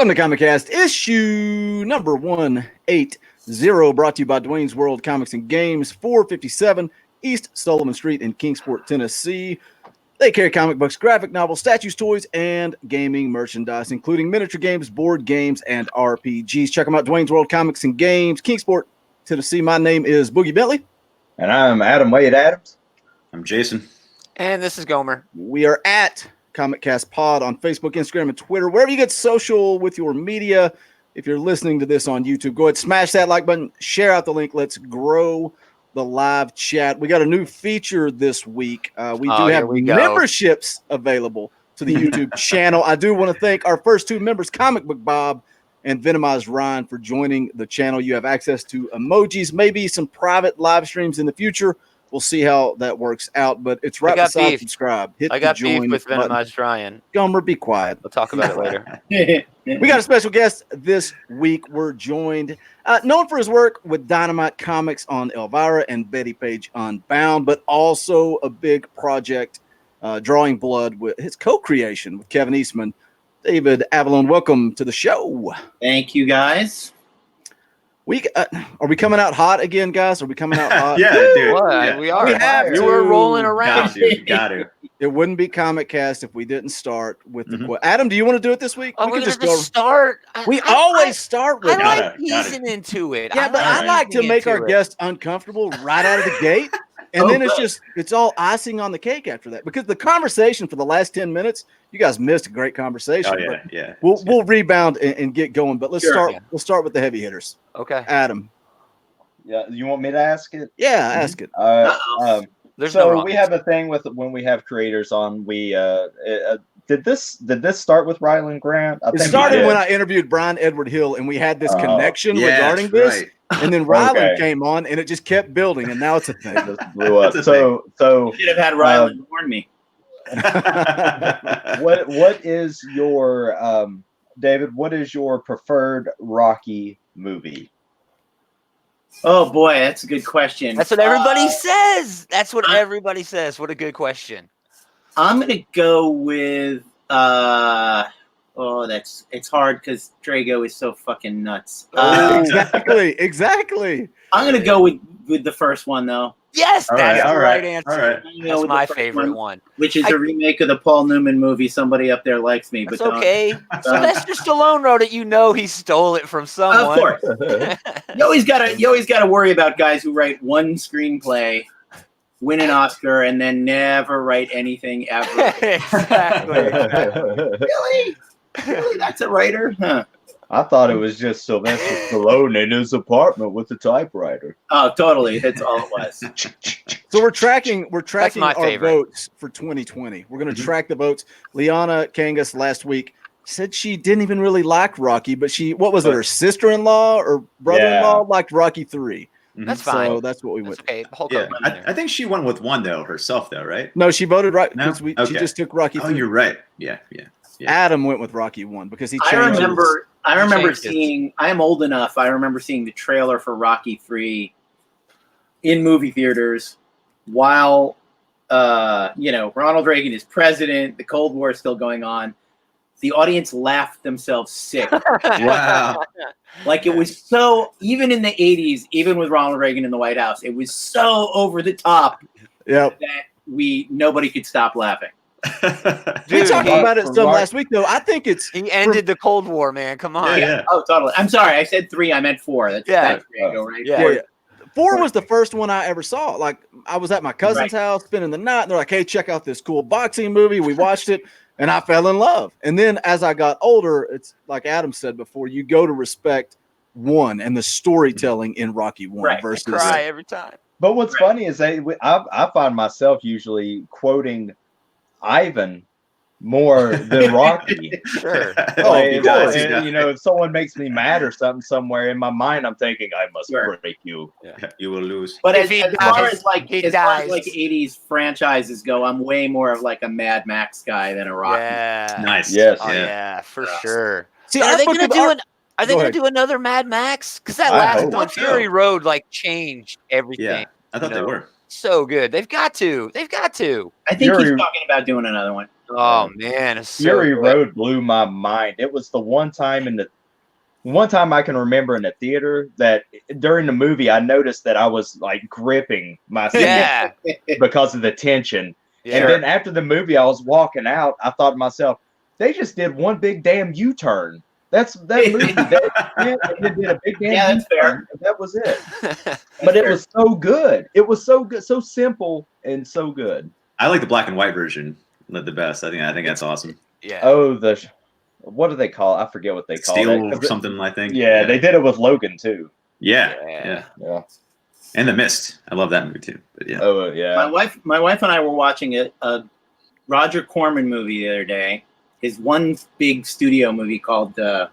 Welcome to ComicCast, issue number 180, brought to you by Dwayne's World Comics and Games, 457 East Sullivan Street in Kingsport, Tennessee. They carry comic books, graphic novels, statues, toys, and gaming merchandise, including miniature games, board games, and RPGs. Check them out, Dwayne's World Comics and Games, Kingsport, Tennessee. My name is Boogie Bentley. And I'm Adam Wade Adams. I'm Jason. And this is Gaumer. We are at ComicCast Pod on Facebook, Instagram, and Twitter, wherever you get social with your media. If you're listening to this on YouTube, go ahead, smash that like button, share out the link. Let's grow the live chat. We got a new feature this week. We do have memberships available to the YouTube channel. I do want to thank our first two members, Comic Book Bob and Venomized Ryan, for joining the channel. You have access to emojis, maybe some private live streams in the future. We'll see how that works out, but it's right beside subscribe. I got beef with Venomized Ryan. Gomer, be quiet. We'll talk about it later. We got a special guest this week. We're joined, known for his work with Dynamite Comics on Elvira and Betty Page Unbound, but also a big project, Drawing Blood, with his co-creation with Kevin Eastman. David Avallone, welcome to the show. Thank you, guys. Are we coming out hot again, guys? Are we coming out hot? Yeah, dude. What? Yeah. We are. You were rolling around. Got to. It wouldn't be ComicCast if we didn't start with the Adam, do you want to do it this week? Oh, we can just start. We always start with I like easing into it. Yeah, but I like to make our guests uncomfortable right out of the gate. And then it's all icing on the cake after that. Because the conversation for the last 10 minutes, you guys missed a great conversation. Oh, yeah. We'll rebound and get going. But let's start. We'll start with the heavy hitters. Okay. Adam. Yeah, you want me to ask it? Yeah, ask it. We have a thing with when we have creators on. We did this start with Ryland Grant? It started when I interviewed Brian Edward Hill, and we had this connection regarding this. Right. And then Ryland came on, and it just kept building, and now it's a thing. It just blew up. So you should have had Ryland warn me. what is your David? What is your preferred Rocky movie? Oh boy, that's a good question. That's what everybody says. That's what everybody says. What a good question. I'm gonna go with it's hard because Drago is so fucking nuts. Exactly. I'm gonna go with the first one though. Yes, that's the right answer. All right. That's my favorite one. Which is a remake of the Paul Newman movie. Somebody up there likes me, but okay. Sylvester Stallone wrote it. You know he stole it from someone. Of course. You always gotta worry about guys who write one screenplay, win an Oscar, and then never write anything ever. Exactly. Really? That's a writer? Huh. I thought it was just Sylvester Stallone in his apartment with a typewriter. Oh, totally. That's all it was. So we're tracking our votes for 2020. We're going to track the votes. Liana Kangas last week said she didn't even really like Rocky, but her sister-in-law or brother-in-law liked Rocky 3. That's fine. So that's what we went. Okay. I think she won with one herself though, right? No, she voted right because she just took Rocky 3. Oh, you're right. Yeah. Adam went with Rocky 1 because he changed. I remember seeing. I am old enough. I remember seeing the trailer for Rocky 3 in movie theaters while Ronald Reagan is president. The Cold War is still going on. The audience laughed themselves sick. Wow. Like it was so, even in the 80s, even with Ronald Reagan in the White House, it was so over the top that nobody could stop laughing. We talked about it some last week, though. I think he ended the Cold War, man. Come on. Yeah. Oh, totally. I'm sorry. I said 3. I meant 4. That's Drago, right? Yeah. 4 was the first one I ever saw. Like I was at my cousin's house spending the night, and they're like, "Hey, check out this cool boxing movie." We watched it, and I fell in love. And then as I got older, it's like Adam said before, you go to respect 1 and the storytelling in Rocky 1 versus. I cry every time. But what's funny is I find myself usually quoting Ivan more than Rocky. Sure. If someone makes me mad or something somewhere in my mind, I'm thinking I must break you. Yeah, you will lose. But as far as 80s franchises go, I'm way more of like a Mad Max guy than a Rocky. Yeah. Nice. Yes. Oh, yeah, for sure. See, are they going to do another Mad Max? Because that last one, Fury Road, changed everything. Yeah, I thought they were. So good. They've got to. I think he's talking about doing another one. Oh man, it's Fury Road blew my mind. It was the one time I can remember in the theater that during the movie I noticed that I was like gripping my seat because of the tension. Yeah. And then after the movie, I was walking out. I thought to myself, they just did one big damn U-turn. That movie. They did a big damn U-turn. That was it. But it was so good. It was so good, so simple, and so good. I like the black and white version the best. I think that's awesome. Yeah. Oh, what do they call it? I forget what they call Steel it. Or something, I think. Yeah, they did it with Logan too. Yeah. And The Mist. I love that movie too. But yeah. Oh yeah. My wife and I were watching a Roger Corman movie the other day. His one big studio movie called the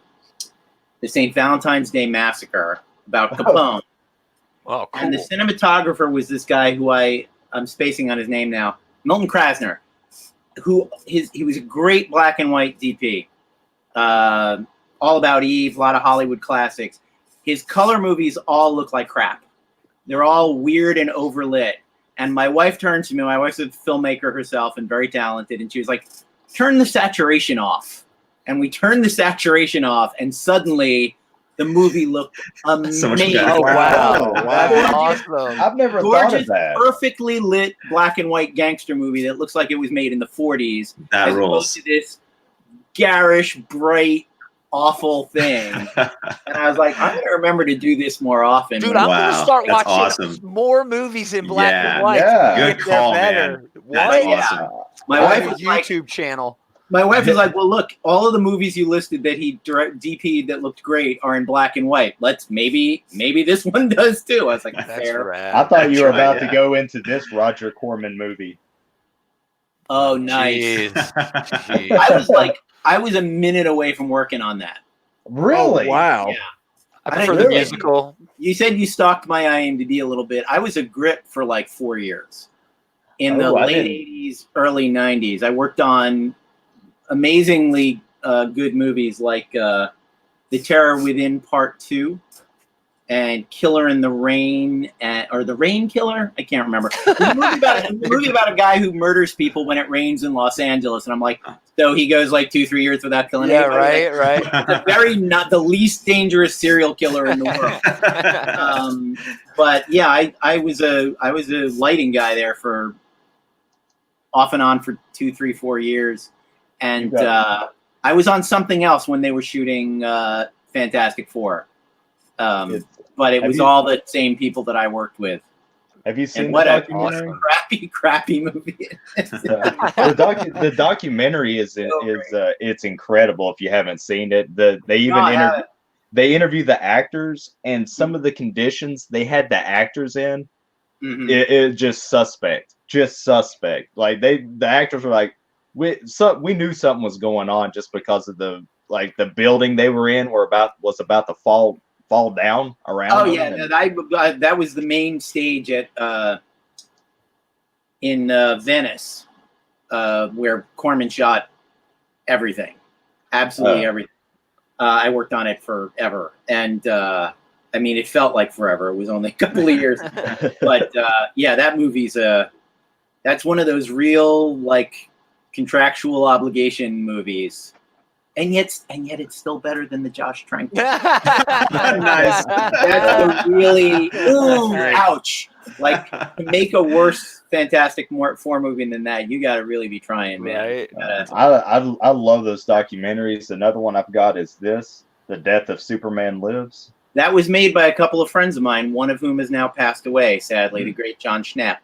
St. Valentine's Day Massacre about Capone. Oh, cool. And the cinematographer was this guy who I'm spacing on his name now, Milton Krasner, he was a great black and white DP. All About Eve, a lot of Hollywood classics. His color movies all look like crap. They're all weird and overlit. And my wife turned to me. My wife's a filmmaker herself and very talented. And she was like, turn the saturation off. And we turned the saturation off. And suddenly the movie looked amazing. Oh, wow. Awesome. I've never thought of that. Perfectly lit black and white gangster movie that looks like it was made in the 40s. That rules. To this garish, bright, awful thing. And I was like, I'm going to remember to do this more often. Dude, I'm going to start watching more movies in black and white. Yeah. Good call, man. What? Awesome. My wife's YouTube channel. My wife is like, well, look, all of the movies you listed that he DP'd that looked great are in black and white. Maybe this one does too. I was like, fair. I thought you were about to go into this Roger Corman movie. Oh, nice. I was a minute away from working on that. Really? Oh, wow. Yeah. I prefer the musical. You said you stalked my IMDb a little bit. I was a grip for like 4 years. In the late 80s, early 90s. I worked on amazingly good movies like The Terror Within Part 2 and Killer in the Rain, or The Rain Killer? I can't remember. A movie about a guy who murders people when it rains in Los Angeles. And I'm like, so he goes like 2-3 years without killing anybody. Right. It's not the least dangerous serial killer in the world. But yeah, I was a lighting guy there for off and on for 2, 3, 4 years. And I was on something else when they were shooting Fantastic Four. But it was all the same people that I worked with. Have you seen what the documentary? Awesome. Crappy movie. The documentary is it's incredible if you haven't seen it. They interview the actors, and some of the conditions they had the actors in, it just suspect. Like the actors were like, we knew something was going on just because of the building they were in was about to fall down around. Oh yeah, that was the main stage at in Venice, where Corman shot everything, absolutely everything. I worked on it forever, and I mean, it felt like forever. It was only a couple of years, but yeah, that movie's that's one of those real like contractual obligation movies. And yet it's still better than the Josh Trank. Nice. That's a really ouch. Like to make a worse Fantastic Four movie than that, you got to really be trying, man. Right. I love those documentaries. Another one I've got is The Death of Superman Lives. That was made by a couple of friends of mine, one of whom has now passed away, sadly, the great John Schnapp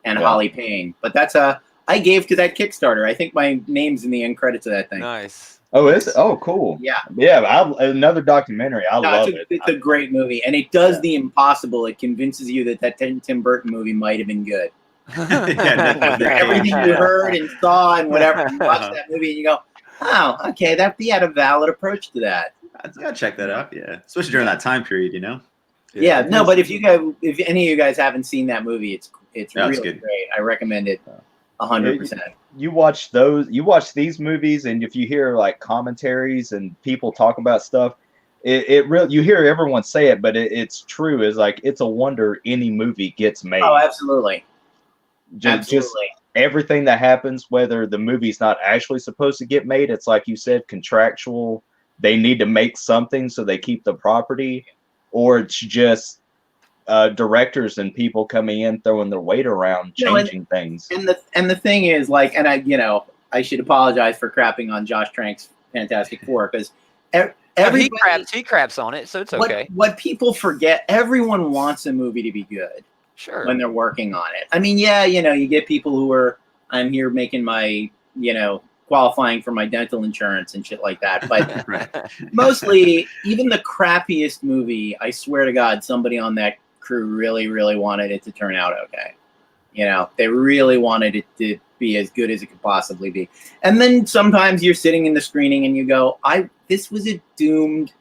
and Holly Payne. But that's I gave to that Kickstarter. I think my name's in the end credits of that thing. Nice. Oh, is it? Oh, cool. Yeah. Another documentary. I love it. It's a great movie, and it does the impossible. It convinces you that Tim Burton movie might have been good. Everything you heard and saw and whatever, you watch that movie and you go, "Oh, okay, he had a valid approach to that." I gotta check that out. Yeah, especially during that time period, you know. Yeah, no, but if any of you guys haven't seen that movie, it's really great. I recommend it 100%. You watch these movies, and if you hear like commentaries and people talk about stuff, it really, you hear everyone say it, but it's true. It's like it's a wonder any movie gets made. Oh, absolutely. Just everything that happens, whether the movie's not actually supposed to get made, it's like you said, contractual. They need to make something so they keep the property, or it's just directors and people coming in throwing their weight around, changing things. And the thing is, like, and I should apologize for crapping on Josh Trank's Fantastic Four, because he craps on it, so it's okay. What people forget, everyone wants a movie to be good. Sure. When they're working on it. I mean, yeah, you get people who are, I'm here making my, qualifying for my dental insurance and shit like that. But Right. mostly, even the crappiest movie, I swear to God, somebody on that crew really, really wanted it to turn out okay. They really wanted it to be as good as it could possibly be. And then sometimes you're sitting in the screening and you go, this was a doomed,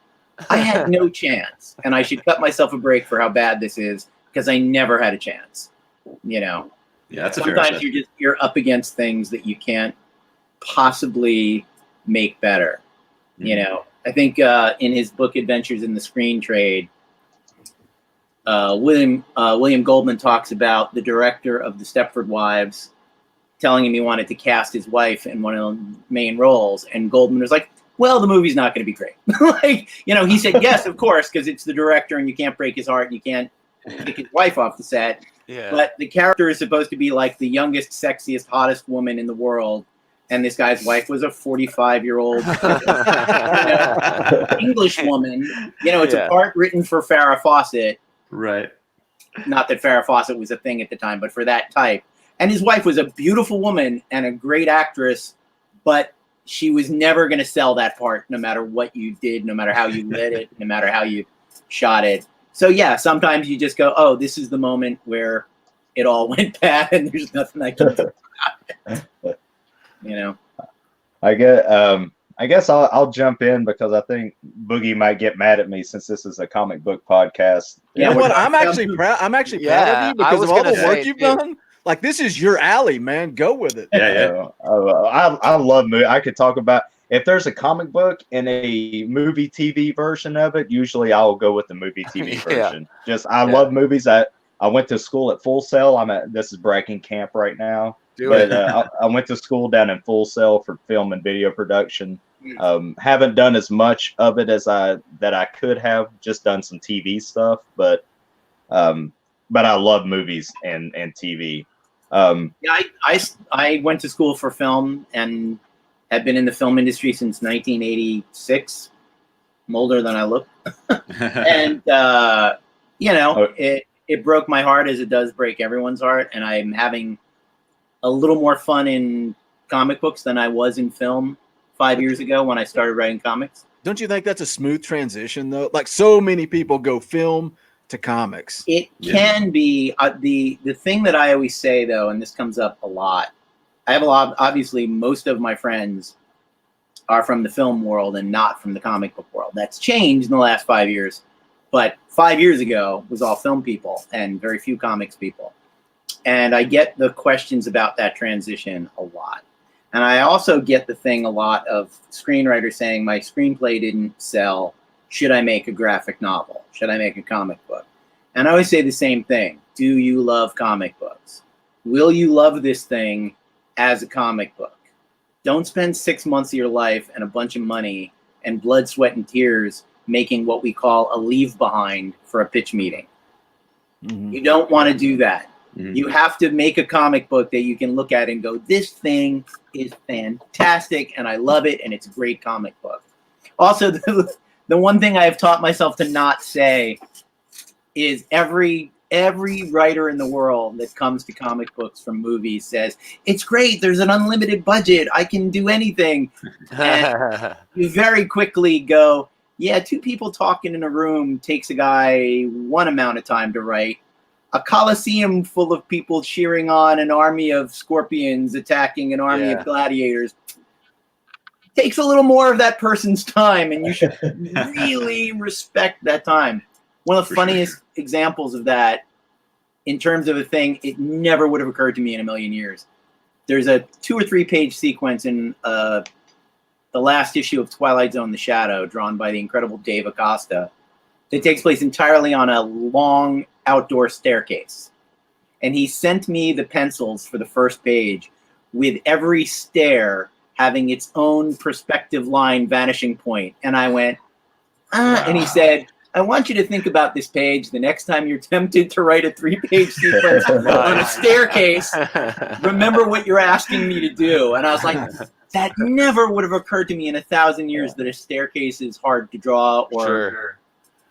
I had no chance. And I should cut myself a break for how bad this is, because I never had a chance. Yeah, that's sometimes you're up against things that you can't possibly make better. Mm-hmm. I think in his book Adventures in the Screen Trade, William Goldman talks about the director of the Stepford Wives telling him he wanted to cast his wife in one of the main roles, and Goldman was like, well, the movie's not going to be great. He said yes, of course, because it's the director and you can't break his heart and you can't kick his wife off the set. Yeah. But the character is supposed to be like the youngest, sexiest, hottest woman in the world, and this guy's wife was a 45-year-old English woman. It's a part written for Farrah Fawcett. Right. Not that Farrah Fawcett was a thing at the time, but for that type. And his wife was a beautiful woman and a great actress, but she was never going to sell that part, no matter what you did, no matter how you lit it, no matter how you shot it. So yeah, sometimes you just go, oh, this is the moment where it all went bad and there's nothing I can do about it. I guess I'll jump in, because I think Boogie might get mad at me, since this is a comic book podcast. You know what? I'm actually proud of you, because of all the work you've done. Like, this is your alley, man. Go with it. Yeah. I love movies. I could talk about, if there's a comic book and a movie TV version of it, usually I'll go with the movie TV version. I love movies. I went to school at Full Sail. This is bragging camp right now. I went to school down in Full Sail for film and video production. Haven't done as much of it as I could have. Just done some TV stuff, but I love movies and TV. I went to school for film and have been in the film industry since 1986. I'm older than I look. And, it broke my heart, as it does break everyone's heart. And I'm having a little more fun in comic books than I was in film 5 years ago when I started writing comics. Don't you think that's a smooth transition, though? Like, so many people go film to comics. It can be. The thing that I always say, though, and this comes up a lot, I have obviously, most of my friends are from the film world and not from the comic book world. That's changed in the last 5 years, but 5 years ago was all film people and very few comics people. And I get the questions about that transition a lot. And I also get the thing a lot of screenwriters saying, my screenplay didn't sell. Should I make a graphic novel? Should I make a comic book? And I always say the same thing. Do you love comic books? Will you love this thing as a comic book? Don't spend 6 months of your life and a bunch of money and blood, sweat, and tears making what we call a leave behind for a pitch meeting. Mm-hmm. You don't want to do that. Mm-hmm. You have to make a comic book that you can look at and go, this thing is fantastic and I love it and it's a great comic book. Also, the one thing I have taught myself to not say is every writer in the world that comes to comic books from movies says, it's great, there's an unlimited budget, I can do anything. And you very quickly go, yeah, 2 people talking in a room takes a guy one amount of time to write. A coliseum full of people cheering on an army of scorpions attacking an army of gladiators takes a little more of that person's time, and you should really respect that time. One of the funniest examples of that, in terms of a thing, it never would have occurred to me in a million years. There's a 2 or 3 page sequence in the last issue of Twilight Zone: The Shadow, drawn by the incredible Dave Acosta, that takes place entirely on a long outdoor staircase. And he sent me the pencils for the first page with every stare having its own perspective line vanishing point. And I went, and he said, I want you to think about this page the next time you're tempted to write a 3-page sequence on a staircase. Remember what you're asking me to do. And I was like, that never would have occurred to me in 1,000 years that a staircase is hard to draw or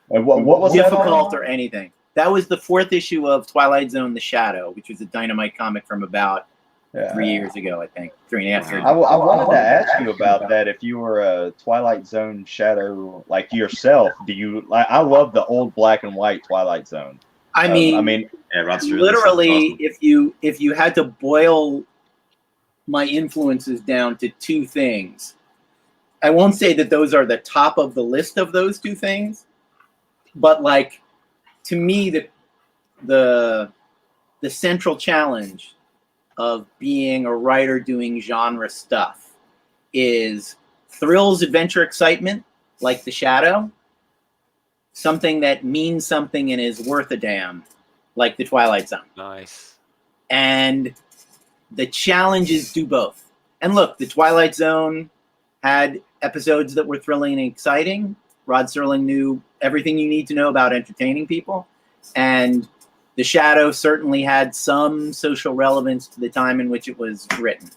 what was difficult or anything. That was the 4th issue of Twilight Zone: The Shadow, which was a Dynamite comic from about 3 years ago, I think. 3.5 years ago. I wanted to ask you about that. If you were a Twilight Zone Shadow like yourself, do you like? I love the old black and white Twilight Zone. I mean, literally, awesome. if you had to boil my influences down to 2 things, I won't say that those are the top of the list of those 2 things, but like to me, the central challenge of being a writer doing genre stuff is thrills, adventure, excitement, like The Shadow, something that means something and is worth a damn, like The Twilight Zone. Nice. And the challenges do both. And look, The Twilight Zone had episodes that were thrilling and exciting. Rod Serling knew everything you need to know about entertaining people. And The Shadow certainly had some social relevance to the time in which it was written.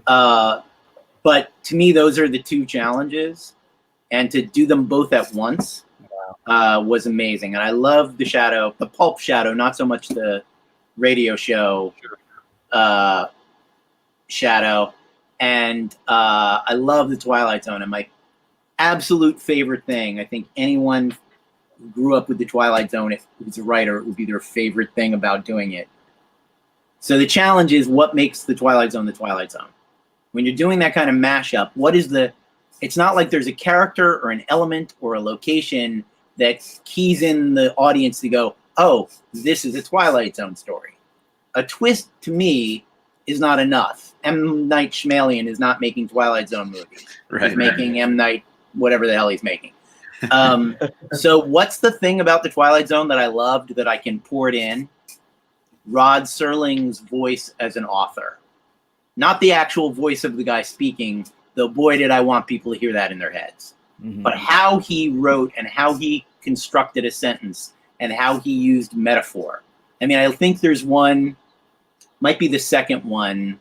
But to me, those are the 2 challenges. And to do them both at once was amazing. And I love The Shadow, the pulp Shadow, not so much the radio show Shadow. And I love The Twilight Zone. And my absolute favorite thing, I think anyone who grew up with The Twilight Zone, if it's a writer, it would be their favorite thing about doing it. So the challenge is, what makes The Twilight Zone The Twilight Zone? When you're doing that kind of mashup, what is it's not like there's a character or an element or a location that keys in the audience to go, oh, this is a Twilight Zone story. A twist, to me, is not enough. M. Night Shyamalan is not making Twilight Zone movies. He's making M. Night whatever the hell he's making. So what's the thing about The Twilight Zone that I loved that I can pour it in? Rod Serling's voice as an author. Not the actual voice of the guy speaking, though boy did I want people to hear that in their heads. Mm-hmm. But how he wrote and how he constructed a sentence and how he used metaphor. I mean, I think there's one, might be the second one,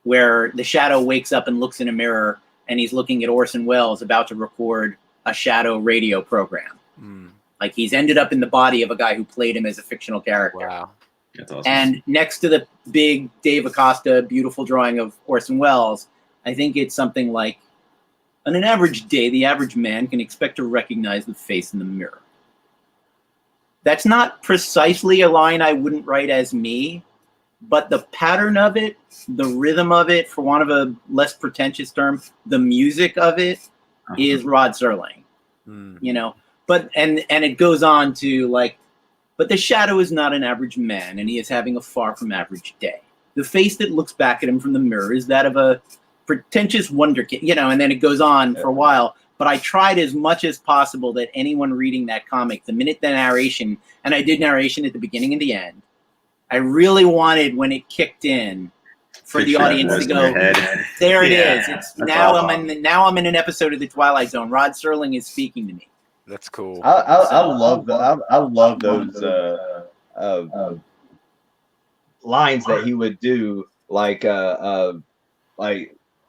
where the Shadow wakes up and looks in a mirror and he's looking at Orson Welles about to record a Shadow radio program. Mm. Like he's ended up in the body of a guy who played him as a fictional character. Wow. That's awesome. And next to the big Dave Acosta beautiful drawing of Orson Welles, I think it's something like, on an average day, the average man can expect to recognize the face in the mirror. That's not precisely a line I wouldn't write as me, but the pattern of it, the rhythm of it, for want of a less pretentious term, the music of it is Rod Serling. You know, but and it goes on to like, but the Shadow is not an average man, and he is having a far from average day. The face that looks back at him from the mirror is that of a pretentious wonder kid, you know, and then it goes on for a while. But I tried as much as possible that anyone reading that comic, the minute the narration, and I did narration at the beginning and the end, I really wanted, when it kicked in, for the audience to go, there it is. It's now awesome. I'm in an episode of The Twilight Zone. Rod Serling is speaking to me. That's cool. I love those lines that he would do, like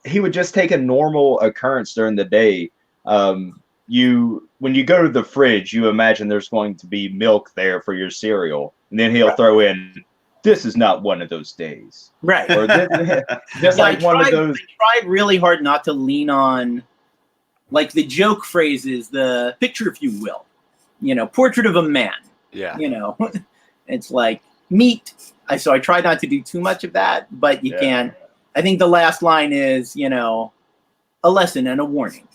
he would just take a normal occurrence during the day. When you go to the fridge, you imagine there's going to be milk there for your cereal, and then he'll throw in, "This is not one of those days." Right. Or just like one of those. I tried really hard not to lean on, like, the joke phrases, the picture, if you will, you know, portrait of a man. Yeah. You know, it's like meat. So I tried not to do too much of that, but you can't. I think the last line is, you know, a lesson and a warning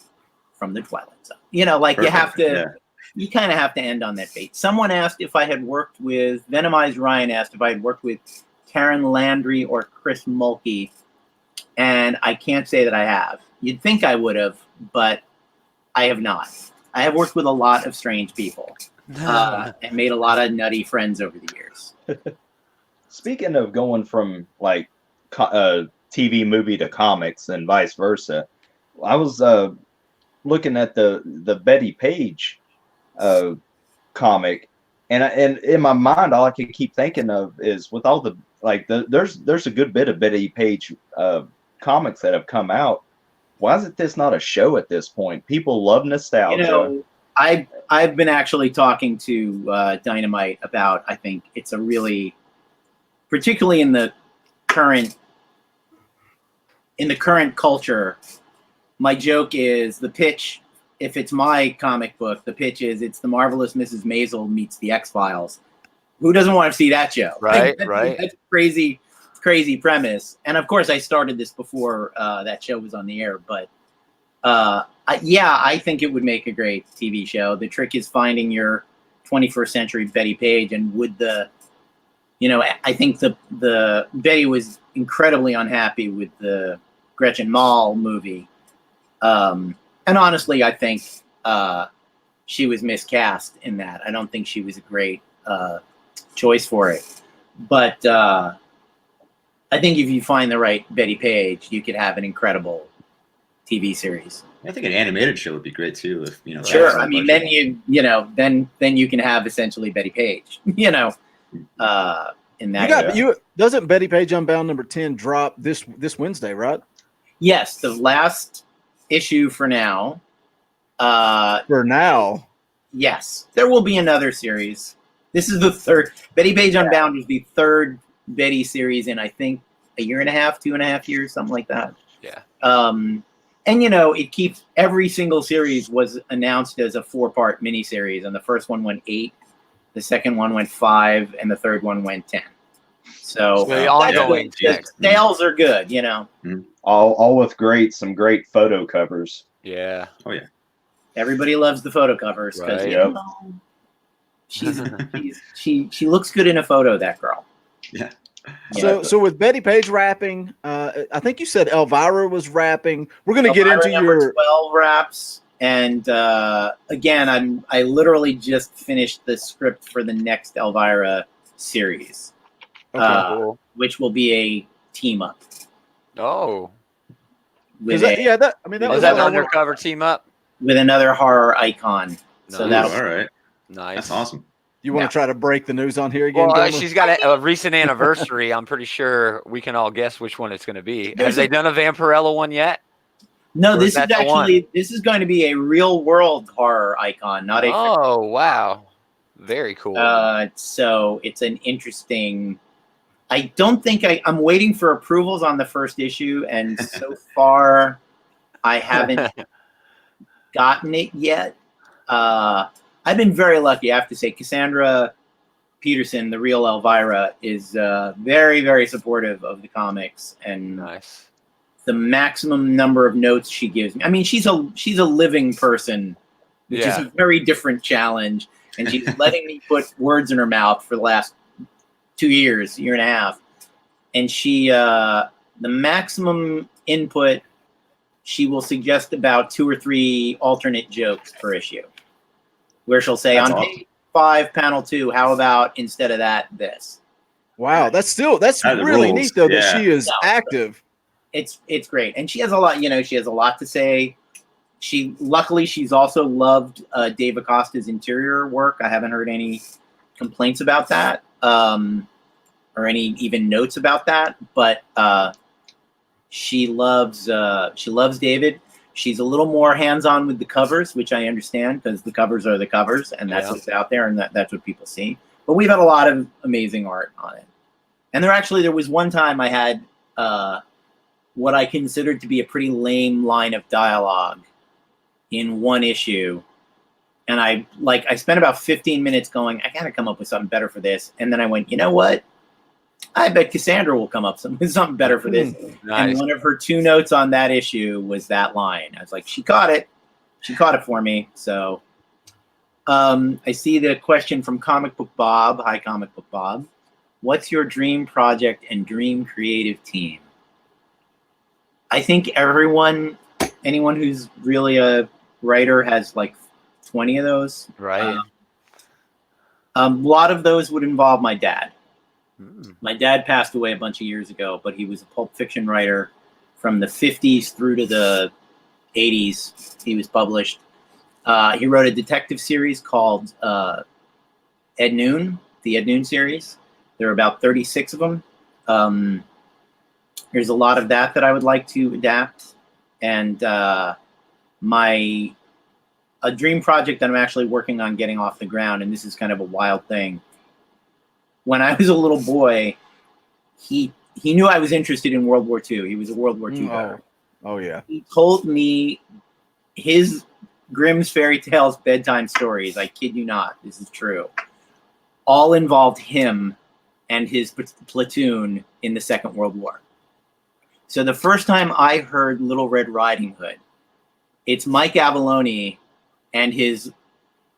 from The Twilight Zone. You know, like you have to, you kind of have to end on that bait. Someone asked if I had worked with, Venomized Ryan asked if I had worked with Karen Landry or Chris Mulkey, and I can't say that I have. You'd think I would have, but I have not. I have worked with a lot of strange people and made a lot of nutty friends over the years. speaking of going from like TV movie to comics and vice versa, I was looking at the Betty Page comic, and in my mind, all I can keep thinking of is with all the there's a good bit of Betty Page comics that have come out. Why isn't this not a show at this point? People love nostalgia. I've been actually talking to Dynamite about. I think it's a really, particularly in the current culture. My joke is the pitch. If it's my comic book, the pitch is it's the Marvelous Mrs. Maisel meets the X-Files. Who doesn't want to see that show? Right. That's crazy premise. And of course, I started this before that show was on the air. But I think it would make a great TV show. The trick is finding your 21st century Betty Page, and I think the Betty was incredibly unhappy with the Gretchen Mol movie. And honestly, I think she was miscast in that. I don't think she was a great choice for it. But I think if you find the right Betty Page, you could have an incredible TV series. I think an animated show would be great too. If sure. I mean, then you can have essentially Betty Page. In that. Doesn't Betty Page Unbound #10 drop this Wednesday, right? Yes, the last issue for now. Yes, there will be another series. This is the third. Betty Page Unbound is the third Betty series in, I think, a year and a half, 2.5 years, something like that. Yeah. And it keeps, every single series was announced as a 4-part miniseries, and the first one went 8, the second one went 5, and the third one went 10. So the ongoing sales are good, All with some great photo covers. Yeah. Oh yeah. Everybody loves the photo covers because Right. she looks good in a photo. That girl. Yeah. So with Betty Page rapping, I think you said Elvira was rapping. We're going to get into your 12 raps, and again, I literally just finished the script for the next Elvira series, Cool. which will be a team up. Oh. Is that was an undercover team up with another horror icon. So that's all right. Nice. That's awesome. You want to try to break the news on here again? Well, she's got a recent anniversary. I'm pretty sure we can all guess which one it's going to be. Have they done a Vampirella one yet? No, this is going to be a real world horror icon, not a. Oh, wow. Very cool. So it's an interesting. I don't think I'm waiting for approvals on the first issue, and so far I haven't gotten it yet. I've been very lucky, I have to say. Cassandra Peterson, the real Elvira, is very, very supportive of the comics, and nice. The maximum number of notes she gives me. I mean, she's a living person, which is a very different challenge, and she's letting me put words in her mouth for the last 2 years, year and a half, and she the maximum input, she will suggest about 2 or 3 alternate jokes per issue, where she'll say, on page 5, panel 2, how about instead of that, this? Wow, that's really neat though that she is active. It's great, and she has a lot. She has a lot to say. Luckily she's also loved Dave Acosta's interior work. I haven't heard any complaints about that, or any even notes about that. But she loves David. She's a little more hands-on with the covers, which I understand because the covers are the covers, and that's what's out there, and that's what people see. But we've had a lot of amazing art on it. And there was one time I had what I considered to be a pretty lame line of dialogue in one issue. And I spent about 15 minutes going, I gotta come up with something better for this. And then I went, you know what? I bet Cassandra will come up with something better for this. Nice. And one of her 2 notes on that issue was that line. I was like, she caught it. She caught it for me. So I see the question from Comic Book Bob. Hi, Comic Book Bob. What's your dream project and dream creative team? I think anyone who's really a writer has like 20 of those. Right. A lot of those would involve my dad. My dad passed away a bunch of years ago, but he was a pulp fiction writer from the 50s through to the 80s. He was published. He wrote a detective series called Ed Noon, the Ed Noon series. There are about 36 of them. There's a lot of that I would like to adapt. And a dream project that I'm actually working on getting off the ground, and this is kind of a wild thing. When I was a little boy, he knew I was interested in World War II. He was a World War II veteran. Oh, yeah. He told me his Grimm's Fairy Tales bedtime stories, I kid you not, this is true, all involved him and his platoon in the Second World War. So the first time I heard Little Red Riding Hood, it's Mike Avallone and his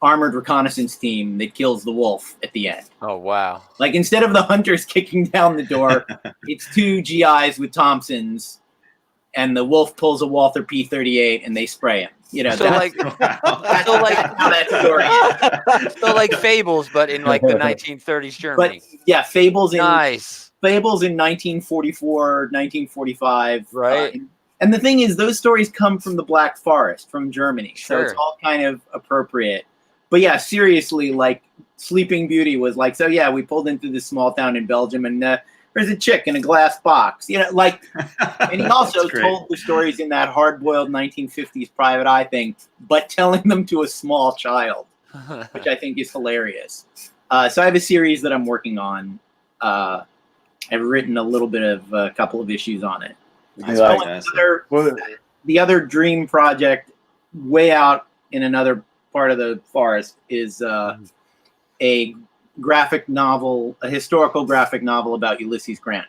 armored reconnaissance team that kills the wolf at the end. Oh, wow. Like, instead of the hunters kicking down the door, it's two GIs with Thompsons, and the wolf pulls a Walther P-38 and they spray him. You know, So like how that story is. so like Fables, but in like the 1930s Germany. But yeah, Fables in Nice. 1944, 1945. Right. And the thing is, those stories come from the Black Forest, from Germany. So Sure. it's all kind of appropriate. But yeah, seriously, like Sleeping Beauty was like, so yeah, we pulled into this small town in Belgium and there's a chick in a glass box. You know, like, and he also told the stories in that hard-boiled 1950s Private Eye thing, but telling them to a small child, which I think is hilarious. So I have a series that I'm working on. I've written a little bit of a couple of issues on it. The other dream project way out in another part of the forest is a graphic novel, a historical graphic novel about Ulysses Grant.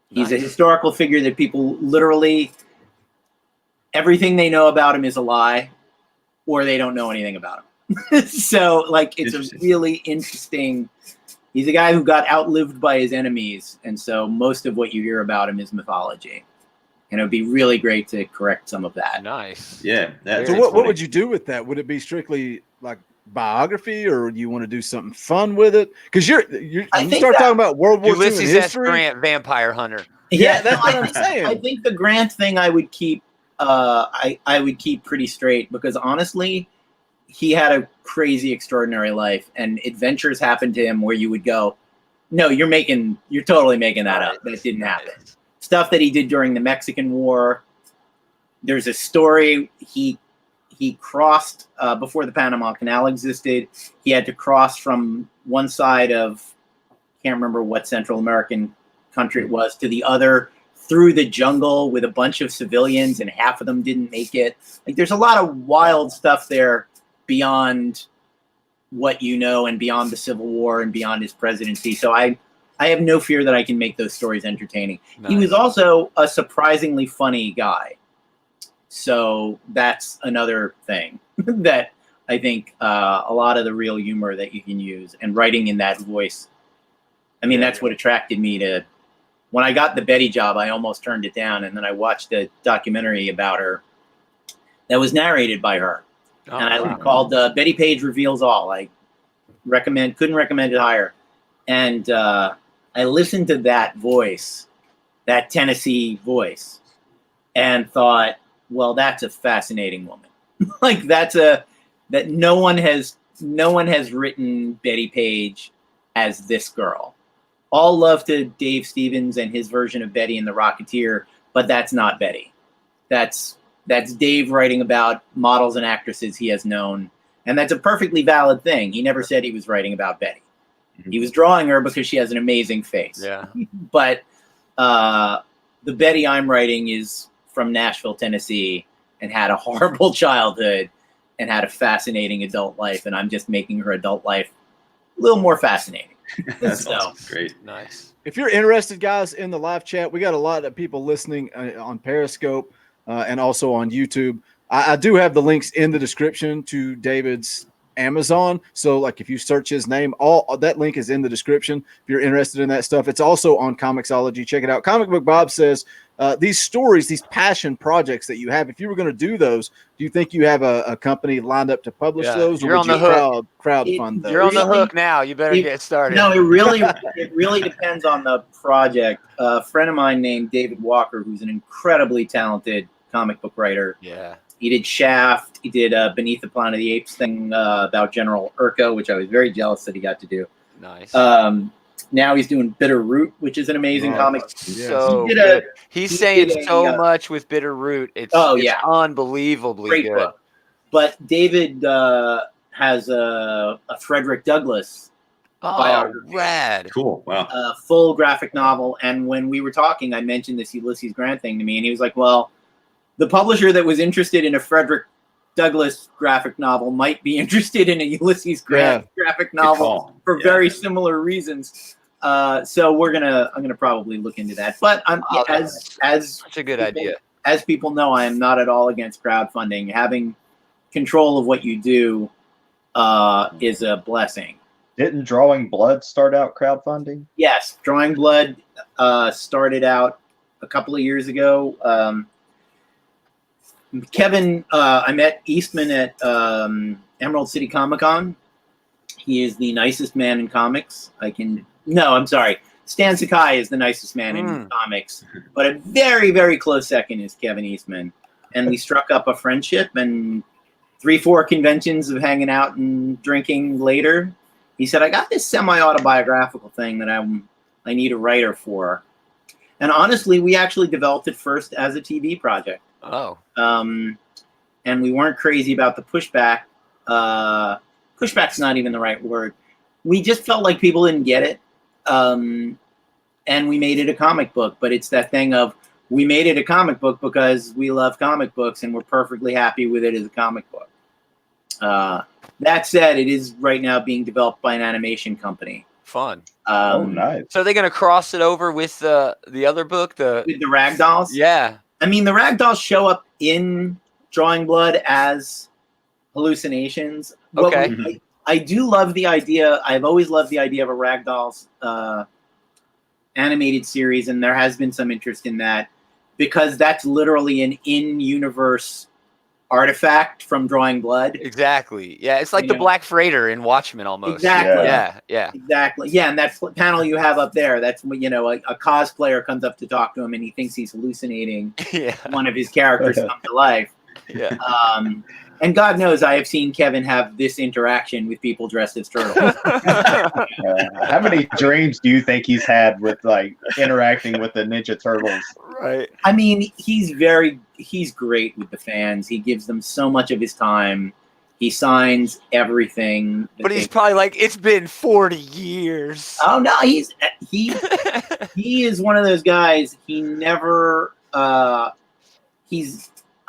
He's a historical figure that people literally, everything they know about him is a lie, or they don't know anything about him. So, like, it's a really interesting. He's a guy who got outlived by his enemies, and so most of what you hear about him is mythology. And it would be really great to correct some of that. Nice. Yeah. So what would you do with that? Would it be strictly like biography, or do you want to do something fun with it? Because you start talking about World War II Ulysses and S. history. Grant, vampire hunter. Yeah, that's what I'm saying. I think the Grant thing I would keep. I would keep pretty straight, because honestly, he had a crazy, extraordinary life, and adventures happened to him where you would go, "No, you're totally making that up. That didn't happen." Stuff that he did during the Mexican War. There's a story he crossed before the Panama Canal existed. He had to cross from one side of, can't remember what Central American country it was, to the other through the jungle with a bunch of civilians, and half of them didn't make it. Like, there's a lot of wild stuff there beyond what you know, and beyond the Civil War, and beyond his presidency. So I have no fear that I can make those stories entertaining. Nice. He was also a surprisingly funny guy. So that's another thing that I think a lot of the real humor that you can use, and writing in that voice. I mean, that's what attracted me to, when I got the Betty job, I almost turned it down. And then I watched a documentary about her that was narrated by her. Called Betty Page Reveals All. I couldn't recommend it higher. And I listened to that voice, that Tennessee voice, and thought, well, that's a fascinating woman. Like, that no one has written Betty Page as this girl. All love to Dave Stevens and his version of Betty and the Rocketeer, but that's not Betty. That's Dave writing about models and actresses he has known, and that's a perfectly valid thing. He never said he was writing about Betty. He was drawing her because she has an amazing face. Yeah. But the Betty I'm writing is from Nashville, Tennessee, and had a horrible childhood and had a fascinating adult life, and I'm just making her adult life a little more fascinating. That's awesome. Great. Nice. If you're interested, guys, in the live chat, we got a lot of people listening on Periscope and also on YouTube. I do have the links in the description to David's Amazon. So, like, if you search his name, all that link is in the description. If you're interested in that stuff, it's also on Comixology. Check it out. Comic Book Bob says these stories, these passion projects that you have, if you were going to do those, do you think you have a company lined up to publish those? You're or on would the hook. crowdfund those? You're on the hook now. You better get started. No, it really depends on the project. A friend of mine named David Walker, who's an incredibly talented comic book writer. Yeah. He did Shaft. He did Beneath the Planet of the Apes thing about General Urko, which I was very jealous that he got to do. Nice. Now he's doing Bitter Root, which is an amazing comic. So good. He's saying so much with Bitter Root. It's unbelievably great good. book. But David has a Frederick Douglass biography. Rad. Cool. Wow. A full graphic novel. And when we were talking, I mentioned this Ulysses Grant thing to me, and he was like, well, the publisher that was interested in a Frederick Douglass graphic novel might be interested in a Ulysses Grant graphic novel for very similar reasons. So I'm gonna probably look into that. But as such a good idea. As people know, I am not at all against crowdfunding. Having control of what you do is a blessing. Didn't Drawing Blood start out crowdfunding? Yes, Drawing Blood started out a couple of years ago. Kevin, I met Eastman at Emerald City Comic Con. He is the nicest man in comics. I'm sorry. Stan Sakai is the nicest man in comics, but a very, very close second is Kevin Eastman. And we struck up a friendship, and 3-4 conventions of hanging out and drinking later, he said, I got this semi-autobiographical thing that I need a writer for. And honestly, we actually developed it first as a TV project. Oh. And we weren't crazy about the pushback. Pushback's not even the right word. We just felt like people didn't get it. And we made it a comic book, but it's that thing of we made it a comic book because we love comic books and we're perfectly happy with it as a comic book. That said, it is right now being developed by an animation company. Fun. Nice. So are they going to cross it over with the other book? With the Ragdolls? Yeah. I mean, the Ragdolls show up in Drawing Blood as hallucinations. Okay. I do love the idea. I've always loved the idea of a Ragdolls animated series, and there has been some interest in that because that's literally an in-universe artifact from Drawing Blood. Exactly. Yeah, it's like the Black Freighter in Watchmen almost. Exactly. Yeah. Exactly. Yeah, and that panel you have up there, that's a cosplayer comes up to talk to him and he thinks he's hallucinating one of his characters come to life. Yeah. And God knows I have seen Kevin have this interaction with people dressed as turtles. How many dreams do you think he's had with interacting with the Ninja Turtles? Right. I mean, he's great with the fans. He gives them so much of his time. He signs everything. But he's probably like, it's been 40 years. Oh no, he is one of those guys. He never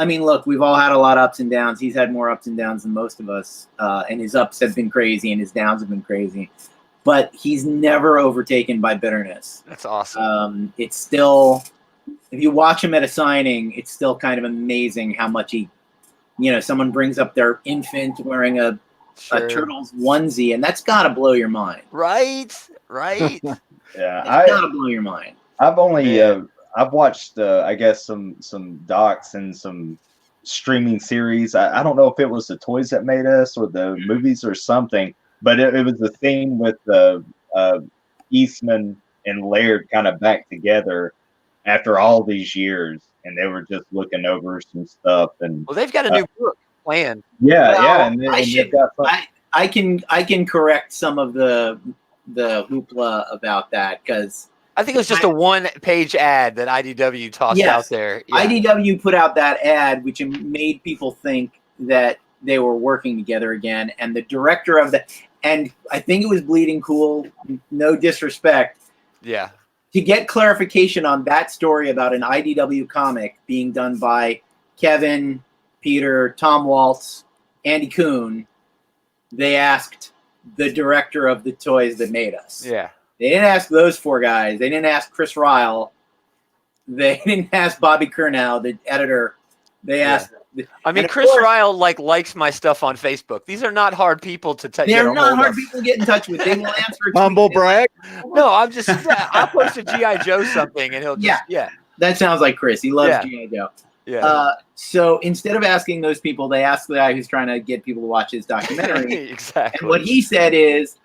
I mean, look, we've all had a lot of ups and downs. He's had more ups and downs than most of us. And his ups have been crazy and his downs have been crazy. But he's never overtaken by bitterness. That's awesome. It's still, if you watch him at a signing, it's still kind of amazing how much someone brings up their infant wearing a Turtles onesie, and that's got to blow your mind. Right. Yeah. It's got to blow your mind. I've only... I've watched, I guess, some docs and some streaming series. I don't know if it was the Toys That Made Us or the movies or something, but it was the theme with Eastman and Laird kind of back together after all these years, and they were just looking over some stuff. And well, they've got a new book planned. Yeah, and they've got I can correct some of the hoopla about that because. I think it was just a one-page ad that IDW tossed out there. Yeah. IDW put out that ad, which made people think that they were working together again. And the director of and I think it was Bleeding Cool, no disrespect. Yeah. To get clarification on that story about an IDW comic being done by Kevin, Peter, Tom Waltz, Andy Kuhn, they asked the director of the Toys That Made Us. Yeah. They didn't ask those 4 guys. They didn't ask Chris Ryle. They didn't ask Bobby Curnow, the editor. They asked. I mean, Chris Ryle likes my stuff on Facebook. These are not hard people to touch. They're not hard people to get in touch with. They will answer. Humble brag. No, I'm just. I'll post a GI Joe something, and he'll just That sounds like Chris. He loves G.I. Joe. Yeah. So instead of asking those people, they asked the guy who's trying to get people to watch his documentary. Exactly. And what he said is,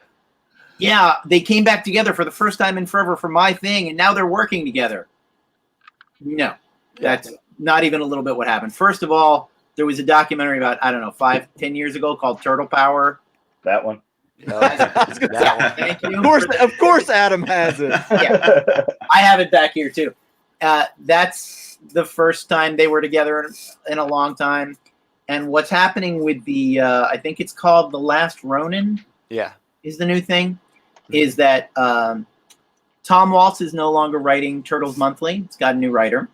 yeah, they came back together for the first time in forever for my thing, and now they're working together. No, that's not even a little bit what happened. First of all, there was a documentary about, 5-10 years ago called Turtle Power. That one. Thank you. Of course, Adam has it. Yeah, I have it back here too. That's the first time they were together in a long time. And what's happening with the, I think it's called The Last Ronin. Yeah, is the new thing. Is that Tom Waltz is no longer writing Turtles Monthly. It's got a new writer.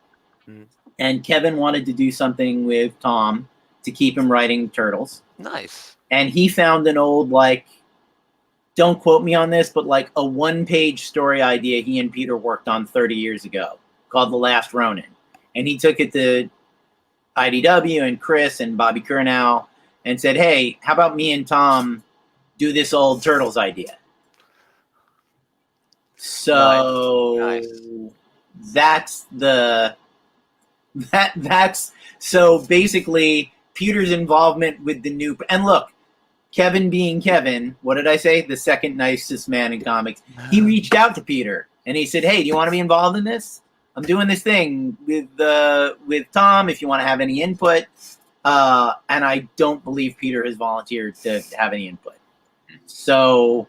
And Kevin wanted to do something with Tom to keep him writing Turtles. Nice. And he found an old, don't quote me on this, but a one-page story idea he and Peter worked on 30 years ago called The Last Ronin. And he took it to IDW and Chris and Bobby Curnow and said, hey, how about me and Tom do this old Turtles idea? So that's so basically Peter's involvement with the new, and look, Kevin being Kevin, what did I say? The second nicest man in comics. He reached out to Peter and he said, hey, do you want to be involved in this? I'm doing this thing with Tom if you want to have any input. And I don't believe Peter has volunteered to have any input. So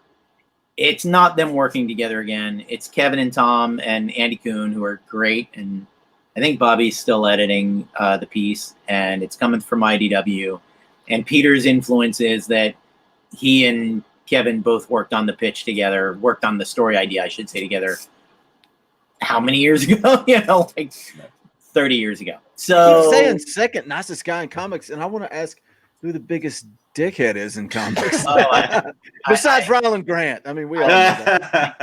it's not them working together again. It's Kevin and Tom and Andy Kuhn, who are great. And I think Bobby's still editing the piece, and it's coming from IDW. And Peter's influence is that he and Kevin both worked on the pitch together, worked on the story idea, I should say, together. How many years ago? 30 years ago. So You're saying second nicest guy in comics, and I want to ask who the biggest dickhead is in comics. Besides Ryland Grant. I mean, we all know that.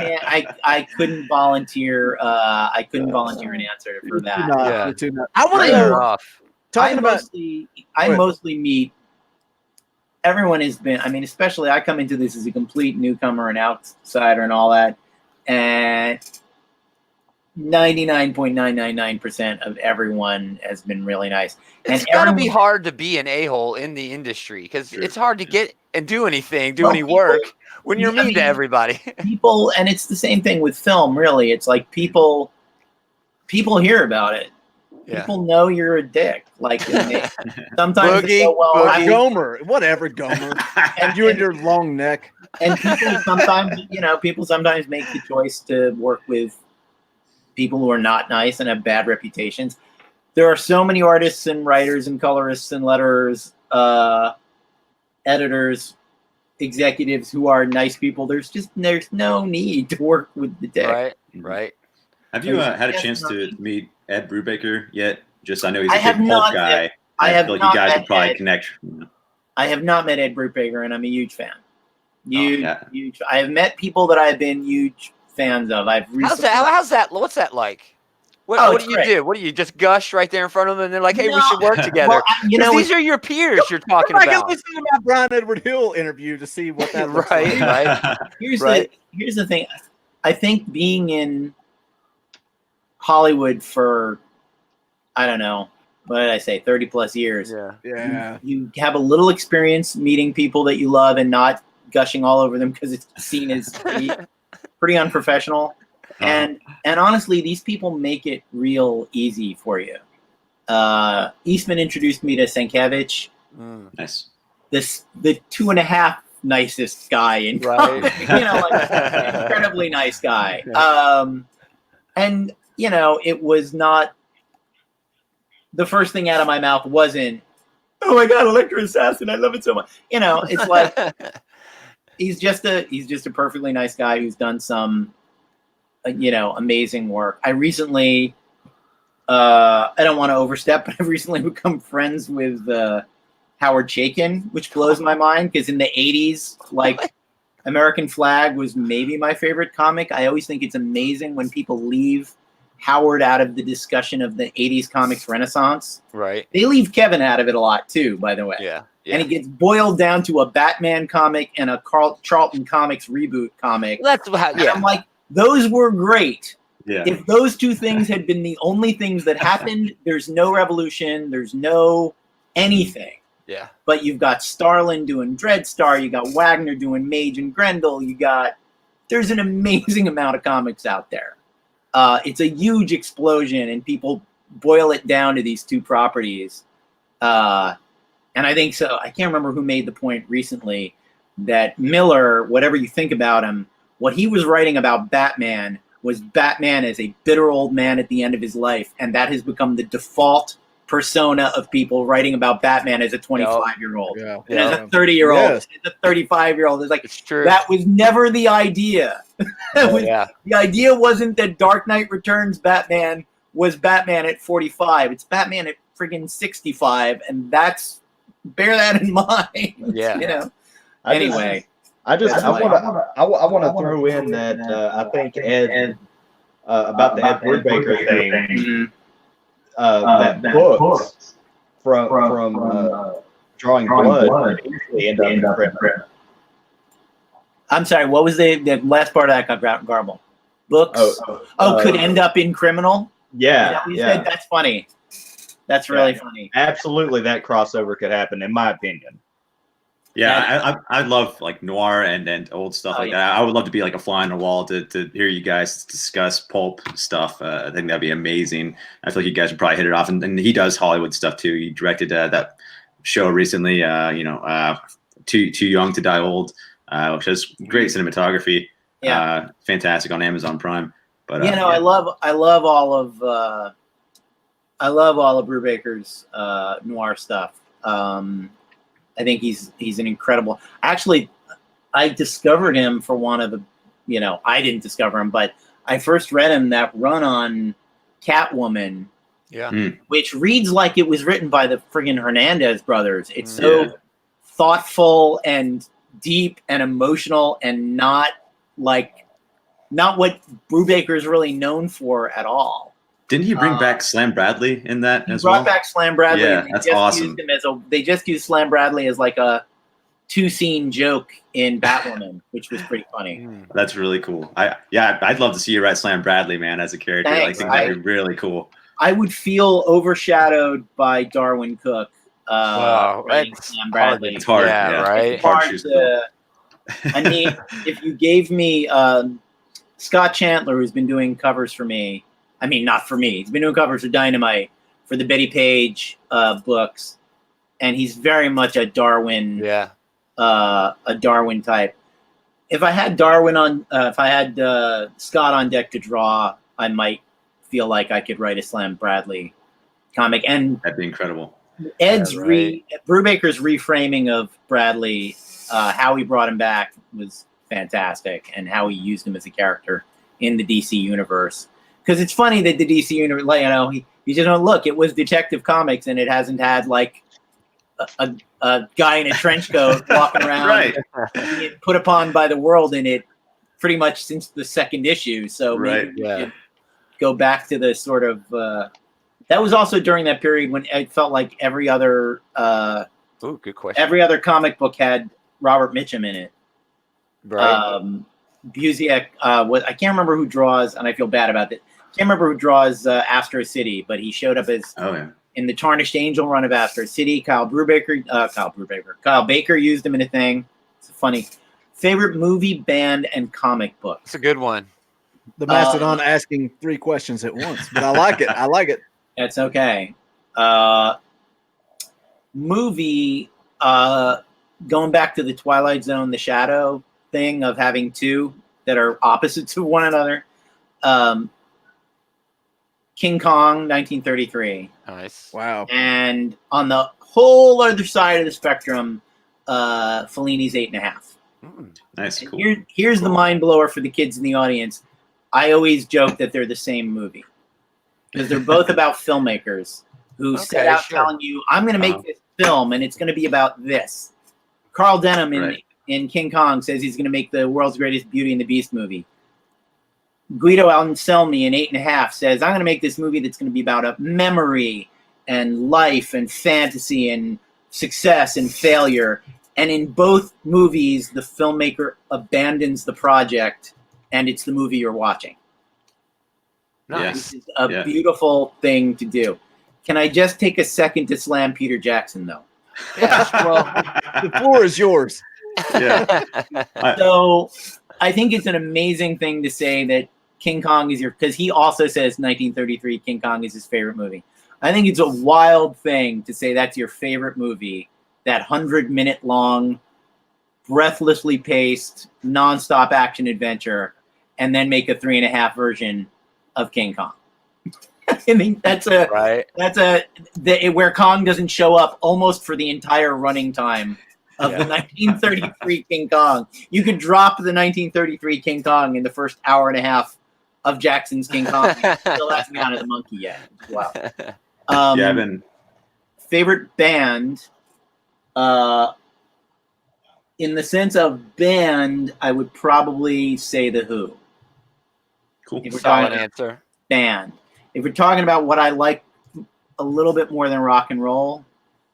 I couldn't volunteer. I couldn't volunteer an answer for that. I want to know. I mostly meet. Everyone has been. I mean, especially I come into this as a complete newcomer and outsider and all that, and 99.999% of everyone has been really nice. It's got to be hard to be an a-hole in the industry because it's hard to get and do anything, any work when you're mean to everybody. People, and it's the same thing with film, really. It's like people hear about it. Yeah. People know you're a dick. Sometimes Boogie, Boogie Gomer, whatever Gomer, and you and your long neck. And people sometimes, people sometimes make the choice to work with people who are not nice and have bad reputations. There are so many artists and writers and colorists and letterers, editors, executives who are nice people. There's no need to work with the dick. Right. Have you had a chance to meet Ed Brubaker yet? I know he's a big Hulk guy. I feel like you guys would probably connect. I have not met Ed Brubaker, and I'm a huge fan. Huge. I have met people that I've been huge fans of. How's that? What's that like? What do you do? What do you just gush right there in front of them and they're like, hey, we should work together? Well, these are your peers you're talking about. I can listen to my Brian Edward Hill interview to see what that looks like. Right. Here's the thing. I think being in Hollywood for, I don't know, what did I say, 30 plus years. Yeah. You have a little experience meeting people that you love and not gushing all over them because it's seen as pretty unprofessional. And honestly, these people make it real easy for you. Eastman introduced me to Sienkiewicz. Nice. The 2.5 nicest guy in comics. Incredibly nice guy. And it was not, the first thing out of my mouth wasn't, oh my God, Electro Assassin, I love it so much. It's like he's just a perfectly nice guy who's done some amazing work. I recently, I don't want to overstep, but I've recently become friends with Howard Chaykin, which blows my mind because in the 80s, American Flag was maybe my favorite comic. I always think it's amazing when people leave Howard out of the discussion of the 80s comics renaissance. Right. They leave Kevin out of it a lot too, by the way. Yeah. And it gets boiled down to a Batman comic and a Charlton Comics reboot comic. That's how, I'm like, those were great, If those two things had been the only things that happened, there's no revolution, there's no anything. Yeah. But you've got Starlin doing Dreadstar, you got Wagner doing Mage and Grendel, there's an amazing amount of comics out there. It's a huge explosion, and people boil it down to these two properties. And I think so. I can't remember who made the point recently that Miller, whatever you think about him, what he was writing about Batman was Batman as a bitter old man at the end of his life, and that has become the default persona of people writing about Batman as a 25-year-old, and as a 30-year-old, as a 35-year-old. It's like, it's true. That was never the idea. The idea wasn't that Dark Knight Returns Batman was Batman at 45. It's Batman at friggin' 65, and bear that in mind. Yeah. Anyway. I want to throw in that I think Ed about the Ed Brubaker thing. That books from Drawing Blood usually end up in print. I'm sorry, what was the last part of that got garbled? Books? Could end up in Criminal? Yeah. Said? That's funny. That's really funny. Absolutely, that crossover could happen, in my opinion. Yeah, I love like noir and old stuff like that. I would love to be like a fly on the wall to hear you guys discuss pulp stuff. I think that'd be amazing. I feel like you guys would probably hit it off. And he does Hollywood stuff too. He directed that show recently, Too Young to Die Old, which has great cinematography. Fantastic on Amazon Prime. But I love all of Brubaker's noir stuff. I think he's an incredible. Actually, I discovered him for one of the, I didn't discover him, but I first read him that run on Catwoman, which reads like it was written by the friggin' Hernandez brothers. It's so thoughtful and deep and emotional, and not what Brubaker is really known for at all. Didn't he bring back Slam Bradley in that as well? He brought back Slam Bradley. Yeah, that's awesome. They just used Slam Bradley as like a 2-scene joke in Batwoman, which was pretty funny. That's really cool. I'd love to see you write Slam Bradley, man, as a character. Thanks. I think that'd be really cool. I would feel overshadowed by Darwin Cook. Writing Slam Bradley. It's hard. Right. It's hard to, I mean, if you gave me Scott Chandler, who's been doing covers for me. I mean, not for me. He's been doing covers for Dynamite, for the Betty Page books, and he's very much a Darwin, a Darwin type. If I had Scott on deck to draw, I might feel like I could write a Slam Bradley comic, and that'd be incredible. Brubaker's reframing of Bradley, how he brought him back was fantastic, and how he used him as a character in the DC universe. Because it's funny that the DC universe, you just don't look. It was Detective Comics, and it hasn't had like a guy in a trench coat walking around, being put upon by the world in it, pretty much since the second issue. So maybe we could go back to the sort of. That was also during that period when it felt like every other. Good question. Every other comic book had Robert Mitchum in it. Right. Busiek, I can't remember who draws, and I feel bad about it. Can't remember who draws Astro City, but he showed up as in the Tarnished Angel run of Astro City. Kyle Baker used him in a thing. It's funny. Favorite movie, band, and comic book. It's a good one. The Mastodon asking 3 questions at once, but I like it. That's okay. Movie, going back to the Twilight Zone, the Shadow thing of having 2 that are opposites of one another. King Kong, 1933. Nice. Wow. And on the whole other side of the spectrum, Fellini's 8.5. Nice. Cool. Here's the mind blower for the kids in the audience. I always joke that they're the same movie because they're both about filmmakers who set out telling you, I'm going to make this film and it's going to be about this. Carl Denham in King Kong says he's going to make the world's greatest Beauty and the Beast movie. Guido Anselmi in 8.5 says, I'm going to make this movie that's going to be about a memory and life and fantasy and success and failure. And in both movies, the filmmaker abandons the project and it's the movie you're watching. Nice. It's a beautiful thing to do. Can I just take a second to slam Peter Jackson, though? Yeah. Well, the floor is yours. Yeah. So I think it's an amazing thing to say that King Kong is because he also says 1933 King Kong is his favorite movie. I think it's a wild thing to say that's your favorite movie, that 100-minute long, breathlessly paced, nonstop action adventure, and then make a 3.5 version of King Kong. I mean, that's where Kong doesn't show up almost for the entire running time of the 1933 King Kong. You could drop the 1933 King Kong in the first hour and a half of Jackson's King Kong. Still hasn't gotten to the monkey yet. Wow. Favorite band, in the sense of band, I would probably say The Who. Cool. Solid answer. Band. If we're talking about what I like a little bit more than rock and roll,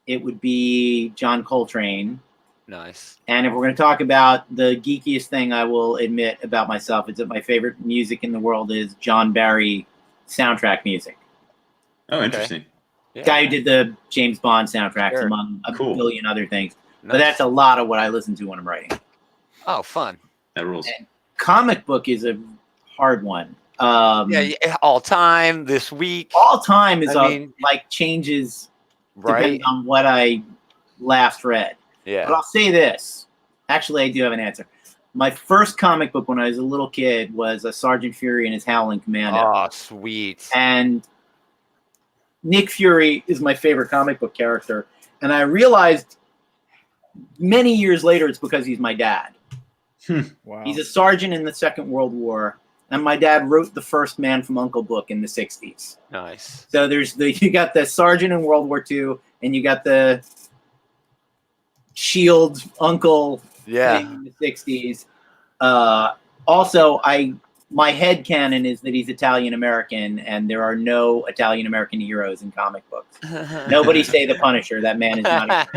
it would be John Coltrane. Nice. And if we're going to talk about the geekiest thing I will admit about myself is that my favorite music in the world is John Barry soundtrack music. Oh, interesting. Okay. Yeah. Guy who did the James Bond soundtracks among a billion other things. Nice. But that's a lot of what I listen to when I'm writing. Oh, fun. That rules. And comic book is a hard one. All time this week. All time is changes depending on what I last read. Yeah. But I'll say this. Actually, I do have an answer. My first comic book when I was a little kid was Sergeant Fury and his Howling Commando. Oh, sweet. And Nick Fury is my favorite comic book character. And I realized many years later it's because he's my dad. Wow. He's a sergeant in the Second World War. And my dad wrote the first Man from U.N.C.L.E. book in the 60s. Nice. So you got the sergeant in World War II, and you got the shield uncle in the 60s. Also, my headcanon is that he's Italian American, and there are no Italian American heroes in comic books. Nobody say the Punisher. That man is not.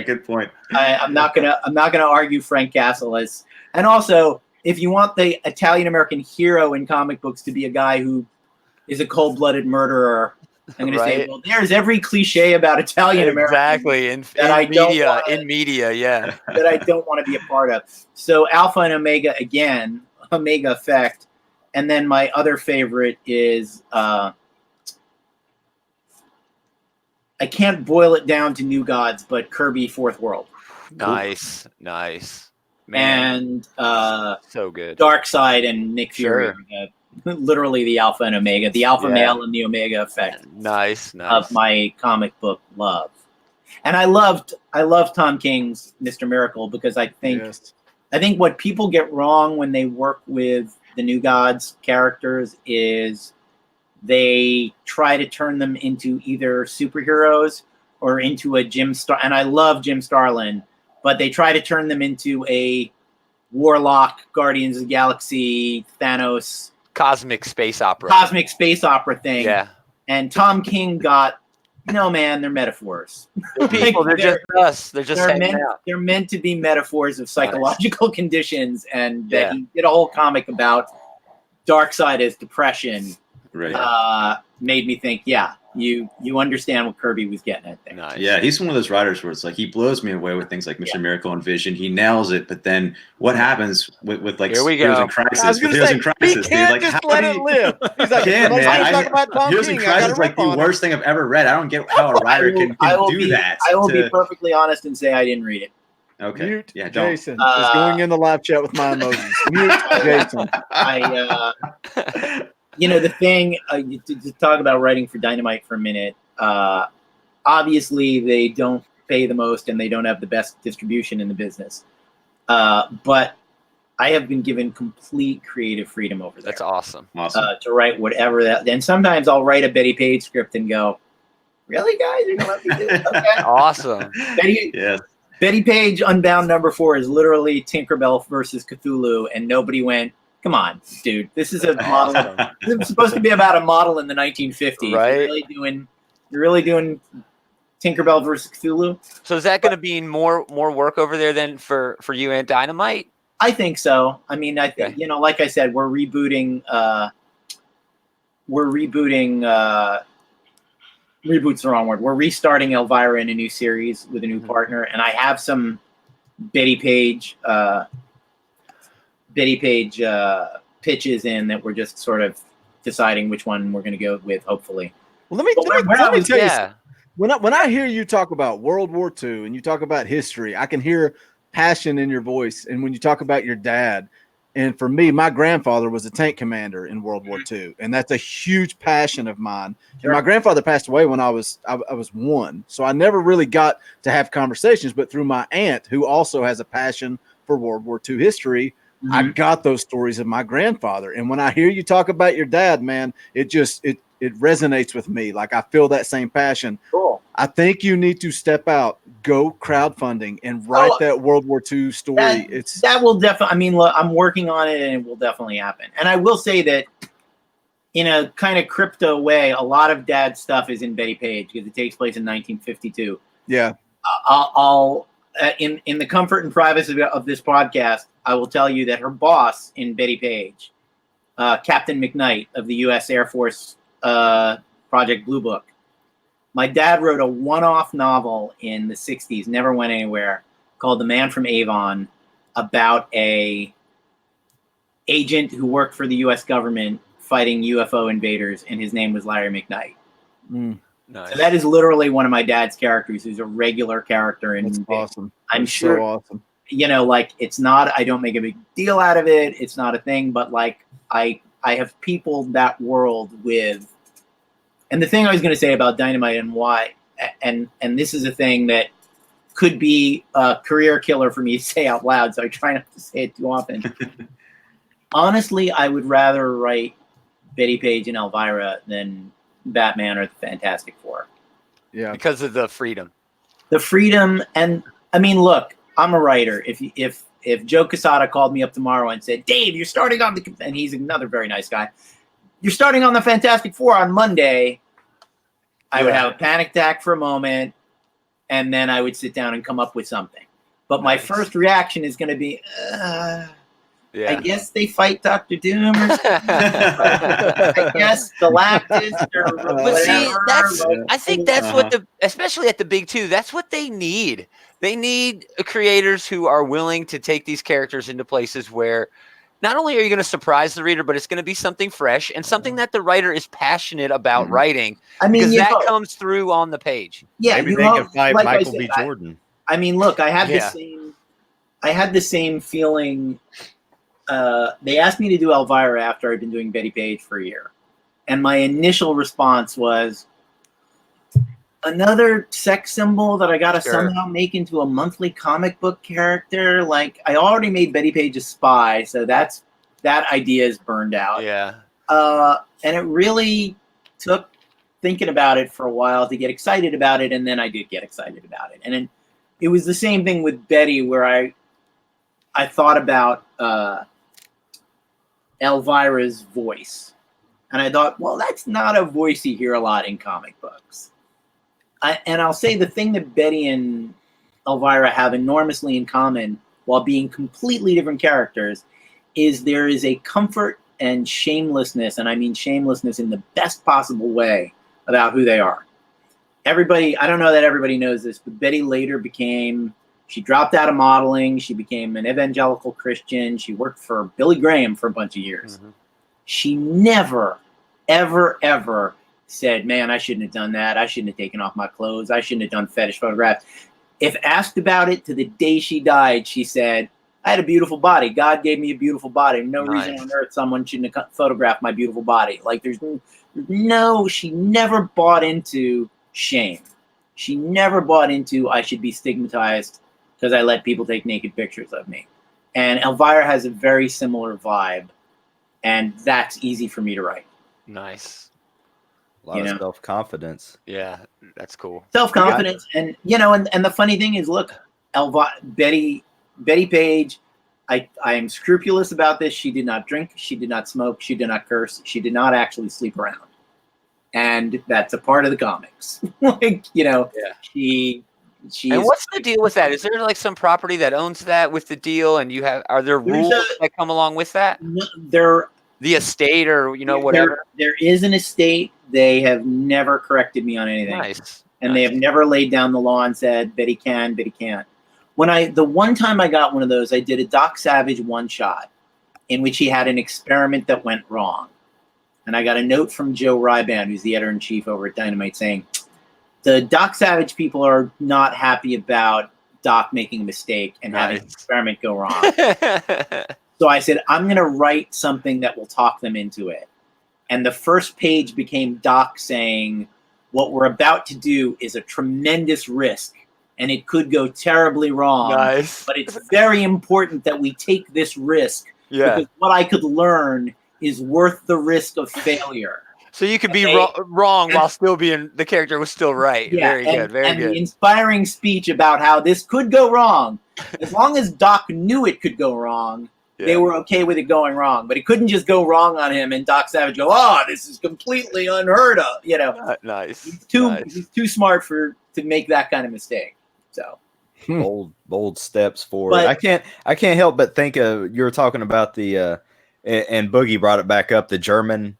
Good point. I'm not gonna argue Frank Castle as. And also, if you want the Italian American hero in comic books to be a guy who is a cold-blooded murderer, I'm going to say, well, there's every cliche about Italian American. Exactly. In media, yeah. That I don't want to be a part of. So Alpha and Omega again, Omega Effect. And then my other favorite is, I can't boil it down to New Gods, but Kirby Fourth World. Nice. Man. And so good. Darkseid and Nick Fury. Sure. Literally the Alpha and Omega, the Alpha male and the Omega Effect. Nice. Of my comic book love. And I love Tom King's Mr. Miracle because I think what people get wrong when they work with the New Gods characters is they try to turn them into either superheroes or into a Jim Star. And I love Jim Starlin, but they try to turn them into a Warlock, Guardians of the Galaxy, Thanos, cosmic space opera thing. Yeah. And Tom King got, no, man, they're metaphors. People, they're just us. They're meant to be metaphors of psychological conditions. And that he did a whole comic about Darkseid as depression. Right. Made me think, you understand what Kirby was getting at there. Nice. Yeah, he's one of those writers where it's like he blows me away with things like Mr. Miracle and Vision. He nails it, but then what happens with like Heroes in Crisis? I was going to say, he can't just let it live. He's like, Heroes in Crisis is like the worst thing I've ever read. I don't get how a writer can do that. I will be perfectly honest and say I didn't read it. Okay. Mute Jason is going in the live chat with my emojis. Mute Jason. The thing, to talk about writing for Dynamite for a minute, obviously they don't pay the most and they don't have the best distribution in the business. But I have been given complete creative freedom over there. That's awesome. To write whatever that. And sometimes I'll write a Betty Page script and go, really, guys? You're going to let me do this? Okay. Awesome. Betty Page Unbound #4 is literally Tinkerbell versus Cthulhu, and nobody went, come on, dude. This is a model. This is supposed to be about a model in the 1950s. Right. You're really doing Tinkerbell versus Cthulhu. So is that going to be more work over there than for you and Dynamite? I think so. I mean, I think like I said, we're rebooting. Reboot's the wrong word. We're restarting Elvira in a new series with a new partner, and I have some Betty Page pitches in that we're just sort of deciding which one we're going to go with. Hopefully. Well, let me tell you. When I hear you talk about World War II and you talk about history, I can hear passion in your voice. And when you talk about your dad, and for me, my grandfather was a tank commander in World War II, and that's a huge passion of mine. Sure. And my grandfather passed away when I was 1, so I never really got to have conversations. But through my aunt, who also has a passion for World War II history, I got those stories of my grandfather. And when I hear you talk about your dad, man, it resonates with me. Like I feel that same passion. Cool. I think you need to step out, go crowdfunding, and write that World War II story. That will definitely. I mean, look, I'm working on it, and it will definitely happen. And I will say that, in a kind of crypto way, a lot of Dad's stuff is in Betty Page because it takes place in 1952. Yeah. I'll in the comfort and privacy of this podcast, I will tell you that her boss in Betty Page, Captain McKnight of the U.S. Air Force Project Blue Book. My dad wrote a one-off novel in the 60s, never went anywhere, called The Man from Avon, about a agent who worked for the U.S. government fighting UFO invaders, and his name was Larry McKnight. Nice. So that is literally one of my dad's characters, who's a regular character. And that's awesome. I'm sure, so awesome. Like it's not, I don't make a big deal out of it. It's not a thing, but like I have peopled that world with. And the thing I was going to say about Dynamite and why, and this is a thing that could be a career killer for me to say out loud, so I try not to say it too often. Honestly, I would rather write Betty Page and Elvira than Batman or the Fantastic Four. Yeah, because of the freedom. The freedom, and I mean, look, I'm a writer. If Joe Quesada called me up tomorrow and said, "Dave, you're starting on the," and he's another very nice guy, "You're starting on the Fantastic Four on Monday," I would have a panic attack for a moment, and then I would sit down and come up with something. But my first reaction is going to be, I guess they fight Dr. Doom or something. I guess Galactus or whatever. I think that's what especially at the big two, that's what they need. They need creators who are willing to take these characters into places where not only are you going to surprise the reader, but it's going to be something fresh and something that the writer is passionate about writing. I mean, because that comes through on the page. Yeah, maybe they can find Michael B. Jordan. I mean, look, I had the same feeling. They asked me to do Elvira after I'd been doing Betty Page for a year, and my initial response was, another sex symbol that I got to somehow make into a monthly comic book character. Like, I already made Betty Page a spy, so that idea is burned out. Yeah. And it really took thinking about it for a while to get excited about it, and then I did get excited about it. And then it was the same thing with Betty, where I thought about Elvira's voice, and I thought, well, that's not a voice you hear a lot in comic books. And I'll say the thing that Betty and Elvira have enormously in common, while being completely different characters, is there is a comfort and shamelessness, and I mean shamelessness in the best possible way, about who they are. Everybody, I don't know that everybody knows this, but Betty later she dropped out of modeling. She became an evangelical Christian. She worked for Billy Graham for a bunch of years. Mm-hmm. She never, ever, ever said, man, I shouldn't have done that. I shouldn't have taken off my clothes. I shouldn't have done fetish photographs. If asked about it to the day she died, she said, I had a beautiful body. God gave me a beautiful body. No reason on earth someone shouldn't have photographed my beautiful body. Like she never bought into shame. She never bought into I should be stigmatized because I let people take naked pictures of me. And Elvira has a very similar vibe, and that's easy for me to write. Nice. A lot of self-confidence. Yeah, that's cool. Self-confidence. And, and the funny thing is, look, Betty Page, I am scrupulous about this. She did not drink. She did not smoke. She did not curse. She did not actually sleep around. And that's a part of the comics. She And what's the deal with that? Is there like some property that owns that with the deal, and are there rules that come along with that? The estate, or whatever. There is an estate. They have never corrected me on anything. Nice. And they have never laid down the law and said, Betty can, Betty can't. The one time I got one of those, I did a Doc Savage one-shot in which he had an experiment that went wrong. And I got a note from Joe Ryban, who's the editor-in-chief over at Dynamite, saying, the Doc Savage people are not happy about Doc making a mistake and having an experiment go wrong. So I said, I'm going to write something that will talk them into it. And the first page became Doc saying, what we're about to do is a tremendous risk, and it could go terribly wrong. Nice. But it's very important that we take this risk. Yeah. Because what I could learn is worth the risk of failure. So you could be wrong while still being, the character was still right. Yeah, Very good. The inspiring speech about how this could go wrong. As long as Doc knew it could go wrong, they were okay with it going wrong. But it couldn't just go wrong on him and Doc Savage go, this is completely unheard of. Nice. He's too smart to make that kind of mistake. So bold steps forward. But I can't help but think you were talking about the and Boogie brought it back up, the German.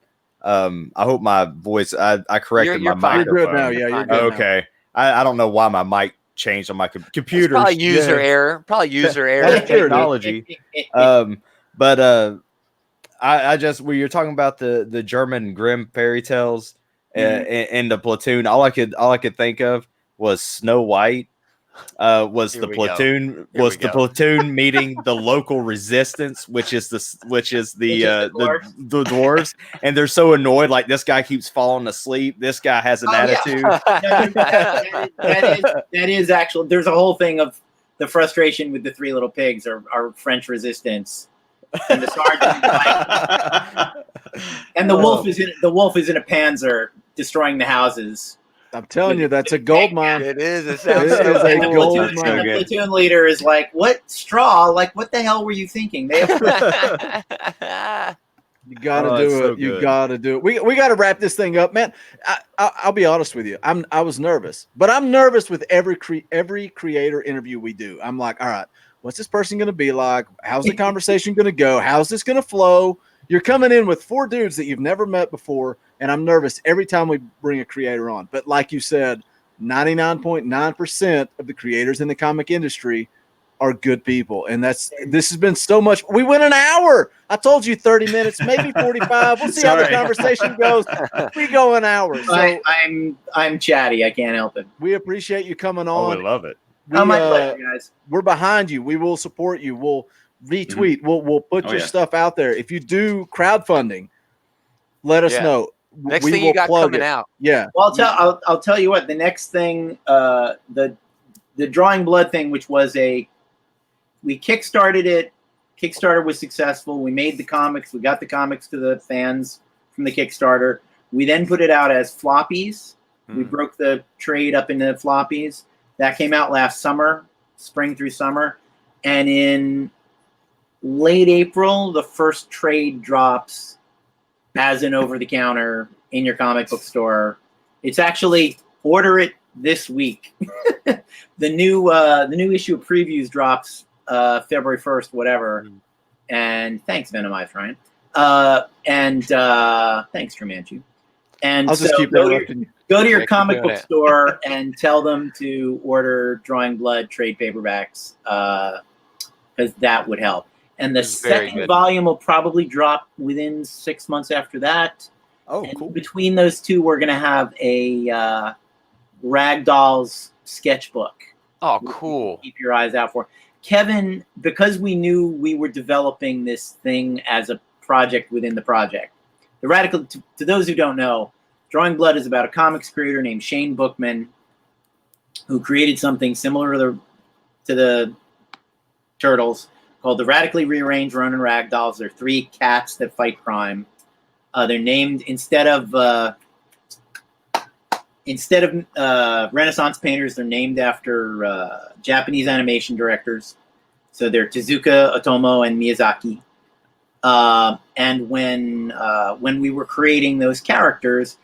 I hope my voice. I corrected my microphone. You're good now. Yeah, you're good. Okay. I don't know why my mic changed on my computer. Probably user error. That's technology. But I just when you're talking about the German Grimm fairy tales and the platoon, all I could think of was Snow White. Was the platoon meeting the local resistance, which is the dwarves, and they're so annoyed, like this guy keeps falling asleep, this guy has an attitude. That is actually, there's a whole thing of the frustration with the Three Little Pigs or French resistance, and the sergeant and the wolf is in a panzer destroying the houses. I'm telling you, that's a gold mine. It is. It sounds a gold mine. The platoon leader is like, "What straw? Like, what the hell were you thinking?" You gotta do it. You gotta do it. We gotta wrap this thing up, man. I'll be honest with you. I was nervous, but I'm nervous with every creator interview we do. I'm like, all right, what's this person gonna be like? How's the conversation gonna go? How's this gonna flow? You're coming in with 4 dudes that you've never met before, and I'm nervous every time we bring a creator on. But like you said, 99.9% of the creators in the comic industry are good people, and this has been so much. We went an hour. I told you 30 minutes, maybe 45. We'll see how the conversation goes. We go an hour. So I'm chatty. I can't help it. We appreciate you coming on. We love it. My pleasure, guys. We're behind you. We will support you. We'll retweet. We'll put your stuff out there. If you do crowdfunding, let us know. Next thing you got coming out. Yeah. Well, I'll tell you what. The next thing, the Drawing Blood thing, which was we kickstarted it. Kickstarter was successful. We made the comics. We got the comics to the fans from the Kickstarter. We then put it out as floppies. We broke the trade up into floppies. That came out last summer, spring through summer, and in late April, the first trade drops as an over-the-counter in your comic book store. It's actually, order it this week. The new issue of Previews drops February 1st, whatever. And thanks, Venomized Ryan. And thanks, Tremanchu. And I'll just keep go to your comic book store and tell them to order Drawing Blood trade paperbacks, because that would help. And the second volume will probably drop within 6 months after that. Oh, cool. Between those two, we're going to have a Ragdolls sketchbook. Oh, cool. Keep your eyes out for. Kevin, because we knew we were developing this thing as a project within the project. The Radical, to those who don't know, Drawing Blood is about a comics creator named Shane Bookman who created something similar to the Turtles called the Radically Rearranged Ronin Ragdolls. They're 3 cats that fight crime. They're named instead of Renaissance painters. They're named after Japanese animation directors. So they're Tezuka Otomo and Miyazaki. And when we were creating those characters,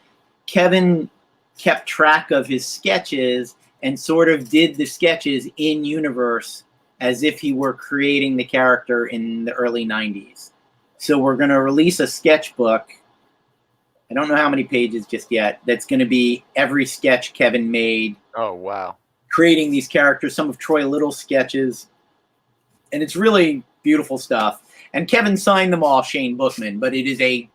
Kevin kept track of his sketches and sort of did the sketches in universe as if he were creating the character in the early 90s. So we're going to release a sketchbook. I don't know how many pages just yet. That's going to be every sketch Kevin made. Oh, wow. Creating these characters, some of Troy Little's sketches. And it's really beautiful stuff. And Kevin signed them all Shane Bookman, but it is a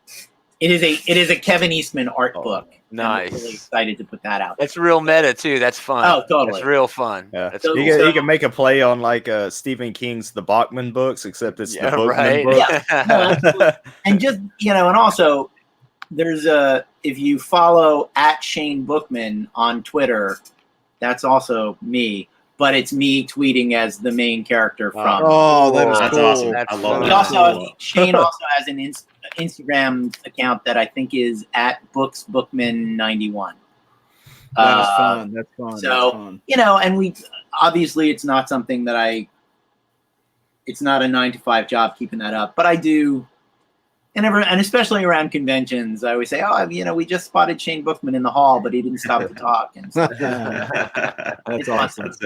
Kevin Eastman art book. Nice. I'm really excited to put that out. It's real meta too. That's fun. Oh, totally. It's real fun. Yeah. That's cool. You can make a play on like Stephen King's The Bachman books, except it's the Bookman book. Yeah. No, and just, and also there's if you follow @ShaneBookman on Twitter, that's also me. But it's me tweeting as the main character from. Oh, that's cool. awesome. That's I love it. Shane also has an Instagram account that I think is @BooksBookman91. That is fun. That's fun. So, that's fun. And we obviously it's not something that it's not a 9-to-5 job keeping that up, but I do. And especially around conventions, I always say, we just spotted Shane Bookman in the hall, but he didn't stop to talk. And stuff. That's awesome. That's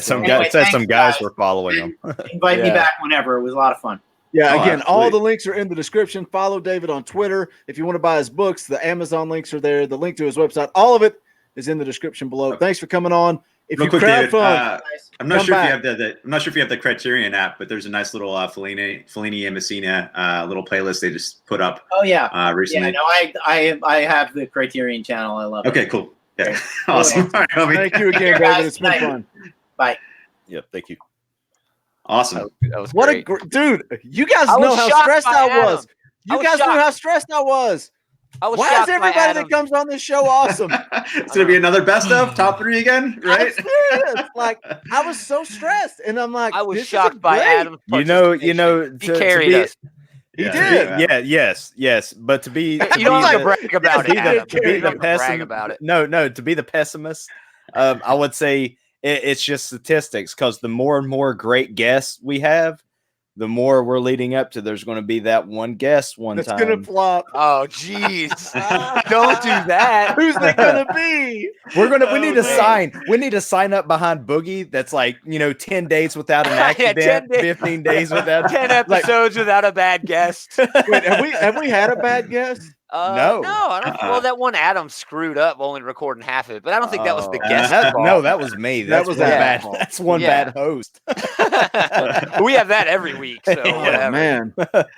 so fun. Some guys were following him. Invite me back whenever. It was a lot of fun. Yeah, again, all the links are in the description. Follow David on Twitter. If you want to buy his books, the Amazon links are there. The link to his website, all of it is in the description below. Thanks for coming on. If Real you quick, David, crowdfund, I'm not sure if you have I'm not sure if you have the Criterion app, but there's a nice little Fellini and Messina little playlist they just put up. Oh yeah, recently. Yeah, no, I have the Criterion channel. I love it. Okay, cool. Yeah, awesome. All right, thank you again, David. It's been fun. Bye. Yep, thank you. Awesome. That was What great. dude! You guys know how stressed I was. You guys knew how stressed I was. Why is everybody that comes on this show awesome? It's gonna be another best of top 3 again, right? Like I was so stressed, and I'm like, I was shocked by Adam's he carried us. He did. Yes. But to be, you don't have to brag about it. To be the brag about it. No. To be the pessimist, I would say it's just statistics. Because the more and more great guests we have, the more we're leading up to there's going to be that one guest time. It's going to flop. Oh, jeez. Don't do that. Who's that going to be? We need to sign up behind Boogie. That's like, 10 days without an accident, 15 days without 10 episodes without a bad guest. Wait, have we had a bad guest? No, I don't. Well, that one Adam screwed up, only recording half of it, but I don't think that was the guest. No, that was me. That was bad. That's one bad host. We have that every week. So whatever. Man, that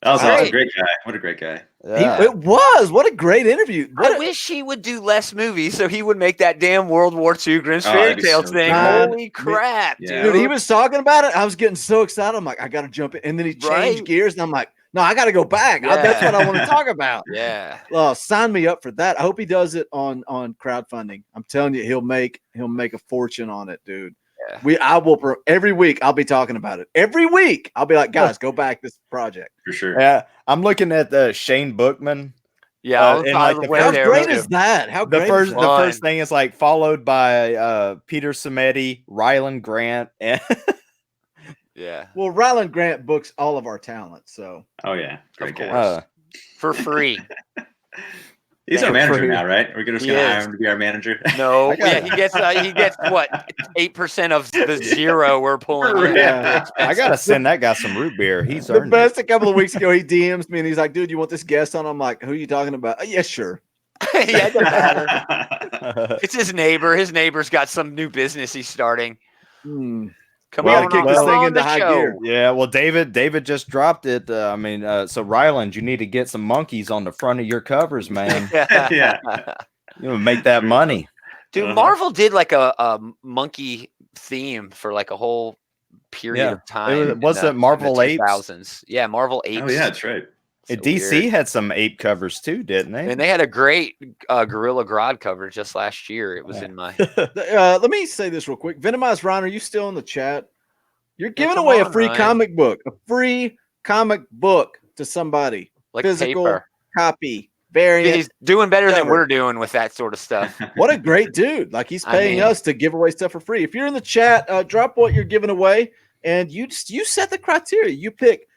was awesome. Great guy. What a great guy. It was. What a great interview. I wish he would do less movies so he would make that damn World War II Grimm's Fairy Tales thing. Holy crap, dude! He was talking about it. I was getting so excited. I'm like, I got to jump in, and then he changed gears, and I'm like, no, I got to go back. That's what I want to talk about. Yeah. Sign me up for that. I hope he does it on crowdfunding. I'm telling you, he'll make a fortune on it, dude. Yeah. I will every week. I'll be talking about it every week. I'll be like, guys, go back this project for sure. Yeah, I'm looking at Shane Bookman. Yeah, how great is that? How great the first thing is like followed by Peter Samedi, Ryland Grant, and yeah. Well, Ryland Grant books all of our talent, so. Oh yeah, great guy. For free. He's our manager now, right? We're just gonna hire him to be our manager. No, he gets what 8% of the zero we're pulling. Yeah. I gotta send that guy some root beer. He's the best. A couple of weeks ago, he DMs me and he's like, "Dude, you want this guest on?" I'm like, "Who are you talking about?" Yeah, sure. Yeah, it doesn't matter. It's his neighbor. His neighbor's got some new business he's starting. Come on, kick this thing into high gear. Yeah, well, David just dropped it. So Ryland, you need to get some monkeys on the front of your covers, man. Yeah, you make that money, dude. Marvel did like a monkey theme for like a whole period of time. Was it Marvel Apes? 2000s. Yeah, Marvel Apes. Oh yeah, that's right. So DC had some ape covers too, didn't they? And they had a great Gorilla Grodd cover just last year. It was in my. Let me say this real quick. Venomized Ron, are you still in the chat? You're giving away a free comic book, to somebody, like physical paper. Copy, variant. He's doing better than we're doing with that sort of stuff. What a great dude! Like he's paying us to give away stuff for free. If you're in the chat, drop what you're giving away, and you set the criteria. You pick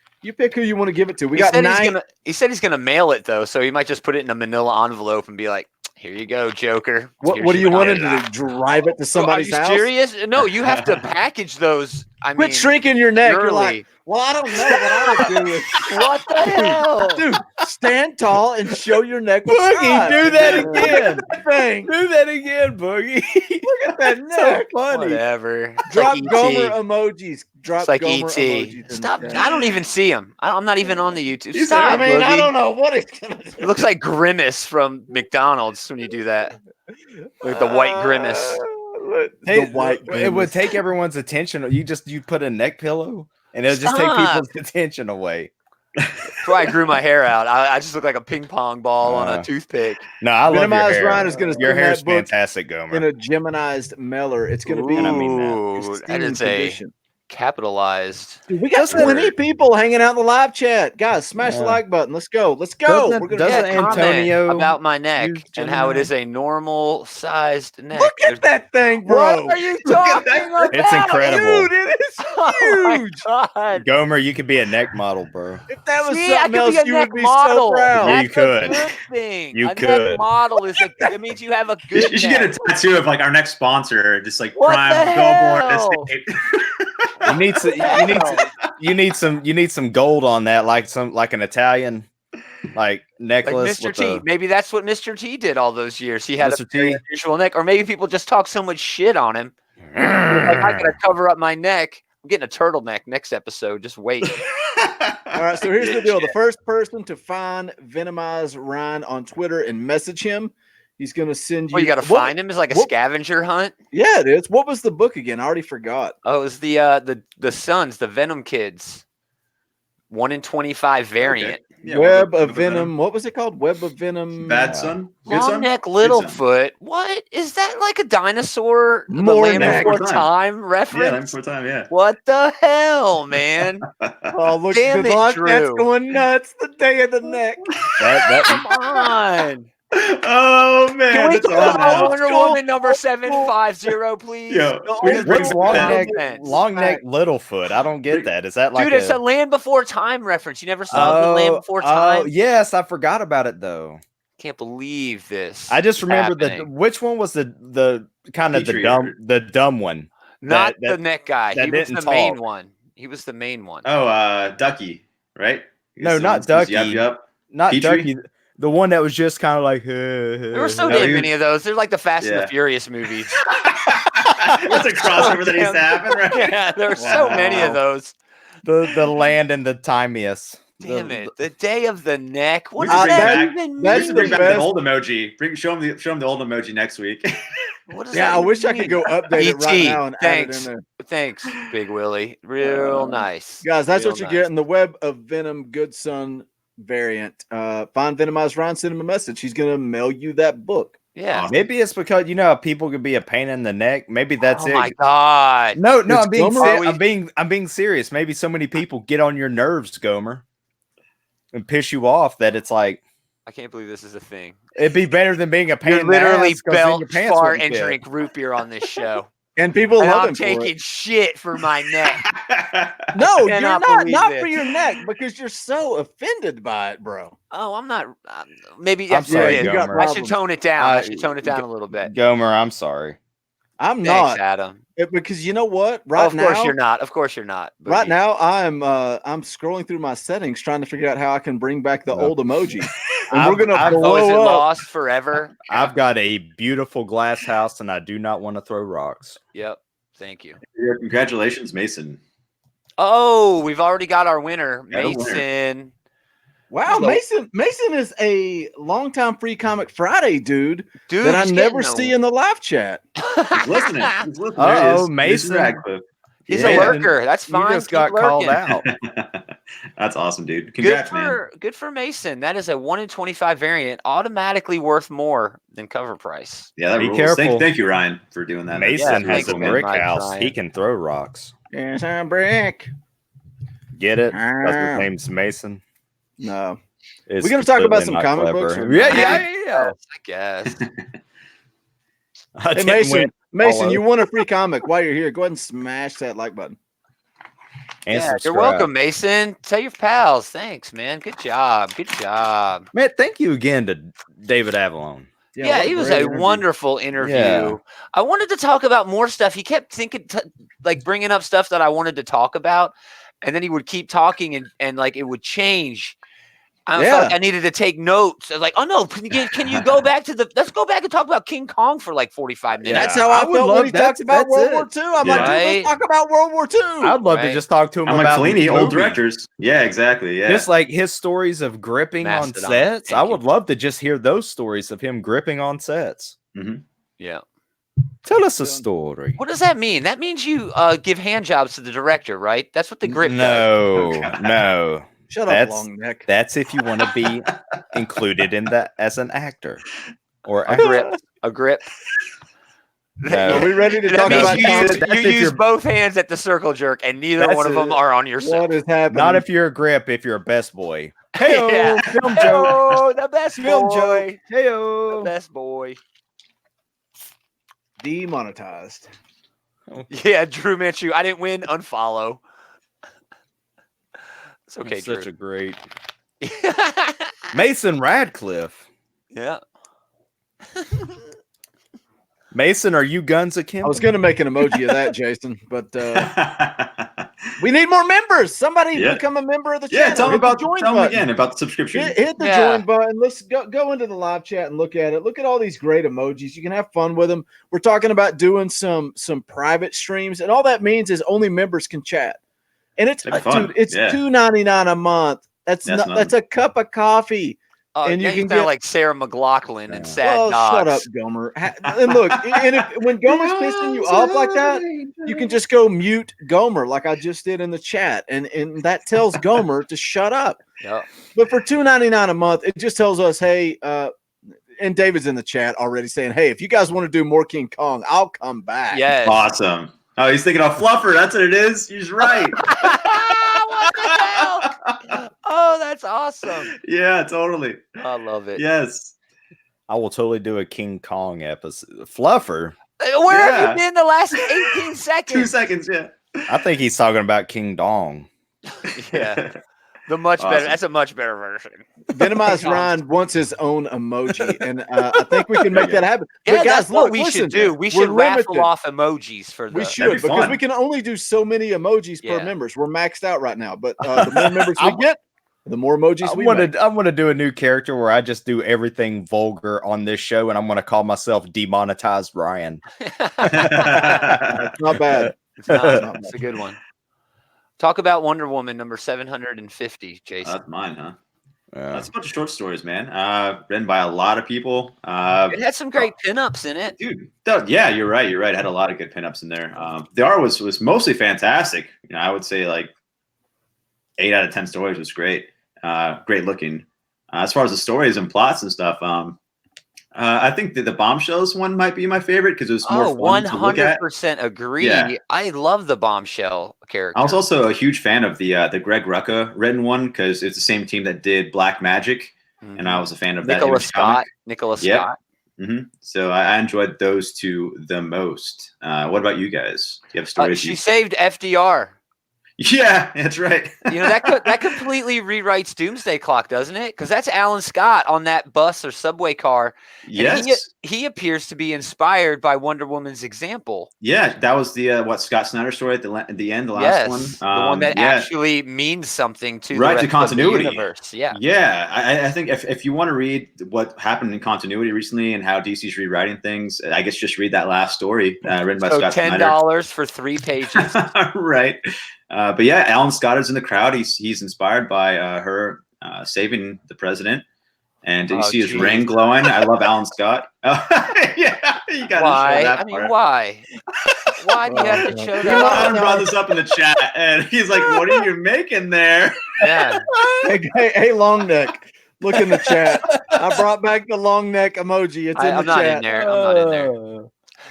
who you want to give it to. We got 9. He said he's gonna mail it though, so he might just put it in a manila envelope and be like, Here you go, Joker. What do you want him to do? Drive it to somebody's house? Are you serious? No, you have to package those. I Quit mean, shrinking your neck. You're purely. like, well, I don't know what I would do. Is, What the hell? dude, stand tall and show your neck. With Boogie, pride. do that again. Thing. Do that again, Boogie. Look at that so neck. funny. Whatever. It's Drop like Gomer ET. emojis. Drop It's like Gomer ET. emojis. Stop. I don't even see him. I'm not even on the YouTube. I Stop, mean, I Boogie. don't know what it's gonna do. It looks like Grimace from McDonald's when you do that. Like the white Grimace. Hey, The white it would grimace. take everyone's attention. You put a neck pillow, and it'll just take Stop. people's attention away. That's why I grew my hair out. I just look like a ping pong ball on a Uh, toothpick. No, I love your Minimized hair. Ryan is gonna Your send hair's that book fantastic, Gomer. in a Geminized mailer. It's going to be And I mean that. Ooh, that pristine is a condition. capitalized. Dude, we got Doesn't- 20 people hanging out in the live chat. Guys, smash the Yeah. like button. Let's go. Let's go. Doesn't- We're gonna doesn't get- Comment Antonio about my neck use and how it Gemini? is a normal sized neck. Look at that thing, bro. What are you Look at talking that. about? It's incredible. Dude, it is Oh my huge. God. Gomer, you could be a neck model, bro. If that was See, I something could else, be a you neck would be model. so proud. Yeah, That's you could. a good thing. You a could. neck model is that means you have a You good should neck. get a tattoo of like our next sponsor, just like What prime the billboard hell? estate. You need some. You need some gold on that, like an Italian, like Like necklace. Mr. with T. a- Maybe that's what Mr. T did all those years. He had Mr. a very T. unusual neck, or maybe people just talk so much shit on him. Like, I gotta cover up my neck. I'm getting a turtleneck next episode. Just wait. All right, so here's the deal. The first person to find Venomize Ryan on Twitter and message him, he's going to send you. Oh, you gotta What- find him. It's like a what- scavenger hunt. Yeah, it is. What was the book again? I already forgot. Oh, it was the Sons, the Venom Kids. 1 in 25 variant. Yeah, Web of Venom. What was it called? Web of Venom. Bad son. Good Long son. neck, Good Littlefoot. What is that? Like a dinosaur? The More Land neck. Before Time. Time Yeah, reference? Land Before Time. Yeah. What the hell, man? Oh, look, Damn good it, luck. That's Drew. going nuts. The day of the neck. Come on. Oh man, Can we that's call awesome. Wonder Woman number 750, please? Yo, No, where's What's Bring long that neck? offense. Long neck, Littlefoot. I don't get that. Is that like Dude, it's a Land Before Time reference. You never saw the Land Before Oh, Time? yes, I forgot about it though. Can't believe this. I just remember happening. which one was the kind of Patriot. the dumb one. Not that- the neck guy. that He was the didn't main talk. one. He was the main one. Oh, Ducky, right? No, The not one that says Ducky. Yup, yup. Not Petrie? Ducky. The one that was just kind of like. There were so No, damn he was- many of those. They're like the Fast and Yeah. the Furious movies. That's a crossover that used to happen, right? Yeah, there were so many of Wow. those. the land and the Timius. Damn it. The Day of the Neck. What We does should that bring back- even that's We should mean? bring back best. the old emoji. Show them the old emoji next week. What does Yeah, that I wish I mean? could go update it right E.T., now and add it thanks. in there. Thanks, Big Willie. Real nice. Guys, that's Real what you're nice. getting. The Web of Venom Good Son variant. Find Venomized Ryan, send him a message. He's going to mail you that book. Yeah. Maybe it's because how people could be a pain in the neck. Maybe that's Oh it. my God. No, It's Gomer. I'm being serious. Maybe so many people get on your nerves, Gomer, and piss you off that it's like I can't believe this is a thing. it'd be better than being a pain You in the literally ass 'cause then your belch, pants fart, wouldn't and fit. drink root beer on this show. And people And love I'm him for taking it. shit for my neck. No, you're cannot not. believe Not this. for your neck because you're so offended by it, bro. Oh, I'm not. Maybe I'm sorry, yeah, Gomer. I should tone it down. I I- should tone it down a little bit. Gomer, I'm sorry. I'm Thanks, not. Adam. Because you know what? Oh, Right of course now, you're not. Of course you're not. right Boogie. now, I'm scrolling through my settings trying to figure out how I can bring back the No. old emoji. And we're I've- gonna I've- Oh, is it blow up. lost forever? I've got a beautiful glass house and I do not want to throw rocks. Yep. Thank you. Congratulations, Mason. Oh, we've already got our winner, Got a winner. Mason. Wow, So- Mason is a longtime Free Comic Friday dude Dude, that I he's never getting see in the live chat. He's listening. He's listening. Uh-oh, There he is. Mason. Radcliffe. He's Yeah. a lurker. That's You fine. just Keep got called lurking. out. That's awesome, dude. Good Congrats, man. for good for Mason. That is a 1 in 25 variant, automatically worth more than cover price. Yeah, that Be rules. careful. Thank you, Ryan, for doing that. Mason Yeah, has thanks, a man. brick Mike house. Ryan. He can throw rocks. Yes, I'm brick. Get it? Because Ah. his name's Mason. No. It's We're gonna talk about completely some not comic books clever. or- Yeah. I guess. I Hey, didn't Mason, win. Mason, you Follow. want a free comic while you're here? Go ahead and smash that like button. And Yeah, you're subscribe. welcome, Mason. Tell your pals. Thanks, man. Good job. Good job. Man, thank you again to David Avallone. Yeah, he was a wonderful interview. Yeah. I wanted to talk about more stuff. He kept thinking, like bringing up stuff that I wanted to talk about, and then he would keep talking, and like it would change. I felt like I needed to take notes. I was like, oh no, can you go back to let's go back and talk about King Kong for like 45 minutes. Yeah. That's how I felt when he talked about World War II. I'm like, dude, let's talk about World War II. I'd love to just talk to him about Fellini, old directors. Yeah, exactly. Yeah. Just like his stories of gripping on sets. I would love to just hear those stories of him gripping on sets. Mm-hmm. Yeah. Tell us a story. What does that mean? That means you give hand jobs to the director, right? That's what the grip does. No. Shut up, long neck. That's if you want to be included in that as an actor or a grip. A grip. No. Are we ready to talk about? You use both hands at the circle jerk, and neither one of them are on your side. What is happening? Not if you're a grip. If you're a best boy. Hey, film joke. The best film boy. Joke. Hey, the best boy. Demonetized. Yeah, Drew Manchu. I didn't win. Unfollow. It's okay, Drew. Such a great Mason Radcliffe. Yeah. Mason, are you guns akimbo? I was going to make an emoji of that, Jason, but we need more members. Somebody become a member of the channel. Yeah, tell me again about the subscription. Hit the join button. Let's go into the live chat and look at it. Look at all these great emojis. You can have fun with them. We're talking about doing some private streams, and all that means is only members can chat. And it's dude, it's $2.99 a month. That's a cup of coffee. And you can get like Sarah McLachlan and Sad Dogs. Shut up, Gomer. And look, when Gomer's pissing you off like that, you can just go mute Gomer like I just did in the chat, and that tells Gomer to shut up. Yeah. But for $2.99 a month, it just tells us, hey, and David's in the chat already saying, hey, if you guys want to do more King Kong, I'll come back. Yes. Awesome. Oh, he's thinking of Fluffer. That's what it is. He's right. What the hell? Oh, that's awesome. Yeah, totally. I love it. Yes. I will totally do a King Kong episode. Fluffer. Where have you been the last 18 seconds? 2 seconds, yeah. I think he's talking about King Dong. Yeah. Better. That's a much better version. Venomized Ryan wants his own emoji, and I think we can make that happen. Yeah, but guys, what we should do. We should raffle off emojis for the. We should because we can only do so many emojis per members. We're maxed out right now, but the more members we get, the more emojis we make. I'm going to do a new character where I just do everything vulgar on this show, and I'm going to call myself Demonetized Ryan. That's not bad. It's a good one. Talk about Wonder Woman number 750, Jason. That's mine, huh? That's a bunch of short stories, man. Written by a lot of people. It had some great pinups in it, dude. Yeah, you're right. It had a lot of good pinups in there. The art was mostly fantastic. I would say like 8 out of 10 stories was great. Great looking. As far as the stories and plots and stuff, I think that the Bombshells one might be my favorite because it was more fun to look at. 100% agree. Yeah. I love the Bombshell character. I was also a huge fan of the Greg Rucka written one because it's the same team that did Black Magic, and I was a fan of that. Nicholas Scott. Mm-hmm. So I enjoyed those two the most. What about you guys? Do you have stories? She saved FDR. Yeah, that's right. That completely rewrites Doomsday Clock, doesn't it? Because that's Alan Scott on that bus or subway car. Yes, he appears to be inspired by Wonder Woman's example. Yeah, that was the Scott Snyder story at the end, the last one. The one that actually means something to the continuity of the universe. Yeah, I think if you want to read what happened in continuity recently and how DC's rewriting things, I guess just read that last story written by Scott Snyder. $10 for 3 pages. Right. But yeah, Alan Scott is in the crowd. He's inspired by her saving the president, and you see his ring glowing. I love Alan Scott. Yeah, you got to show that part. Why? Why do you have to show that? Adam brought this up in the chat, and he's like, "What are you making there?" Yeah. Hey, long neck. Look in the chat. I brought back the long neck emoji. It's in the chat. I'm not in there.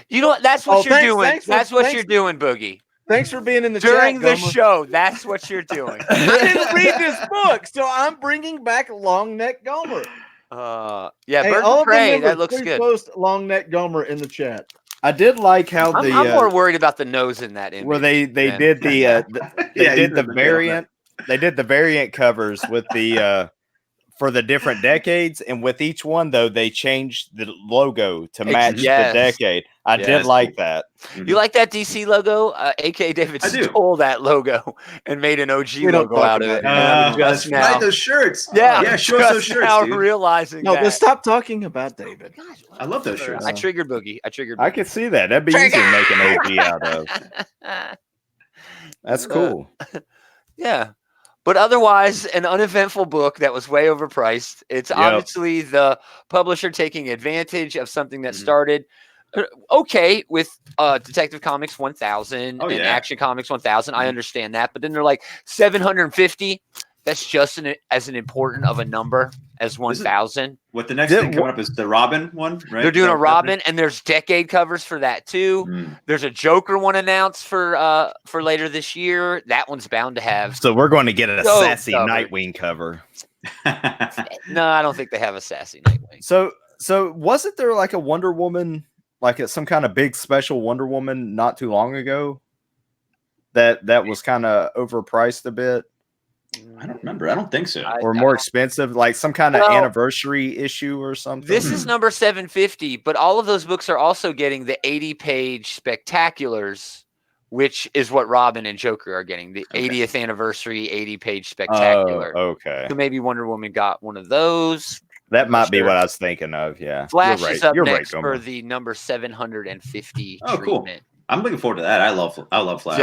You know what? That's what you're doing. That's what you're doing, Boogie. Thanks for being in the during chat, the show. That's what you're doing. I didn't read this book, so I'm bringing back Long Neck Gomer. Bird of Prey. That looks good. Post Long Neck Gomer in the chat. I did like how I'm more worried about the nose in that image. Where they did the variant. They did the variant covers with the for the different decades, and with each one though they changed the logo to match Yes. the decade. I did like that. You like that DC logo? AK David stole that logo and made an OG logo out of it. That's right, those shirts. Yeah, show us those shirts, now dude. realizing No, that. let's stop talking about David. Gosh, I love those shirts. I triggered Boogie. I could see that. That'd be easy to make an OG out of. That's cool. Yeah. But otherwise, an uneventful book that was way overpriced. It's obviously the publisher taking advantage of something that started okay with Detective Comics 1000 and Action Comics 1000. I understand that. But then they're like 750. That's just as an important of a number as 1000. What the next thing coming up is the Robin one, right? They're doing a Robin, and there's decade covers for that too. There's a Joker one announced for later this year. That one's bound to have. So we're going to get a sassy Nightwing cover. No, I don't think they have a sassy Nightwing. So wasn't there like a Wonder Woman, like some kind of big special Wonder Woman not too long ago that was kind of overpriced a bit? I don't remember. I don't think so. Or more expensive, like some kind of anniversary issue or something. This is number 750, but all of those books are also getting the 80-page spectaculars, which is what Robin and Joker are getting, the 80th anniversary 80-page spectacular. Oh, okay. So maybe Wonder Woman got one of those. That might be what I was thinking of, yeah. Flash is up next for the number 750 treatment. Cool. I'm looking forward to that. I love Flash.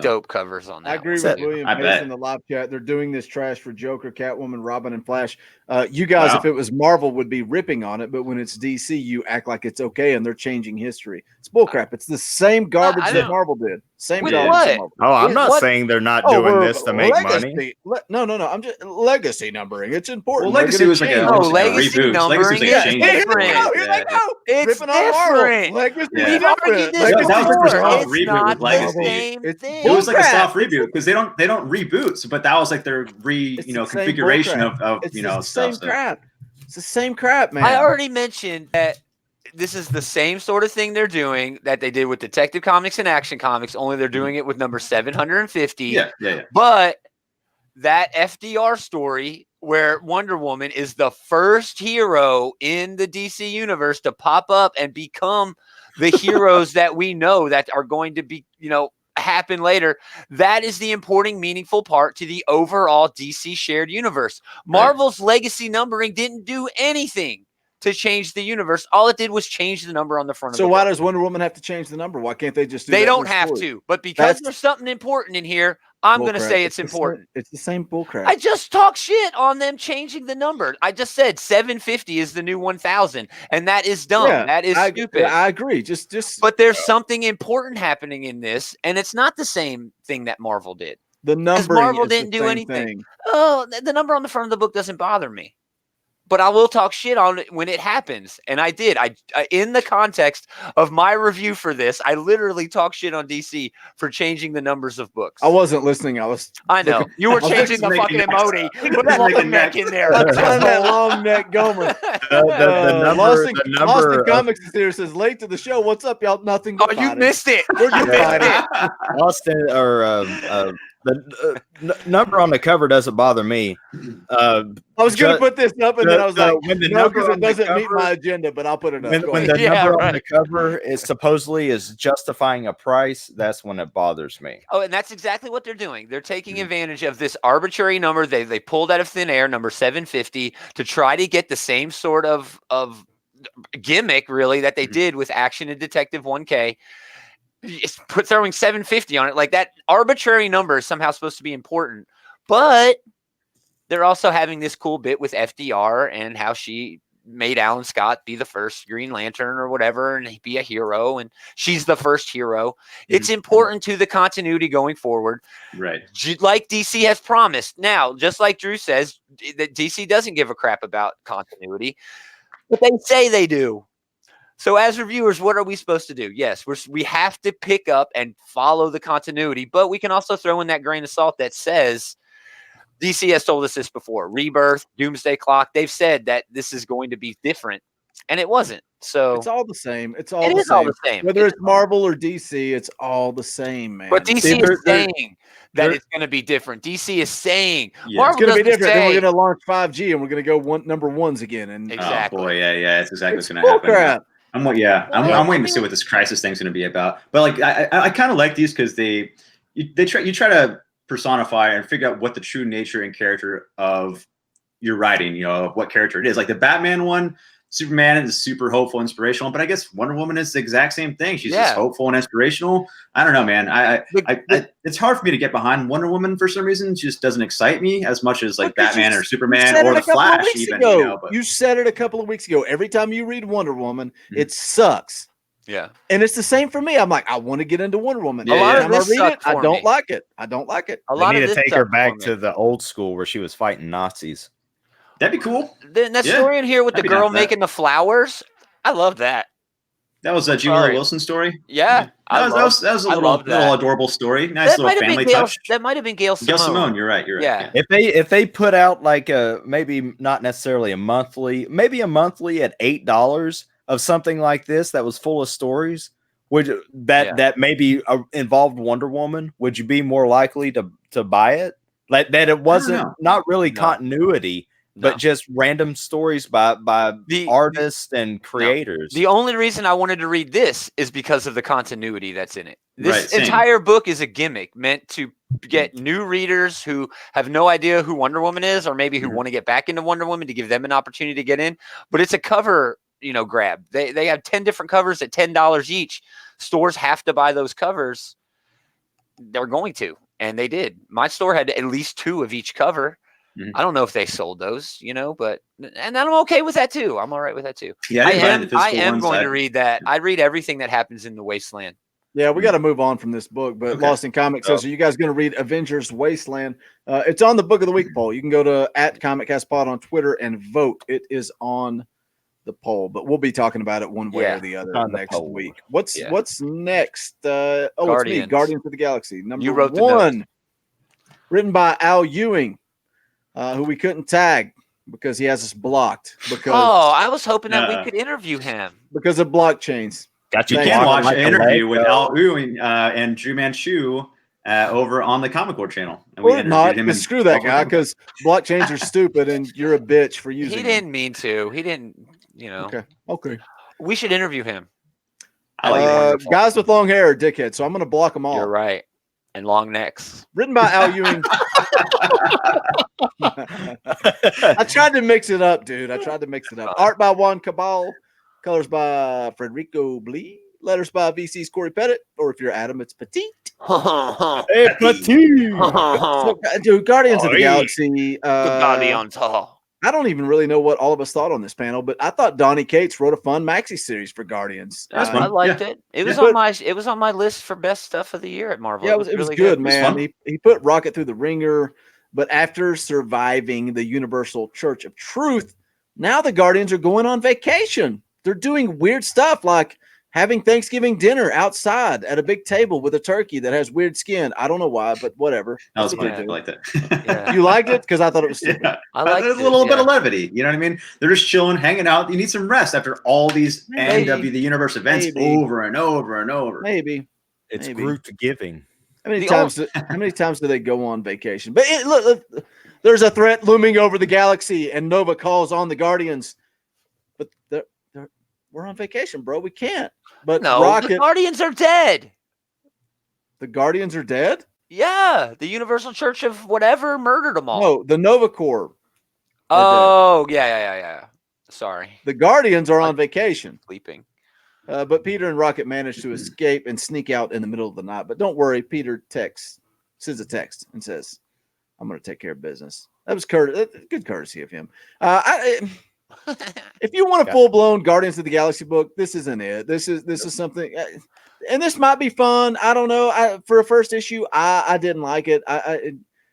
Dope covers on that. I agree with William Pace in the live chat. They're doing this trash for Joker, Catwoman, Robin, and Flash. You guys, if it was Marvel, would be ripping on it, but when it's DC, you act like it's okay, and they're changing history. It's bullcrap. It's the same garbage that Marvel did. Same garbage. Oh, I'm not saying they're not doing this to make money. No. I'm just legacy numbering. It's important. Well, legacy was like a legacy numbering is different. It's different. We've argued this before. It's not the same thing. It was like a soft reboot because they don't reboot, but that was like their configuration of stuff. It's the same crap, man. I already mentioned that this is the same sort of thing they're doing that they did with Detective Comics and Action Comics, only they're doing it with number 750. Yeah. But that FDR story where Wonder Woman is the first hero in the DC universe to pop up and become the heroes that we know that are going to be, happen later. That is the important, meaningful part to the overall DC shared universe. Marvel's legacy numbering didn't do anything to change the universe. All it did was change the number on the front of the book. So why does Wonder Woman have to change the number? Why can't they just do that? They don't have to, but because there's something important in here, I'm going to say it's important. It's the same bullcrap. I just talk shit on them changing the number. I just said 750 is the new 1000, and that is dumb. Yeah, that is stupid. I agree. Just. But there's something important happening in this, and it's not the same thing that Marvel did. The number Marvel didn't do anything. Oh, the number on the front of the book doesn't bother me. But I will talk shit on it when it happens. And I did. I in the context of my review for this, I literally talked shit on DC for changing the numbers of books. I wasn't listening. I know. You were changing the fucking emoji. Put a long neck in there. That long neck Gomer. Austin Comics is here, says, late to the show. What's up, y'all? Nothing but you missed it. Where'd you find it? Austin, or the number on the cover doesn't bother me. I was going to put this up, and then I was like, when the number doesn't meet my agenda, but I'll put it up. When the number on the cover is supposedly is justifying a price, that's when it bothers me. Oh, and that's exactly what they're doing. They're taking advantage of this arbitrary number they pulled out of thin air, number 750, to try to get the same sort of gimmick, really, that they did with Action and Detective 1K. It's throwing 750 on it. Like, that arbitrary number is somehow supposed to be important, but they're also having this cool bit with FDR and how she made Alan Scott be the first Green Lantern or whatever and be a hero, and she's the first hero. It's important to the continuity going forward, right? Like DC has promised. Now, just like Drew says, that DC doesn't give a crap about continuity, but they say they do. So as reviewers, what are we supposed to do? Yes, we have to pick up and follow the continuity, but we can also throw in that grain of salt that says DC has told us this before. Rebirth, Doomsday Clock, they've said that this is going to be different, and it wasn't. So it's all the same. It's all it the is same. all the same. Whether it's Marvel or DC, it's all the same, man. But DC is saying that it's going to be different. DC is saying Marvel it's going to be different. Then say, we're going to launch 5G and we're going to go number ones again. And exactly. Oh boy, yeah, it's exactly what's going to bull happen. crap. I'm waiting to see what this crisis thing's going to be about. But like, I kind of like these because you try to personify and figure out what the true nature and character of your writing, you know, what character it is. Like the Batman one, Superman is super hopeful, inspirational, but I guess Wonder Woman is the exact same thing. She's just hopeful and inspirational. I don't know, man. It's hard for me to get behind Wonder Woman for some reason. She just doesn't excite me as much as like Batman or Superman or the Flash. Even you know, you said it a couple of weeks ago. Every time you read Wonder Woman, it sucks. Yeah, and it's the same for me. I'm like, I want to get into Wonder Woman. Yeah, Every time I read it, I don't like it. I don't like it. They need to take her back to the old school where she was fighting Nazis. That'd be cool. Then that story in here with the girl making the flowers, I love that. That was a Julia Wilson story. Yeah, that was a little adorable story. Nice little family touch. That might have been Gail Simone. Gail Simone, you're right. Yeah. If they put out like maybe not necessarily maybe a monthly at $8 of something like this that was full of stories, that maybe involved Wonder Woman, would you be more likely to buy it? Like that it wasn't not really continuity. But just random stories by the artists and creators. The only reason I wanted to read this is because of the continuity that's in it. This entire book is a gimmick meant to get new readers who have no idea who Wonder Woman is, or maybe who want to get back into Wonder Woman, to give them an opportunity to get in. But it's a cover, grab. They have 10 different covers at $10 each. Stores have to buy those covers. They're going to, and they did. My store had at least 2 of each cover. I don't know if they sold those, and I'm okay with that too. I'm all right with that too. Yeah, I am going to read that. I read everything that happens in the Wasteland. Yeah, we got to move on from this book. But Lost in Comics says, are you guys going to read Avengers Wasteland? It's on the Book of the Week poll. You can go to @ComicCastPod on Twitter and vote. It is on the poll, but we'll be talking about it one way or the other next week. What's next? It's me, Guardians of the Galaxy. Number 1, written by Al Ewing. Who we couldn't tag because he has us blocked. I was hoping that we could interview him because of blockchains. You can watch an interview with Al Ewing and Drew Manchu over on the Comic Book channel. And or not, screw that guy, because blockchains are stupid and you're a bitch for using He didn't mean to. He didn't, Okay. We should interview him. Guys with long hair are dickheads, so I'm going to block them all. You're right. And long necks. Written by Al Ewing. I tried to mix it up, dude. Art by Juan Cabal. Colors by Federico Blee. Letters by VC's Corey Pettit. Or if you're Adam, it's Petite. Hey, Petite. Dude, Guardians of the Galaxy. The Guardians. I don't even really know what all of us thought on this panel, but I thought Donnie Cates wrote a fun maxi series for Guardians. I liked it. It was on my list for best stuff of the year at Marvel. Yeah, it was really good, man. He put Rocket through the ringer, but after surviving the Universal Church of Truth, now the Guardians are going on vacation. They're doing weird stuff like having Thanksgiving dinner outside at a big table with a turkey that has weird skin. I don't know why, but whatever. That was funny. I like that. Yeah. You liked it? Because I thought it was stupid. Yeah. I liked it. A little bit of levity. You know what I mean? They're just chilling, hanging out. You need some rest after all these NW, the universe events over and over and over. Maybe. It's Groot giving. How many times do they go on vacation? But look, there's a threat looming over the galaxy, and Nova calls on the Guardians. But we're on vacation, bro. We can't. But no, the Guardians are dead. The Guardians are dead? Yeah. The Universal Church of whatever murdered them all. No, the Nova Corps. Oh, yeah. Sorry. The Guardians are on vacation. Sleeping. But Peter and Rocket managed to escape and sneak out in the middle of the night. But don't worry, Peter sends a text and says, I'm going to take care of business. That was good courtesy of him. If you want a full-blown Guardians of the Galaxy book, this isn't it. This is something, and this might be fun. I don't know. For a first issue, I didn't like it.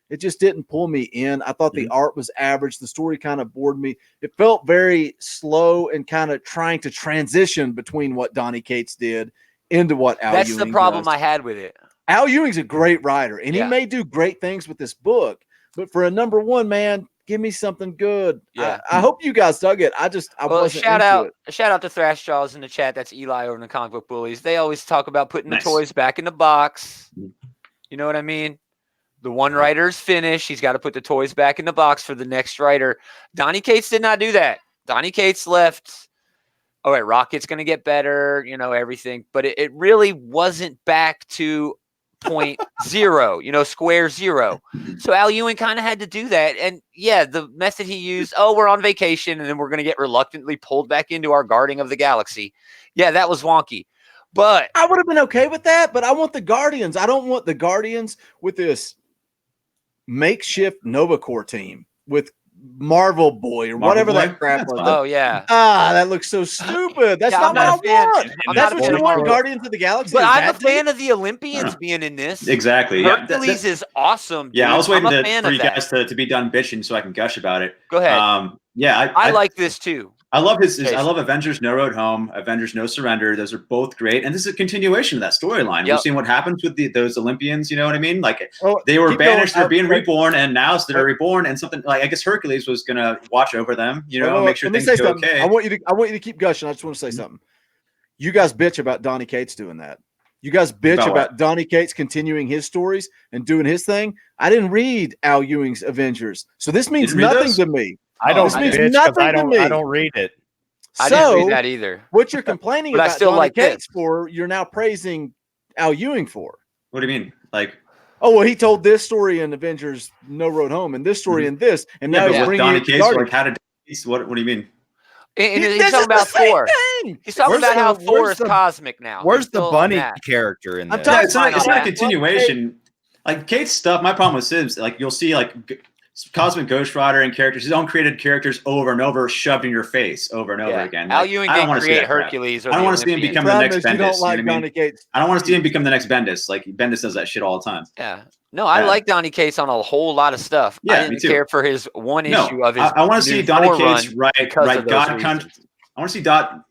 It just didn't pull me in. I thought the art was average. The story kind of bored me. It felt very slow and kind of trying to transition between what Donnie Cates did into what Al Ewing does. That's the problem I had with it. Al Ewing's a great writer, and he may do great things with this book. But for a number 1, man, give me something good. Yeah. I hope you guys dug it. I wasn't shout into it. out to Thrash Jaws in the chat. That's Eli over in the Comic Book Bullies. They always talk about putting Nice. the toys back in the box. You know what I mean? The one writer's finished. He's got to put the toys back in the box for the next writer. Donny Cates did not do that. Donny Cates left. All right, Rocket's going to get better, everything. But it really wasn't back to point zero, square zero. So Al Ewing kind of had to do that. And yeah, the method he used, we're on vacation and then we're going to get reluctantly pulled back into our guarding of the galaxy. Yeah, that was wonky. But I would have been okay with that, but I want the Guardians. I don't want the Guardians with this makeshift Nova Corps team with Marvel Boy or whatever that crap was. Oh, yeah. That looks so stupid. That's not what I want. That's what you want, Guardians of the Galaxy. But I'm a fan of the Olympians being in this. Exactly. Hercules is awesome. Yeah, dude. I was waiting for you that. guys to be done bitching so I can gush about it. Go ahead. I like this too. I love I love Avengers No Road Home, Avengers No Surrender. Those are both great. And this is a continuation of that storyline. We've seen what happens with those Olympians, you know what I mean? Like they were banished, they're being reborn, and now they're reborn, and something like I guess Hercules was gonna watch over them, make sure things go okay. I want you to keep gushing. I just want to say something. You guys bitch about Donny Cates doing that. You guys bitch about Donny Cates continuing his stories and doing his thing. I didn't read Al Ewing's Avengers, so this means nothing to me. I don't bitch because I don't read it. I didn't read that either. What you're complaining but about I still Donny like Cates for, you're now praising Al Ewing for. What do you mean? Like, he told this story in Avengers No Road Home and this story in this, and now he's bringing Donny it to Cates. Guardians. Like, what do you mean? And he's talking about Thor. He's talking about how Thor is cosmic now. Where's the bunny character in there? It's not a continuation. Like Cates stuff. My problem with Sims, like you'll see like Cosmic Ghost Rider and characters, his own created characters over and over, shoved in your face over and over again. Al Ewing didn't create Hercules. I don't want to see him become the next Bendis. Don't like Donny Cates. I don't want to see him become the next Bendis. Like Bendis does that shit all the time. Yeah. No, I like Donny Cates on a whole lot of stuff. Yeah, I didn't care for his one issue of his. I want to see Donny Cates write God Country. I want to see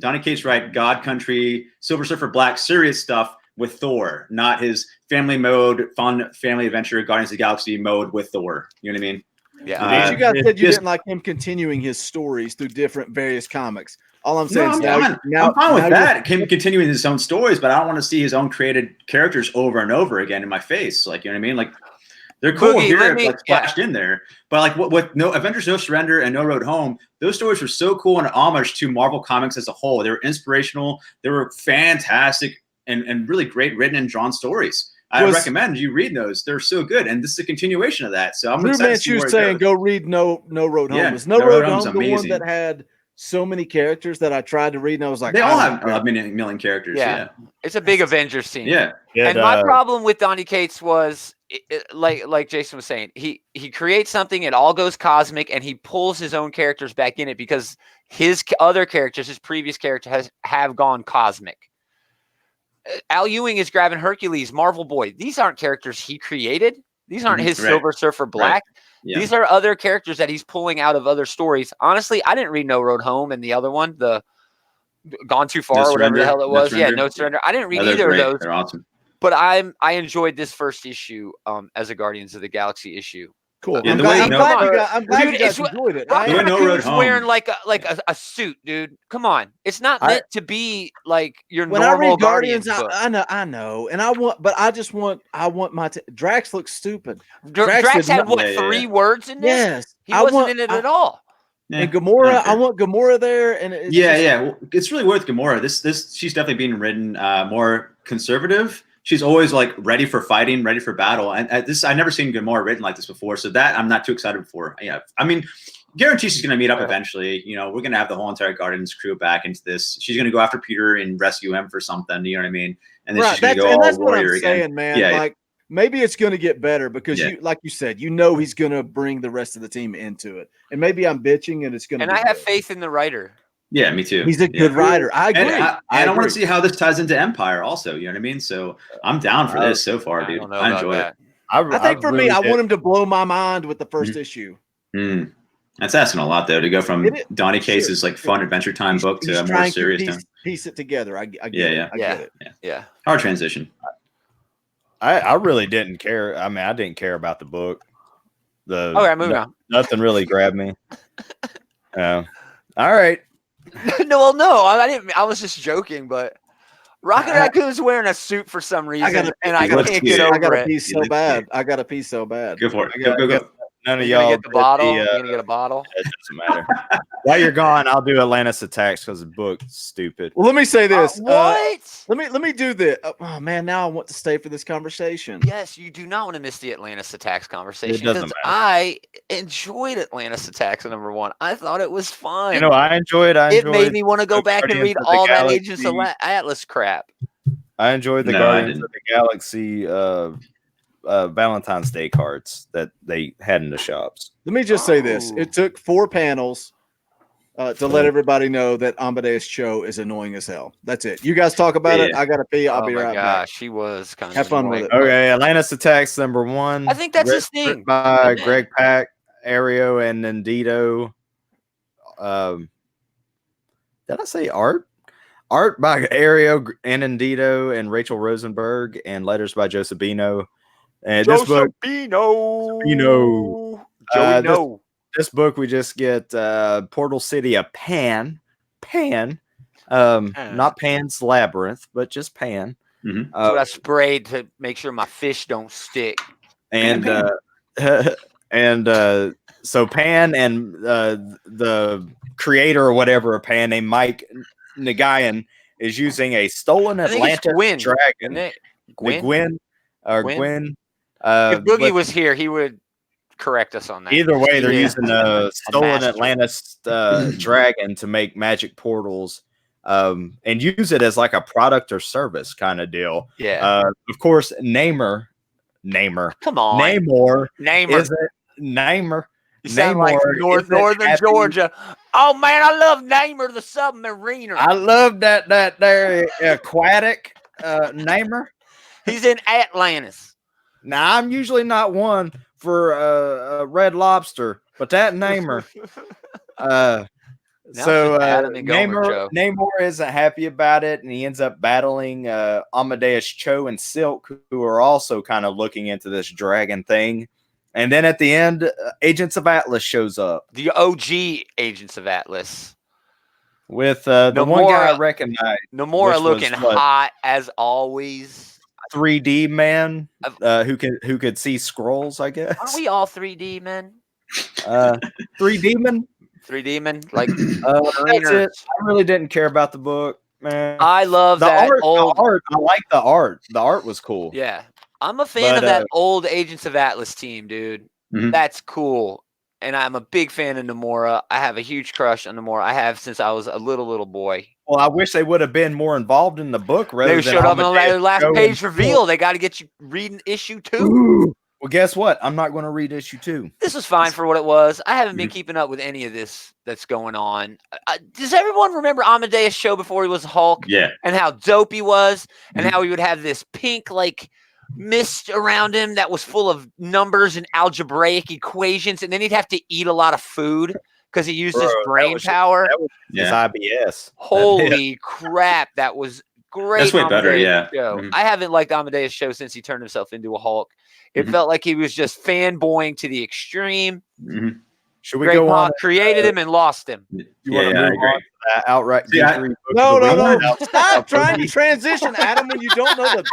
Donny Cates write God Country, Silver Surfer Black, serious stuff with Thor, not his family mode, fun family adventure, Guardians of the Galaxy mode with Thor. You know what I mean? Yeah. You guys said you didn't like him continuing his stories through different various comics. All I'm saying is I'm fine with that. Him continuing his own stories, but I don't want to see his own created characters over and over again in my face. Like, you know what I mean? Like, they're cool here, like splashed in there. But like with Avengers No Surrender and No Road Home, those stories were so cool and homage to Marvel Comics as a whole. They were inspirational. They were fantastic and really great written and drawn stories. I recommend you read those. They're so good, and this is a continuation of that. So I'm excited to see where it saying goes. go read No Road Home. Yeah, Is No Road Home the one that had so many characters that I tried to read and I was like, they all have a million characters. Yeah, it's a big Avengers scene. Yeah, and my problem with Donny Cates was like Jason was saying, he creates something, it all goes cosmic, and he pulls his own characters back in it because his other characters, his previous characters have gone cosmic. Al Ewing is grabbing Hercules, Marvel Boy. These aren't characters he created. These aren't his Silver Surfer Black. Right. Yeah. These are other characters that he's pulling out of other stories. Honestly, I didn't read No Road Home and the other one, the Gone Too Far, or whatever the hell it was. No Surrender. I didn't read either of those. They're awesome. But I enjoyed this first issue as a Guardians of the Galaxy issue. Cool. Yeah, I'm glad you guys enjoyed it. He's wearing like a suit, dude. Come on, it's not meant to be like your when normal I read Guardians. book. I know, and I want my Drax looks stupid. Drax had what 3 words in this? Yes, he wasn't in it at all. Yeah. And Gamora, I want Gamora there, and it's well, it's really worth Gamora. This she's definitely being written more conservative. She's always like ready for fighting, ready for battle. And I've never seen Gamora written like this before. So that I'm not too excited for. Yeah. I mean, guarantee she's going to meet up eventually. You know, we're going to have the whole entire Guardians crew back into this. She's going to go after Peter and rescue him for something. You know what I mean? And then she's going to go all warrior again. Saying, man. Yeah. Like maybe it's going to get better because you, like you said, he's going to bring the rest of the team into it. And maybe I'm bitching and it's going to. And I have faith in the writer. Yeah, me too. He's a good writer. I agree. And I want to see how this ties into Empire also. You know what I mean? So I'm down for this so far, dude. I enjoy it. I think for me, I want him to blow my mind with the first issue. That's asking a lot, though, to go from Donny Case's like fun Adventure Time book to a more serious time. Piece it together. I get it. Yeah. Hard transition. I really didn't care. I mean, I didn't care about the book. Okay, moving on. Nothing really grabbed me. All right. No, I didn't. I was just joking, but Rocket Raccoon's wearing a suit for some reason, and I can't get over I got it. to pee so bad. I got to pee so bad. Go for it. Go. None of You gonna y'all get the bottle? The, You gonna get a bottle? it doesn't matter. While you're gone, I'll do Atlantis Attacks because the book's stupid. Well, let me say this. What? Let me do this. Oh man, now I want to stay for this conversation. Yes, you do not want to miss the Atlantis Attacks conversation. It doesn't because matter. I enjoyed Atlantis Attacks #1. I thought it was fun. You know, I enjoyed. It made me want to go back and read Guardians of the all that Galaxy. Agents of Atlas crap. I enjoyed the No, I Guardians didn't. of the Galaxy Valentine's Day cards that they had in the shops. Let me just say this. Oh. It took 4 panels to let everybody know that Amadeus Cho is annoying as hell. That's it. You guys talk about it. Yeah. I got to pee. I'll Oh be my right back. gosh, he was kind of Have fun with annoying. it. Okay, Atlantis Attacks #1. I think that's his thing. Written by Greg Pak, Ario, and Nandito. Did I say art? Art by Ario Anandito and Rachel Rosenberg, and letters by Josepino. And this book, Joey, this book we just get Portal City of Pan, not Pan's Labyrinth, but just Pan. Mhm. So I sprayed to make sure my fish don't stick. And so Pan and the creator or whatever of Pan named Mike Nagayan is using a stolen I think it's Atlantis Gwyn, dragon. isn't it? Gwyn. Gwyn? Gwyn. If Boogie but was here, he would correct us on that. either way, they're Yeah. using a stolen master. Atlantis dragon to make magic portals and use it as like a product or service kind of deal. Yeah. Of course, Namor. Come on. Namor Namor. isn't Namor. You sound like Namor isn't Northern happy. Georgia. Oh man, I love Namor the submariner. I love that there aquatic Namor. He's in Atlantis. Now I'm usually not one for Red Lobster, but that Namor. So Adam and Gomer show. Namor isn't happy about it, and he ends up battling Amadeus Cho and Silk, who are also kind of looking into this dragon thing. And then at the end, Agents of Atlas shows up The OG Agents of Atlas. with the one guy I Namora- recognize, Namora Which was looking what? hot as always. 3D man who could see scrolls, I guess. Aren't we all 3D men? 3D man. 3D men? Like That's trainers. it. I really didn't care about the book, man. I love The that art, old. the art, I like the art. The art was cool. Yeah. I'm a fan But, of that old Agents of Atlas team, dude. Mhm. That's cool. And I'm a big fan of Namora. I have a huge crush on Namora. I have since I was a little boy. Well, I wish they would have been more involved in the book rather They than showed up in Amadeus the last Cho page and reveal. They got to get you reading issue 2. Ooh. Well, guess what? I'm not going to read issue 2. This was fine for what it was. I haven't Mm-hmm. been keeping up with any of this that's going on. Does everyone remember Amadeus Show before he was Hulk Yeah. and how dope he was and Mm-hmm. how he would have this pink like mist around him that was full of numbers and algebraic equations, and then he'd have to eat a lot of food because he used his Bro, that brain was- power. That was his Yeah. IBS. Holy crap, that was great. That's way better, Amadeus yeah. Show. Mhm. I haven't liked Amadeus Show since he turned himself into a Hulk. It Mhm. felt like he was just fanboying to the extreme. Mhm. Should we Great go on? Hawk created him and lost him. You Yeah, want to I move agree. on to that outright? See, I- Geekery book No, of the no, week? no. Stop trying to transition, Adam, when you don't know the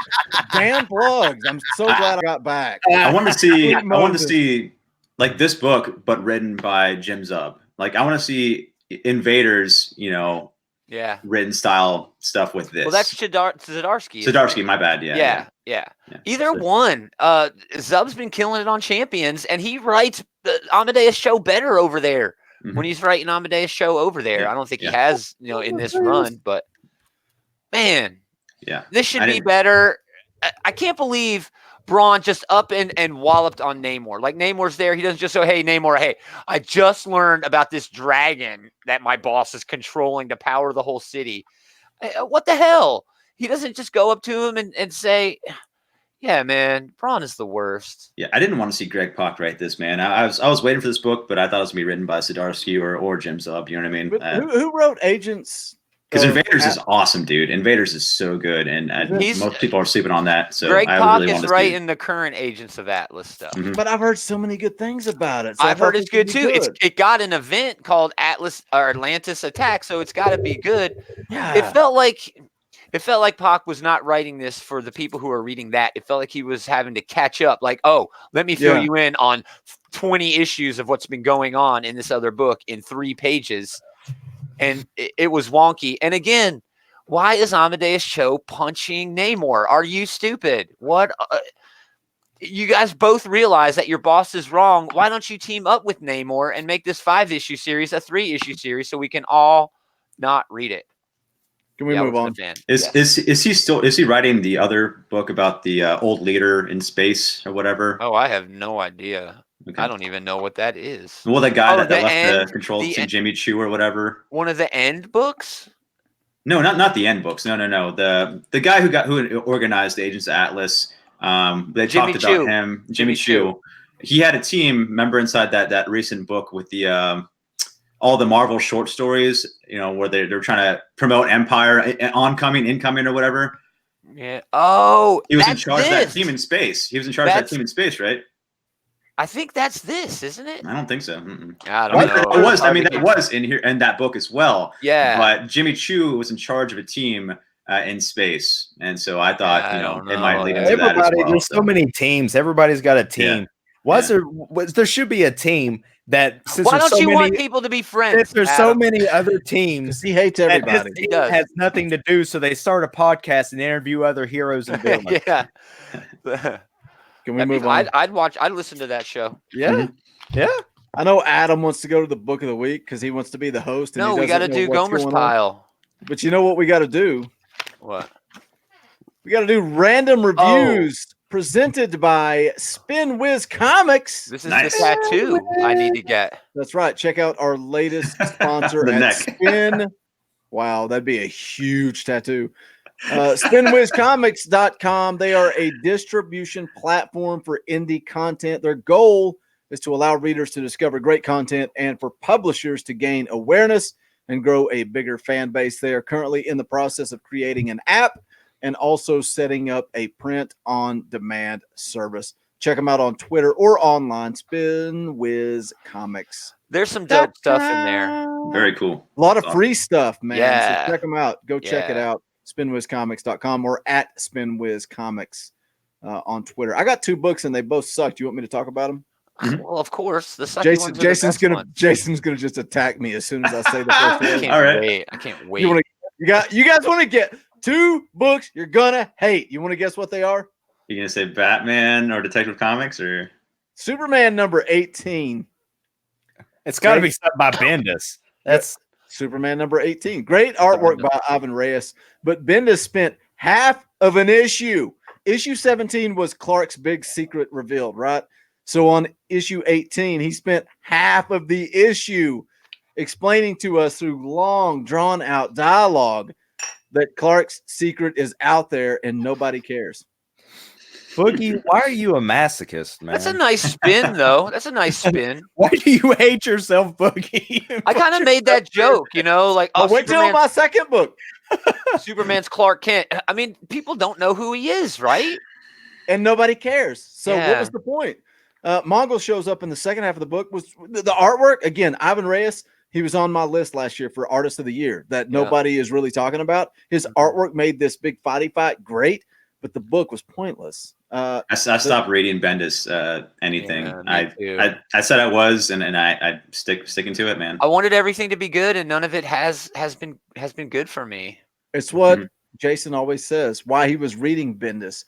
damn plugs. I'm so glad I got back. I want to see. Sweet I want to Moses. see like this book, but written by Jim Zub. Like I want to see Invaders. Yeah. Written style stuff with this. Well, that's Zdarsky. isn't Zdarsky. it? My bad. Yeah. Either So- one. Zub's been killing it on Champions, and he writes the Amadeus Show better over there. Mhm. When he's writing Amadeus Show over there, Yeah, I don't think yeah. he has, in this run. But man, Yeah. this should I be didn't- better. I can't believe Braun just up and walloped on Namor. Like Namor's there. He doesn't just say, hey, Namor, hey, I just learned about this dragon that my boss is controlling to power the whole city. What the hell? He doesn't just go up to him and say, yeah, man, Braun is the worst. Yeah, I didn't want to see Greg Pak write this, man. I was waiting for this book, but I thought it was gonna be written by Zdarsky or Jim Zub. You know what I mean? But who wrote Agents Because Invaders is awesome, dude. Invaders is so good, and most people are sleeping on that. So Greg I Pak really is want to writing the current Agents of Atlas stuff. But I've heard so many good things about it. So I've heard it's good too. It got an event called Atlantis Attacks, so it's got to be good. Yeah. It felt like Pak was not writing this for the people who are reading that. It felt like he was having to catch up. Like, oh, let me fill you in on 20 issues of what's been going on in this other book in 3 pages. And it was wonky. And again, why is Amadeus Cho punching Namor? Are you stupid? What? You guys both realize that your boss is wrong. Why don't you team up with Namor and make this 5-issue series a 3-issue series so we can all not read it? Can we move on? Is he writing the other book about the old leader in space or whatever? Oh, I have no idea. Okay. I don't even know what that is. Well, the guy that left the control to Jimmy Choo or whatever. One of the end books? No, not the end books. No. The guy who organized the Agents of Atlas. They talked about him. Jimmy Choo. He had a team member inside that recent book with the all the Marvel short stories. Where they're trying to promote Empire, incoming, or whatever. Yeah. Oh, he was in charge of that team in space. He was in charge of that team in space, right? I think that's this, isn't it? I don't think so. Mm-mm. I don't know. It was. I mean, that was in here in that book as well. Yeah. But Jimmy Choo was in charge of a team in space, and so I thought, it might lead into that as well. There's so many teams. Everybody's got a team. There should be a team that. Why don't you want people to be friends? Since there's so many other teams, he hates everybody. He has nothing to do, so they start a podcast and interview other heroes and villains. Yeah. Can we move on? I'd listen to that show. Yeah. Mm-hmm. Yeah. I know Adam wants to go to the book of the week because he wants to be the host. And we got to do Gomer's pile. But you know what we got to do? What? We got to do random reviews presented by Spin Whiz Comics. This is the tattoo I need to get. That's right. Check out our latest sponsor at Spin. Wow, that'd be a huge tattoo. SpinWizComics.com. They are a distribution platform for indie content. Their goal is to allow readers to discover great content and for publishers to gain awareness and grow a bigger fan base. They are currently in the process of creating an app and also setting up a print-on-demand service. Check them out on Twitter or online, SpinWiz Comics. There's some dope stuff in there. Very cool. A lot of free stuff, man. Yeah. So check them out. Go check it out. SpinWizComics.com or at SpinWizComics on Twitter. I got 2 books and they both sucked. You want me to talk about them? Well, of course. The Jason's gonna just attack me as soon as I say the first word. All right. I can't wait. You guys want to get 2 books you're gonna hate. You want to guess what they are? You gonna say Batman or Detective Comics or Superman number 18? It's got to be something by Bendis. That's Superman number 18. Great artwork by Ivan Reyes, but Bendis spent half of an issue. Issue 17 was Clark's big secret revealed, right? So on issue 18, he spent half of the issue explaining to us through long, drawn-out dialogue that Clark's secret is out there and nobody cares. Boogie, why are you a masochist, man? That's a nice spin, though. That's a nice spin. Why do you hate yourself, Boogie? I kind of made that joke, like, wait till my second book. Superman's Clark Kent. I mean, people don't know who he is, right? And nobody cares. So what was the point? Mongol shows up in the second half of the book. Was the artwork again? Ivan Reyes. He was on my list last year for Artist of the Year that nobody is really talking about. His artwork made this big fighty fight great, but the book was pointless. I stopped reading Bendis anything. Yeah, I said I was, and I sticking to it, man. I wanted everything to be good, and none of it has been good for me. It's what Jason always says. Why he was reading Bendis,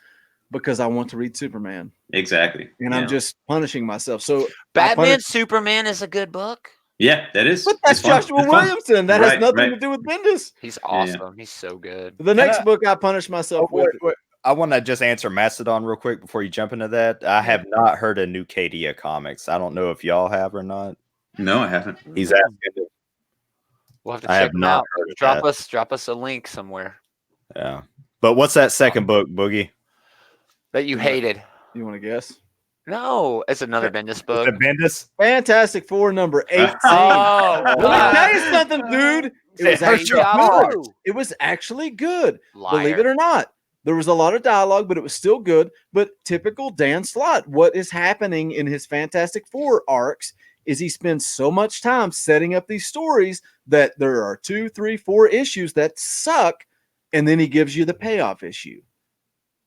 because I want to read Superman. Exactly, and I'm just punishing myself. So Batman Superman is a good book. Yeah, that is. But that's Joshua Williamson. That has nothing to do with Bendis. He's awesome. Yeah. He's so good. The next book I punish myself with. I want to just answer Mastodon real quick before you jump into that. I have not heard of New Cadia Comics. I don't know if y'all have or not. No, I haven't. He's asking. We'll have to check him out. Drop us a link somewhere. Yeah. But what's that second book, Boogie? That you hated. You want to guess? No, it's another Bendis book. The Bendis? Fantastic Four number 18. Oh, let me tell you something, dude. It was Thank actually you. good. It was actually good. Liar. Believe it or not. There was a lot of dialogue, but it was still good. But typical Dan Slott, what is happening in his Fantastic Four arcs is he spends so much time setting up these stories that there are 2, 3, 4 issues that suck, and then he gives you the payoff issue.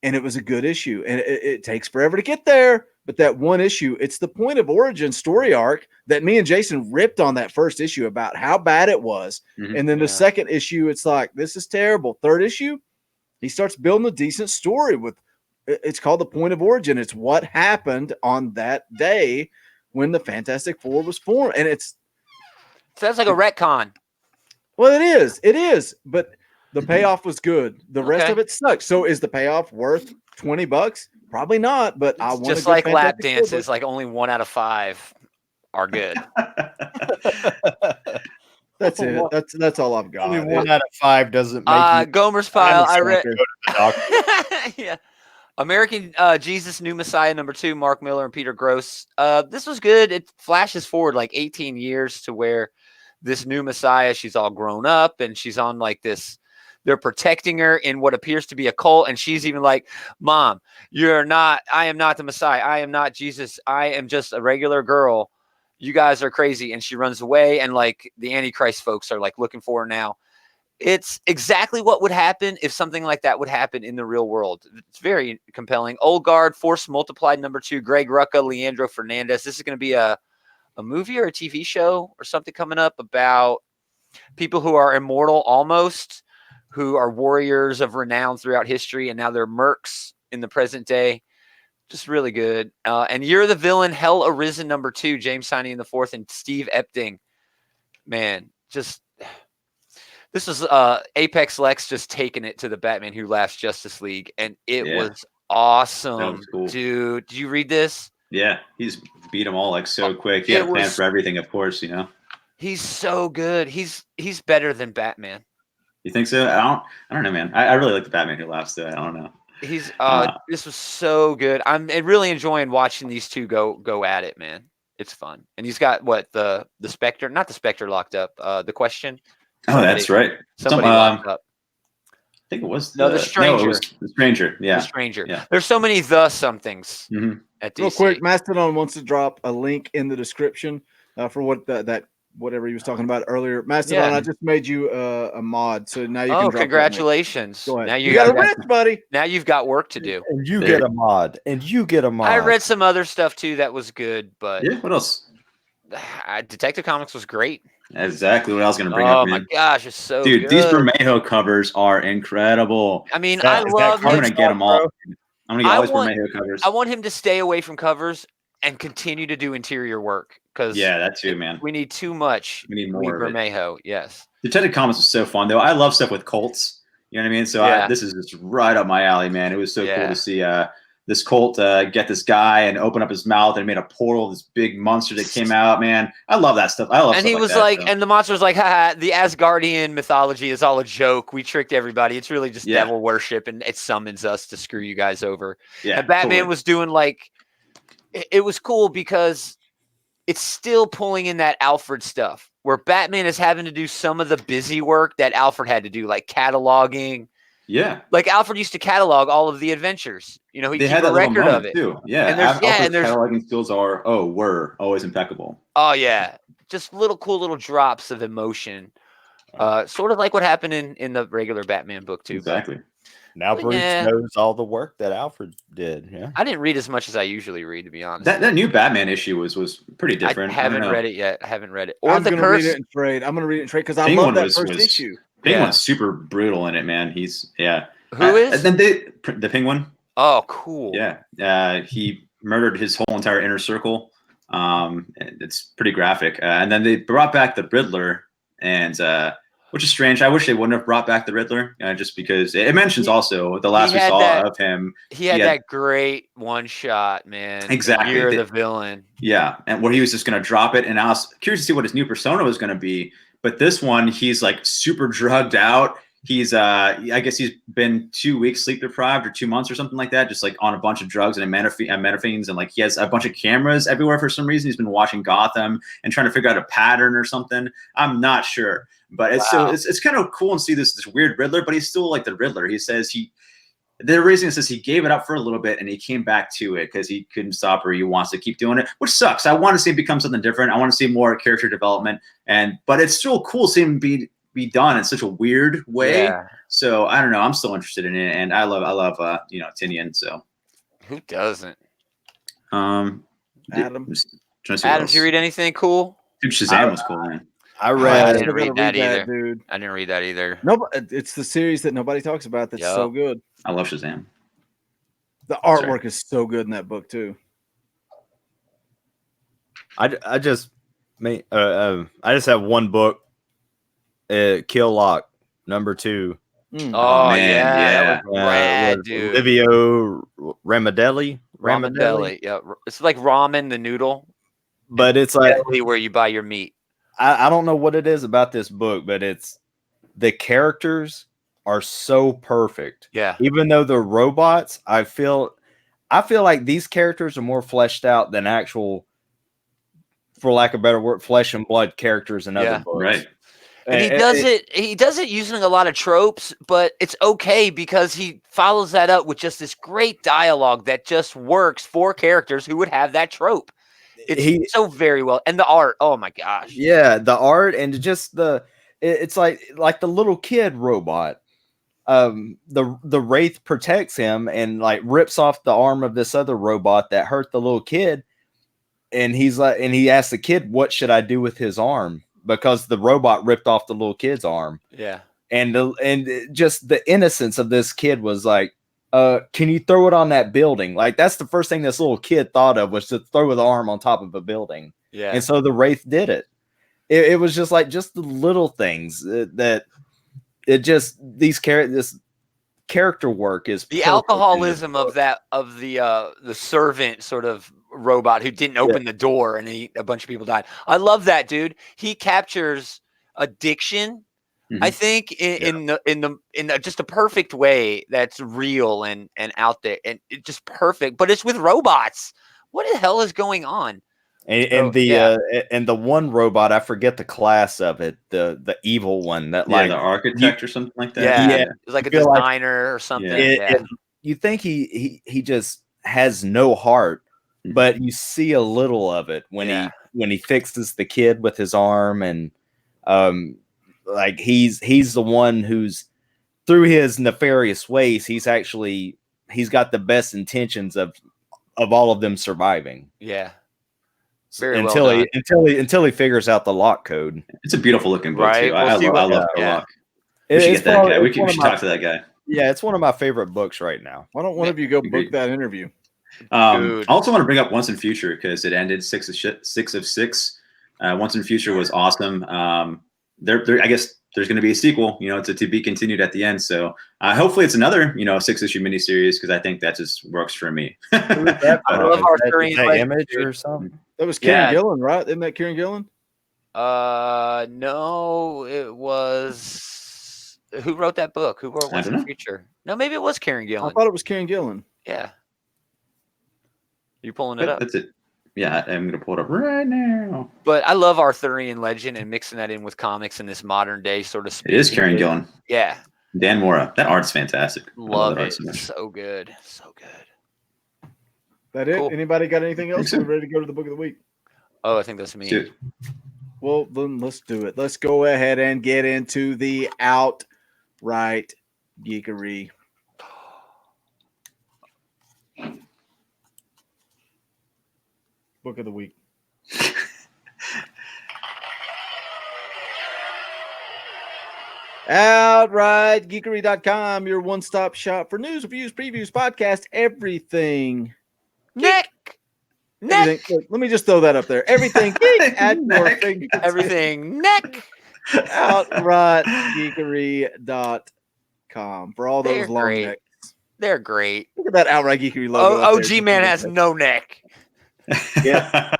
And it was a good issue, and it takes forever to get there. But that one issue, it's the point of origin story arc that me and Jason ripped on that first issue about how bad it was. Mhm. And then the second issue, it's like, this is terrible. Third issue, he starts building a decent story with, it's called the point of origin. It's what happened on that day when the Fantastic Four was formed. And it's, Sounds like a retcon. well, it is, but the payoff was good. The rest of it sucks. So is the payoff worth $20? Probably not, but I want to Just like lap dances, like only 1 out of 5 are good. That's it. That's all I've got. Only 1 out of 5 doesn't make you. Gomer's pile. I read. Go to the doctor. Yeah. American Jesus New Messiah #2, Mark Miller and Peter Gross. This was good. It flashes forward like 18 years to where this new Messiah, she's all grown up and she's on like this. They're protecting her in what appears to be a cult. And she's even like, Mom, I am not the Messiah. I am not Jesus. I am just a regular girl. You guys are crazy. And she runs away. And like the Antichrist folks are like looking for her now. It's exactly what would happen if something like that would happen in the real world. It's very compelling. Old Guard, Force Multiplied #2, Greg Rucka, Leandro Fernandez. This is going to be a movie or a TV show or something coming up about people who are immortal almost, who are warriors of renown throughout history, and now they're mercs in the present day. Just really good. And You're the Villain, Hell Arisen #2, James Siney in the 4th, and Steve Epting. Man, just... This was Apex Lex just taking it to the Batman Who Laughs Justice League, and it was awesome. That was cool. Dude, did you read this? Yeah, he's beat them all like so quick. He had a plan for everything, of course, you know. He's so good. He's better than Batman. You think so? I don't know, man. I really like the Batman Who Laughs, though. I don't know. He's this was so good. I'm really enjoying watching these two go at it, man. It's fun. And he's got what the Spectre, not the Spectre locked up, the Question. Somebody, that's right. Somebody locked up. I think it was the Stranger. No, it was the Stranger. Yeah, the Stranger. Yeah. There's so many somethings at DC. Real quick, Mastodon wants to drop a link in the description for what that whatever he was talking about earlier. Mastodon, I just made you a mod, so now you can. Drop congratulations! Go ahead. Now you got a wrench, buddy. Now you've got work to do. And you get a mod. I read some other stuff too that was good, but yeah. What else? Detective Comics was great. That's exactly what I was going to bring up. Oh my gosh, it's so dude, good. These Bermejo covers are incredible. I mean, I love. I'm gonna get them all. I'm gonna get all these Bermejo covers. I want him to stay away from covers and continue to do interior work because that too, man. We need too much. We need more Bermejo. Yes. Detective Comics was so fun though. I love stuff with cults. You know what I mean? So this is just right up my alley, man. It was so cool to see this cult get this guy and open up his mouth and made a portal, this big monster that came out, man. I love that stuff. I love and stuff he was like that, and the monster was like, haha, the Asgardian mythology is all a joke. We tricked everybody. It's really just devil worship, and it summons us to screw you guys over. Yeah, and Batman was doing like, it was cool because it's still pulling in that Alfred stuff where Batman is having to do some of the busy work that Alfred had to do, like cataloging. Yeah, like Alfred used to catalog all of the adventures. You know, he keep a record of it too. Yeah, and there's cataloging skills were always impeccable. Oh yeah, just cool little drops of emotion, sort of like what happened in the regular Batman book too. Exactly. Now Bruce knows all the work that Alfred did. Yeah, I didn't read as much as I usually read, to be honest. That new Batman issue was pretty different. I haven't read it yet. I haven't read it. I'm gonna read it in trade. I'm gonna read it in trade because I love that first issue. Penguin's super brutal in it, man. He's Who is? And then the Penguin. Oh, cool. Yeah. He murdered his whole entire inner circle. It's pretty graphic. And then they brought back the Riddler, and which is strange. I wish they wouldn't have brought back the Riddler, just because it mentions also the last we saw of him. He had that great one shot, man. Exactly. You're the villain. Yeah, and where he was just going to drop it, and I was curious to see what his new persona was going to be. But this one, he's like super drugged out. he's I guess he's been 2 weeks sleep deprived or 2 months or something like that, just like on a bunch of drugs and methamphetamines, and like he has a bunch of cameras everywhere for some reason. He's been watching Gotham and trying to figure out a pattern or something. I'm not sure, but it's it's kind of cool and see this weird Riddler, but he's still like the Riddler. He says the reason is he gave it up for a little bit and he came back to it because he couldn't stop, or he wants to keep doing it, which sucks. I want to see him become something different. I want to see more character development, but it's still cool seeing him be done in such a weird way. Yeah. So I don't know. I'm still interested in it, and I love Tinian. So who doesn't? Adam, did you read anything cool? Dude, Shazam was cool, man. I didn't read that either, dude. I didn't read that either. No, it's the series that nobody talks about. That's so good. I love Shazam. The artwork is so good in that book too. I just have one book, Kill Lock #2. Oh man, yeah. Rad, dude. Livio Ramondelli. Yeah, it's like ramen, the noodle, but it's like where you buy your meat. I don't know what it is about this book, but it's the characters are so perfect. Yeah. Even though they're robots, I feel like these characters are more fleshed out than actual, for lack of a better word, flesh and blood characters in other books. Right. And he does it using a lot of tropes, but it's okay because he follows that up with just this great dialogue that just works for characters who would have that trope. It's so very well. And the art, oh my gosh. Yeah, the art and just it's like the little kid robot. The Wraith protects him and like rips off the arm of this other robot that hurt the little kid. And he asks the kid, what should I do with his arm? Because the robot ripped off the little kid's arm. Yeah. And just the innocence of this kid was like, can you throw it on that building? Like, that's the first thing this little kid thought of, was to throw his arm on top of a building. Yeah. And so the Wraith did it. It was just like, just the little things that it just, this character work is the alcoholism of the servant sort of robot who didn't open the door and a bunch of people died. I love that, dude. He captures addiction. I think in just a perfect way that's real and out there, and it's just perfect. But it's with robots. What the hell is going on? And the one robot, I forget the class of it, the evil one that the architect or something like that. Yeah, it's like a designer or something. You think he just has no heart, but you see a little of it when he fixes the kid with his arm, and like he's the one who's, through his nefarious ways, he's got the best intentions of all of them surviving. Yeah. Until he figures out the lock code. It's a beautiful looking book too. I love the lock. We should get that guy. We should talk to that guy. Yeah, it's one of my favorite books right now. Why don't one of you go book that interview? I also want to bring up Once in Future because it ended 6 of 6. Once in Future was awesome. I guess there's going to be a sequel, to be continued at the end. So hopefully it's another, 6-issue miniseries, because I think that just works for me. I love our Image or something. That was Kieran Gillen, right? Isn't that Kieran Gillen? No, it was. Who wrote that book? Who wrote Once in the Future? No, maybe it was Kieran Gillen. I thought it was Kieran Gillen. Yeah. You pulling it up? That's it. Yeah, I'm going to pull it up right now. But I love Arthurian legend and mixing that in with comics in this modern day sort of. It is Kieran Gillen. Yeah. Dan Mora. That art's fantastic. Love it. So good. So good. That it? Cool. Anybody got anything else? We're ready to go to the book of the week. Oh, I think that's me. Dude. Well, then let's do it. Let's go ahead and get into the outright geekery. Book of the week. OutrightGeekery.com, your one-stop shop for news, reviews, previews, podcast, everything. Nick. Look, let me just throw that up there. Everything at your fingertips. Everything. Nick. OutrightGeekery.com for all those long necks. They're great. Look at that Outright Geekery logo. OG man has no neck. Got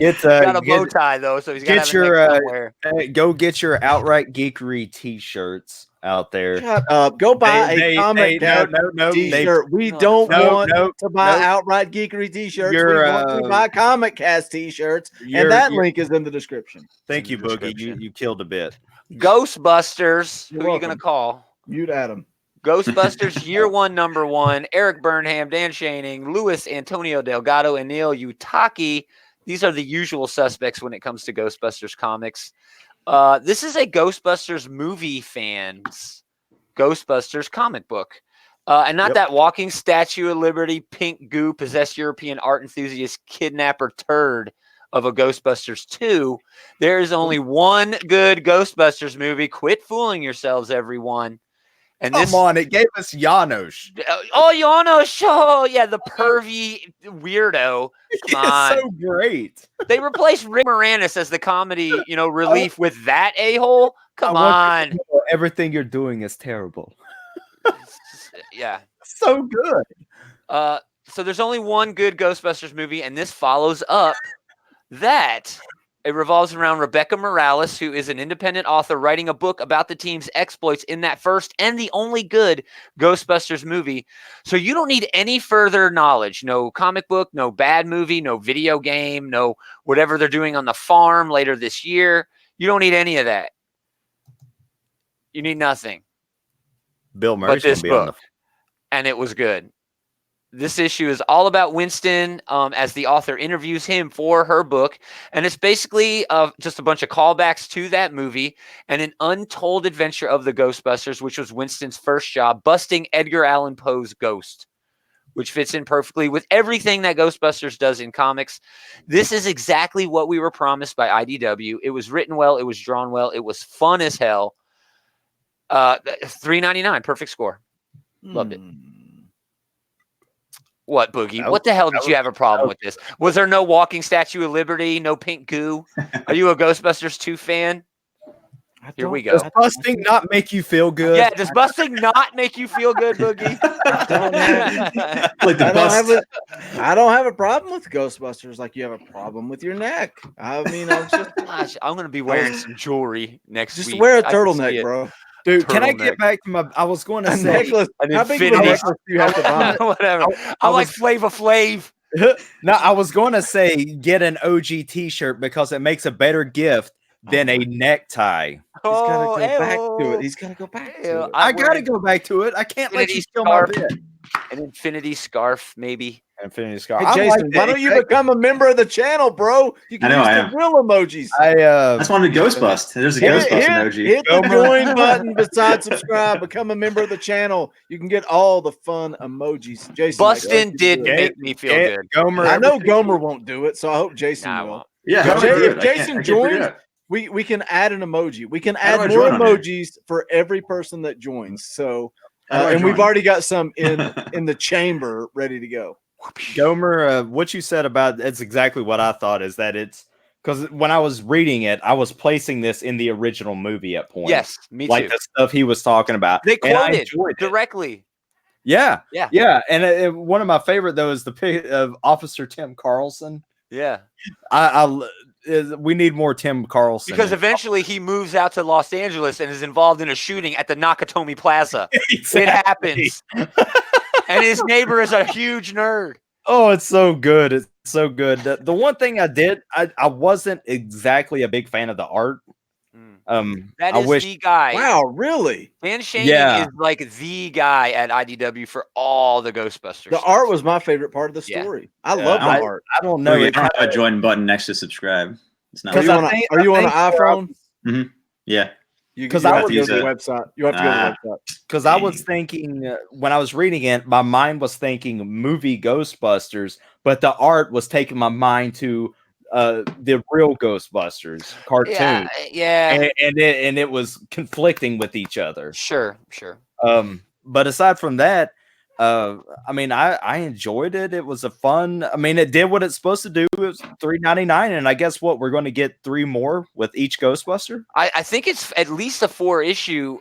a bow tie though, so he's got to have a neck somewhere. Go get your Outright Geekery t-shirts. out there. Shut up. Go buy a ComicCast t-shirt. We don't want to buy outright Geekery t-shirts. We want to buy ComicCast t-shirts. And that link is in the description. Thank you, Boogie. You killed a bit. Ghostbusters. Who are you going to call? Mute Adam. Ghostbusters Year 1, Number 1. Eric Burnham, Dan Shaning, Luis Antonio Delgado, and Neil Utaki. These are the usual suspects when it comes to Ghostbusters comics. This is a Ghostbusters movie fans Ghostbusters comic book. And not that walking Statue of Liberty, pink goo, possessed European art enthusiast, kidnapper turd of a Ghostbusters 2. There is only one good Ghostbusters movie. Quit fooling yourselves, everyone. And Come on, it gave us Janos. Oh, Janos. Oh, yeah, the pervy weirdo. Come on. So great. They replaced Rick Moranis as the comedy, relief with that a-hole. Come on. Everything you're doing is terrible. Yeah. So good. So there's only one good Ghostbusters movie, and this follows up that. It revolves around Rebecca Morales, who is an independent author writing a book about the team's exploits in that first and the only good Ghostbusters movie. So you don't need any further knowledge. No comic book, no bad movie, no video game, no whatever they're doing on the farm later this year. You don't need any of that. You need nothing. Bill Murray's but this book. And it was good. This issue is all about Winston as the author interviews him for her book. And it's basically just a bunch of callbacks to that movie and an untold adventure of the Ghostbusters, which was Winston's first job, busting Edgar Allan Poe's ghost, which fits in perfectly with everything that Ghostbusters does in comics. This is exactly what we were promised by IDW. It was written well. It was drawn well. It was fun as hell. $3.99, perfect score. Loved it. What, Boogie? What the hell did you have a problem with this? Was there no walking Statue of Liberty? No pink goo? Are you a Ghostbusters 2 fan? Here we go. Does busting not make you feel good? Yeah, does busting not make you feel good, Boogie? I don't have a problem with Ghostbusters like you have a problem with your neck. I mean, I'm going to be wearing some jewelry next week. Just wear a turtleneck, bro. Dude, can I get back to my? I was going to say necklace. How big of a necklace do you have to buy? Whatever. I like Flava Flav. No, I was going to say get an OG T-shirt because it makes a better gift than a necktie. He's got to go back to it. He's got to go back to it. I got to go back to it. I can't let you steal my bit. An infinity scarf, maybe. Infinity scarf. Hey, Jason, why don't you become a member of the channel, bro? You can use the real emojis. I just wanted to Ghostbust. There's a Ghostbust emoji. Hit the join button beside subscribe. Become a member of the channel. You can get all the fun emojis. Jason, Bustin' did make me feel good. Gomer, I know Gomer won't do it, so I hope Jason will. Yeah, if Jason joins, we can add an emoji. We can add more emojis for every person that joins. So, and we've already got some in the chamber ready to go. Gomer, what you said about it's exactly what I thought. Is that it's because when I was reading it, I was placing this in the original movie at points. Yes, me too. Like the stuff he was talking about. They quoted directly. Yeah. And one of my favorite though is the pic of Officer Tim Carlson. Yeah, we need more Tim Carlson because eventually he moves out to Los Angeles and is involved in a shooting at the Nakatomi Plaza. Exactly. It happens. And his neighbor is a huge nerd. Oh, it's so good. It's so good. The one thing I wasn't exactly a big fan of the art. That is the guy. Wow, really? Dan Shaning is like the guy at IDW for all the Ghostbusters. The art was my favorite part of the story. I love the art. I don't know. You don't have a join button next to subscribe. It's not. Are you on an iPhone? Mm-hmm. Yeah. Because I would go to the website. You have to go to the website. Because I was thinking when I was reading it, my mind was thinking movie Ghostbusters, but the art was taking my mind to the real Ghostbusters cartoon. Yeah. And it was conflicting with each other. Sure. But aside from that, I mean, I enjoyed it. It was a fun. I mean, it did what it's supposed to do. It was $3.99, and I guess we're going to get 3 more with each Ghostbuster. I think it's at least a 4-issue.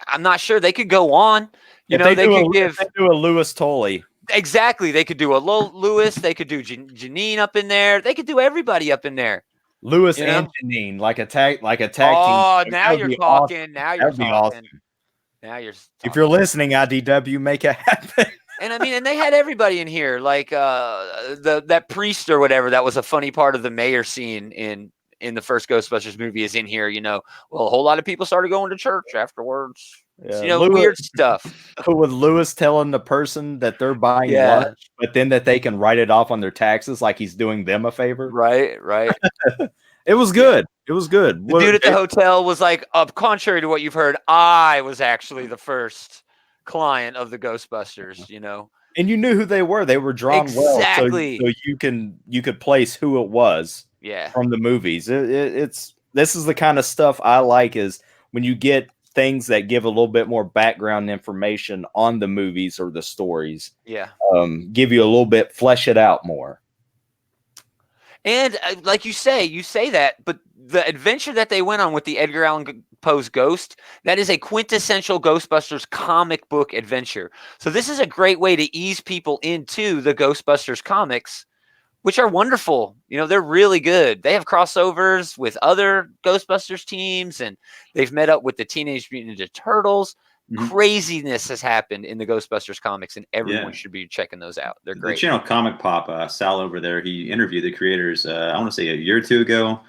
I'm not sure. They could go on. They could do a Lewis Tolley. Exactly. They could do a Lewis. They could do Janine up in there. They could do everybody up in there. Lewis and Janine, like a tag team. Oh, now you're talking. Now you're talking. Awesome. Now you're. If you're listening, IDW, make it happen. And I mean, and they had everybody in here, like that priest or whatever. That was a funny part of the mayor scene in the first Ghostbusters movie is in here. You know, well, a whole lot of people started going to church afterwards. Yeah, You know, weird stuff. With Lewis telling the person that they're buying lunch, but then that they can write it off on their taxes, like he's doing them a favor. Right. It was good. It was good. The dude at the hotel was like, contrary to what you've heard, I was actually the first client of the Ghostbusters, you know. And you knew who they were. They were drawn well, so you could place who it was. Yeah. From the movies. This is the kind of stuff I like, is when you get things that give a little bit more background information on the movies or the stories. Yeah. Give you a little bit, flesh it out more. And like you say that, but the adventure that they went on with the Edgar Allan Poe's Ghost, that is a quintessential Ghostbusters comic book adventure. So this is a great way to ease people into the Ghostbusters comics, which are wonderful. You know, they're really good. They have crossovers with other Ghostbusters teams, and they've met up with the Teenage Mutant Ninja Turtles. Mm-hmm. Craziness has happened in the Ghostbusters comics, and everyone should be checking those out. They're great. The channel Comic Pop, Sal over there, he interviewed the creators, I want to say a year or two ago.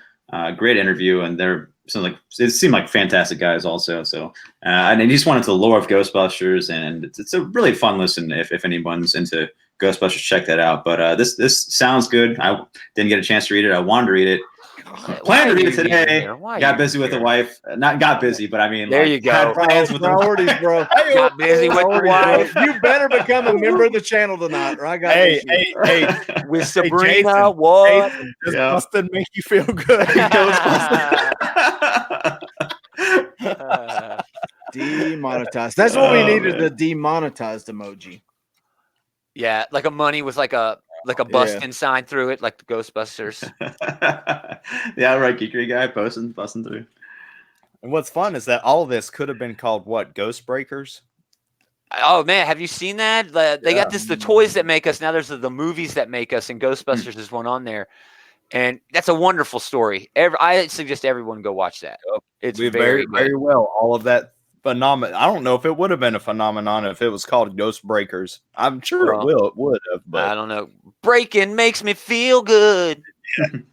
Great interview, and it seemed like fantastic guys also. So, and he just went into the lore of Ghostbusters, and it's a really fun listen if anyone's into Ghostbusters, check that out. But this sounds good. I didn't get a chance to read it. I wanted to read it. Planned to read it today. Got busy with the wife. Not got busy, but I mean, there you go. Had plans with priorities, bro. Got busy with the wife. You better become a member of the channel tonight, or I got hey, with Sabrina. Jason, what? Does Bustin' make you feel good? Demonetized. That's what we needed. The demonetized emoji. Yeah, like a money with like a busting sign through it, like the Ghostbusters. Yeah, right. Geekery guy busting through. And what's fun is that all of this could have been called what? Ghost Breakers? Oh man, have you seen that? They got the toys that make us. Now there's the movies that make us, and Ghostbusters is one on there. And that's a wonderful story. I suggest everyone go watch that. It's very well. All of that phenomenon. I don't know if it would have been a phenomenon if it was called Ghost Breakers. I'm sure it would have. But I don't know. Breaking makes me feel good.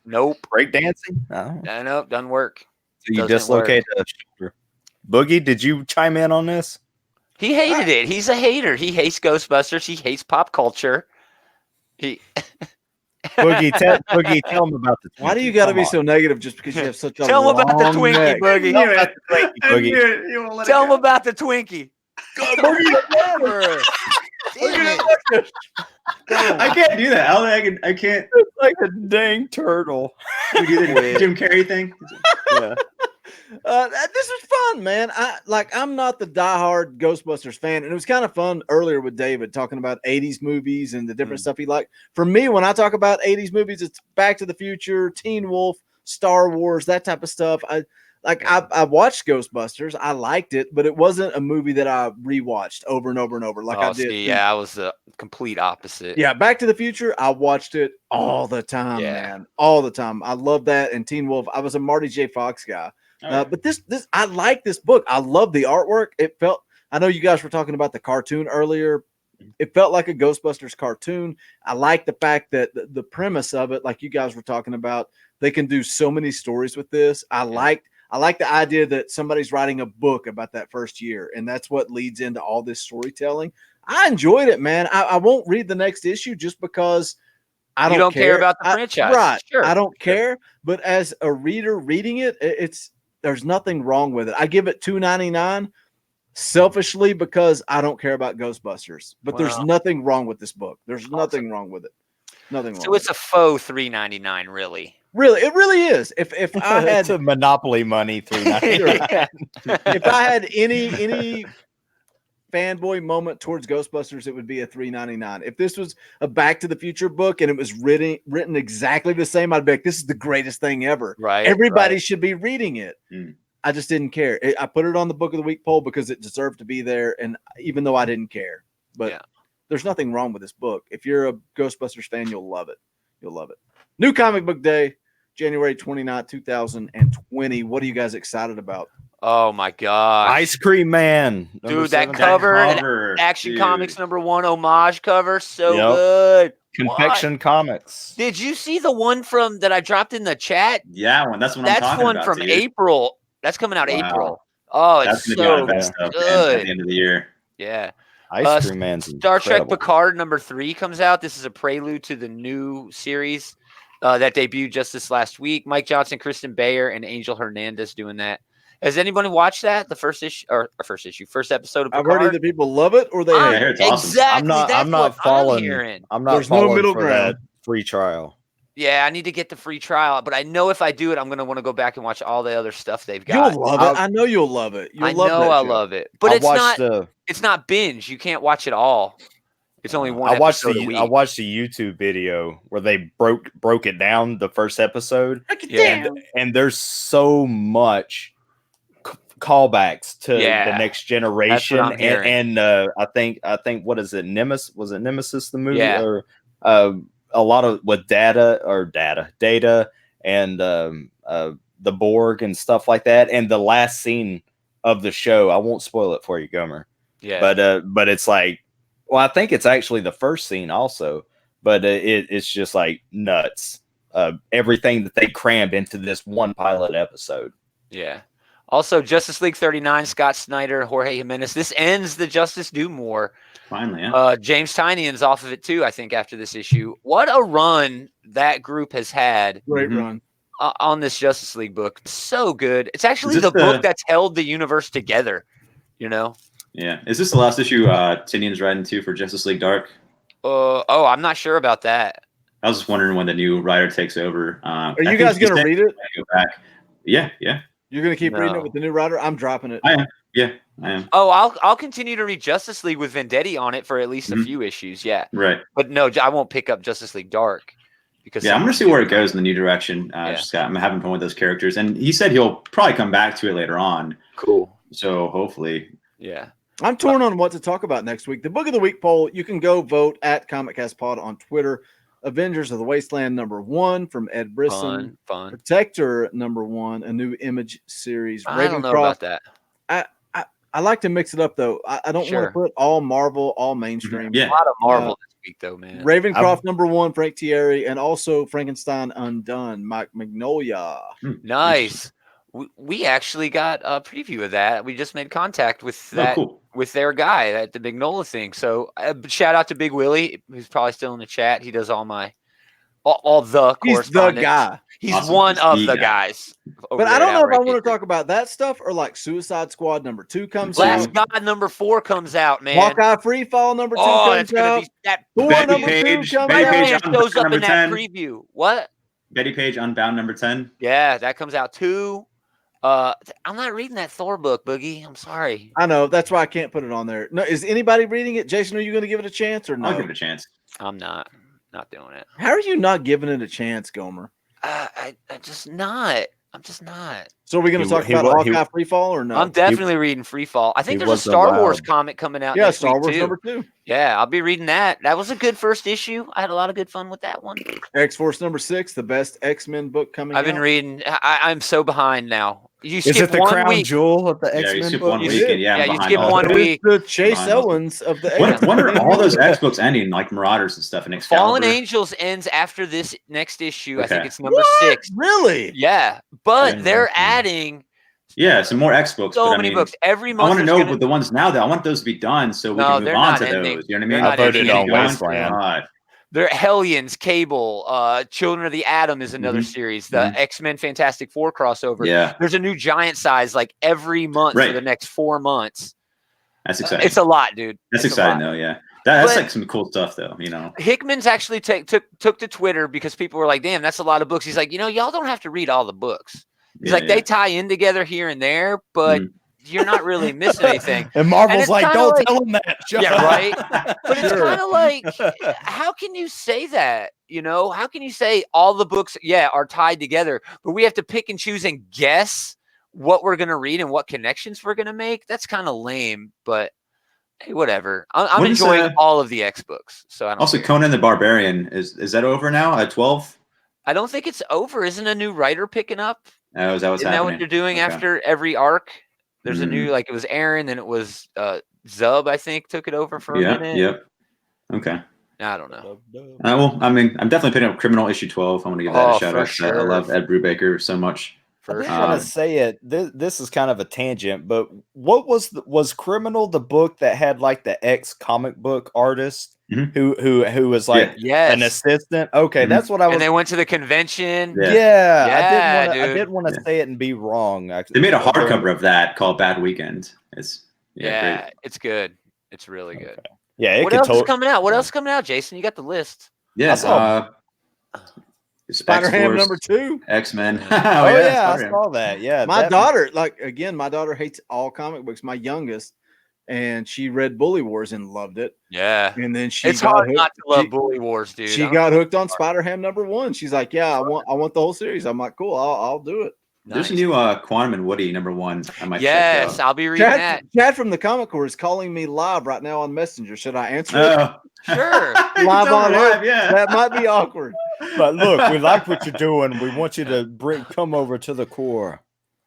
Nope. Break dancing? No, doesn't work. So you dislocate a shoulder. Boogie, did you chime in on this? He hated it. He's a hater. He hates Ghostbusters. He hates pop culture. Boogie, tell him about the Twinkie. Why do you got to be so negative just because you have such a Tell him about the Twinkie, neck. Boogie. Tell him about the Twinkie. I can't do that. I can't. It's like a dang turtle. We do the Jim Carrey thing. Yeah. This was fun, man. I'm not the diehard Ghostbusters fan, and it was kind of fun earlier with David talking about 80s movies and the different stuff he liked. For me, when I talk about 80s movies, it's Back to the Future, Teen Wolf, Star Wars, that type of stuff. I watched Ghostbusters. I liked it, but it wasn't a movie that I rewatched over and over and over like I did. I was the complete opposite. Yeah, Back to the Future, I watched it all the time, man. All the time. I love that. And Teen Wolf, I was a Marty J. Fox guy. But this I like this book. I love the artwork. It felt, I know you guys were talking about the cartoon earlier. It felt like a Ghostbusters cartoon. I like the fact that the premise of it, like you guys were talking about, they can do so many stories with this. I like the idea that somebody's writing a book about that first year, and that's what leads into all this storytelling. I enjoyed it, man. I won't read the next issue just because I don't care about the franchise. Right. Sure. I don't care. But as a reader reading it, there's nothing wrong with it. I give it $2.99 selfishly because I don't care about Ghostbusters. But there's nothing wrong with this book. There's nothing wrong with it. Nothing wrong. So it's a faux $3.99, really. Really, it really is. If I had it's a Monopoly money $3.99. If I had any fanboy moment towards Ghostbusters, it would be a $3.99. If this was a Back to the Future book and it was written exactly the same, I'd be like, this is the greatest thing ever. Right. Everybody should be reading it. Mm. I just didn't care. I put it on the Book of the Week poll because it deserved to be there, and even though I didn't care. But there's nothing wrong with this book. If you're a Ghostbusters fan, you'll love it. You'll love it. New Comic Book Day, January 29th, 2020. What are you guys excited about? Oh my god, Ice Cream Man, dude! That 7. cover, Action dude. Comics #1 homage cover, so Yep. good. Confection Comics. Did you see the one from that I dropped in the chat? Yeah, that's what I'm That's talking one about. from dude. April. That's coming out Wow. April. Oh, That's it's gonna be so our best stuff good. at the end of the year. Yeah. Ice Cream Man's Star Trek incredible. Picard #3 comes out. This is a prelude to the new series that debuted just this last week. Mike Johnson, Kristen Bayer, and Angel Hernandez doing that. Has anybody watched that? The first episode of Picard? I've heard either people love it or they hate I it. hear it's awesome. Exactly. I'm not following. Hearing. I'm not There's no following middle for ground. that free trial. Yeah, I need to get the free trial, but I know if I do it, I'm going to want to go back and watch all the other stuff they've got. You'll love it. I know you'll love it. You'll I love know that I show. love it, but it's not binge. You can't watch it all. It's only one. I watched episode a week. the YouTube video where they broke it down, the first episode. And there's so much callbacks to the next generation, and I think what is it, Nemesis? Was it Nemesis the movie? Yeah. Or a lot of with data and the Borg and stuff like that. And the last scene of the show, I won't spoil it for you, Gomer. Yeah. But it's like, well, I think it's actually the first scene also, but it's just like nuts. Everything that they crammed into this one pilot episode. Yeah. Also, Justice League 39, Scott Snyder, Jorge Jimenez. This ends the Justice Doom War. Finally, yeah. James Tynion's off of it too, I think, after this issue. What a run that group has had. Great run. On this Justice League book. So good. It's actually the book that's held the universe together, you know? Yeah. Is this the last issue Tynion's writing to for Justice League Dark? I'm not sure about that. I was just wondering when the new writer takes over. Are you guys going to read it? Go back. Yeah. You're going to keep reading it with the new writer? I'm dropping it. I am. Yeah, I am. Oh, I'll continue to read Justice League with Vendetti on it for at least a few issues. Yeah. Right. But no, I won't pick up Justice League Dark. Because I'm going to see where it goes in the new direction. I'm having fun with those characters. And he said he'll probably come back to it later on. Cool. So hopefully. Yeah. I'm torn on what to talk about next week. The Book of the Week poll, you can go vote at ComicCast Pod on Twitter. Avengers of the Wasteland #1 from Ed Brisson. Fun. Protector #1, a new Image series. I don't know about that. I like to mix it up though. I don't want to put all Marvel, all mainstream. Yeah. A lot of Marvel this week though, man. Ravencroft #1, Frank Thierry, and also Frankenstein Undone, Mike Mignola. Nice. We actually got a preview of that. We just made contact with that with their guy at the Mignola thing. So shout out to Big Willie, who's probably still in the chat. He does all the correspondence. He's the guy. He's awesome. One of the guys. But I don't know if I want to talk about that stuff or like Suicide Squad #2 comes Last out. God #4 comes out, man. Hawkeye Freefall #2 comes out. That Thor #2 comes out. Shows up in that preview. What? Betty Page Unbound #10. Yeah, that comes out too. I'm not reading that Thor book, Boogie. I'm sorry. I know. That's why I can't put it on there. No, is anybody reading it? Jason, are you going to give it a chance or no? I'll give it a chance. I'm not doing it. How are you not giving it a chance, Gomer? I'm just not. So are we going to talk about Hawkeye Freefall or no? I'm definitely reading Freefall. I think there's a Star Wars comic coming out. Yeah, Star Wars #2. Yeah, I'll be reading that. That was a good first issue. I had a lot of good fun with that one. X-Force #6, the best X-Men book coming out. I've been reading. I'm so behind now. You skip it the one crown week. Jewel of the X-Men you skip book? 1 week. And you skip 1 week. The Chase Owens of the X-Men. When are all those X books ending, like Marauders and stuff? And Excalibur? Fallen Angels ends after this next issue. I think it's #6. Really? Yeah, but they're adding. Yeah, some more X books. So many books every month. I want to know with the ones now that I want those to be done so we can move on to those. You know what I mean? I voted on Wasteland. They're Hellions, Cable, Children of the Atom is another series. The X-Men Fantastic Four crossover. Yeah. There's a new giant size like every month for the next 4 months. That's exciting. It's a lot, dude. That's exciting though, yeah. That's like some cool stuff though, you know. Hickman's actually took to Twitter because people were like, damn, that's a lot of books. He's like, y'all don't have to read all the books. He's like, they tie in together here and there, but you're not really missing anything. And Marvel's like, don't tell him that. Yeah, right. But it's kind of like, how can you say that? How can you say all the books, are tied together, but we have to pick and choose and guess what we're going to read and what connections we're going to make? That's kind of lame, but hey, whatever. I'm enjoying all of the X books. So I don't also, Conan the Barbarian, is that over now at 12? I don't think it's over. Isn't a new writer picking up? Oh, is that what's happening? Isn't that what they're doing after every arc? There's a new, like, it was Aaron, then it was Zub, I think, took it over for a minute. Yep. Okay. I don't know. Well, I mean, I'm definitely picking up Criminal issue 12. I want to give that a shout out. Sure. I love Ed Brubaker so much. I didn't want to say it. This is kind of a tangent, but what was Criminal the book that had like the ex comic book artist who was like an assistant? Okay, that's what I was. And they went to the convention. Yeah, I didn't want to say it and be wrong. They made a hardcover of that called Bad Weekend. It's great. It's good. It's really good. Okay. Yeah. What else is coming out? What else is coming out, Jason? You got the list. Yeah. Spider-Ham #2, X-Men. I saw that. Yeah, my daughter hates all comic books. My youngest, and she read Bully Wars and loved it. Yeah, and then it's hard not to love Bully Wars, dude. She got hooked on Spider-Ham #1. She's like, "Yeah, I want the whole series." I'm like, "Cool, I'll do it." There's a new Quantum and Woody #1. I might check out. I'll be reading that. Chad from the Comic Corps is calling me live right now on Messenger. Should I answer it? Sure. Live on air. Yeah. That might be awkward. But look, we like what you're doing. We want you to come over to the core.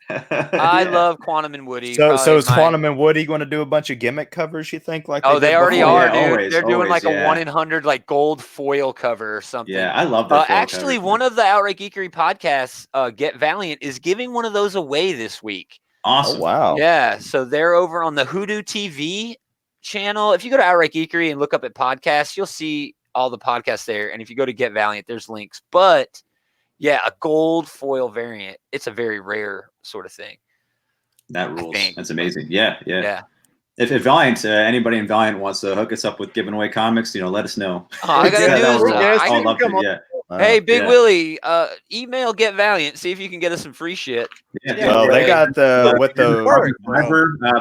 I love Quantum and Woody. So is Quantum and Woody going to do a bunch of gimmick covers? You think like? They already are, dude. Always, they're doing like a 1-in-100 like gold foil cover or something. Yeah, I love that. Actually, one of the Outright Geekery podcasts, Get Valiant, is giving one of those away this week. Awesome! Oh, wow. Yeah, so they're over on the Hoodoo TV channel. If you go to Outright Geekery and look up at podcasts, you'll see all the podcasts there. And if you go to Get Valiant, there's links. But yeah, a gold foil variant. It's a very rare sort of thing. That rules. That's amazing. Yeah. If Valiant, anybody in Valiant wants to hook us up with giving away comics, let us know. I I'd love to. Yeah. Hey, Big Willie, email Get Valiant. See if you can get us some free shit. Well, they got the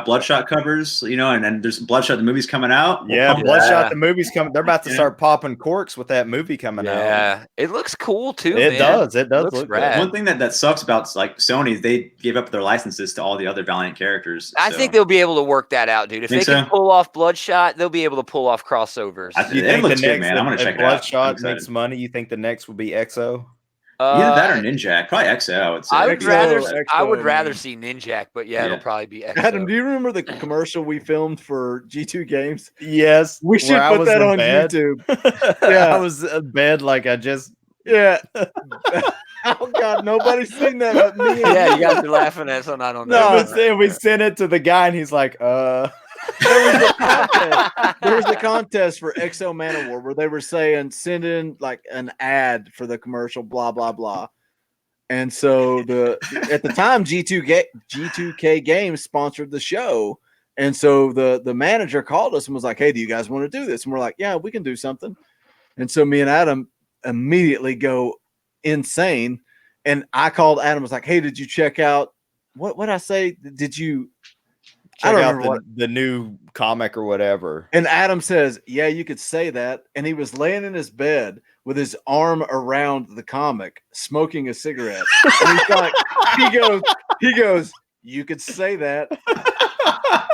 Bloodshot covers, and there's Bloodshot the movie's coming out. Bloodshot the movie's coming. They're about to start popping corks with that movie coming out. Yeah, it looks cool too. It does look rad. One thing that sucks about like Sony, they gave up their licenses to all the other Valiant characters. I think they'll be able to work that out, dude. If they can pull off Bloodshot, they'll be able to pull off crossovers. It looks good, man. I'm gonna check it out. Bloodshot makes money. You think the next will be XO? Either that or Ninjak. Probably XO. I would rather see Ninjak, but it'll probably be XO. Adam, do you remember the commercial we filmed for G2 Games? Yes. We should put that on YouTube. I was in bed like I just... Yeah. Oh, God, nobody's seen that but me. Yeah, you guys are laughing at something I don't know. No, we sent it to the guy, and he's like, There was a contest for XO Manowar where they were saying send in like an ad for the commercial, blah blah blah. And so at the time G2K Games sponsored the show, and so the manager called us and was like, "Hey, do you guys want to do this?" And we're like, "Yeah, we can do something." And so me and Adam immediately go insane, and I called Adam, was like, "Hey, did you check out what I say? Did you?" Check out the new comic or whatever. And Adam says, "Yeah, you could say that." And he was laying in his bed with his arm around the comic, smoking a cigarette. And he's like, he goes, "You could say that."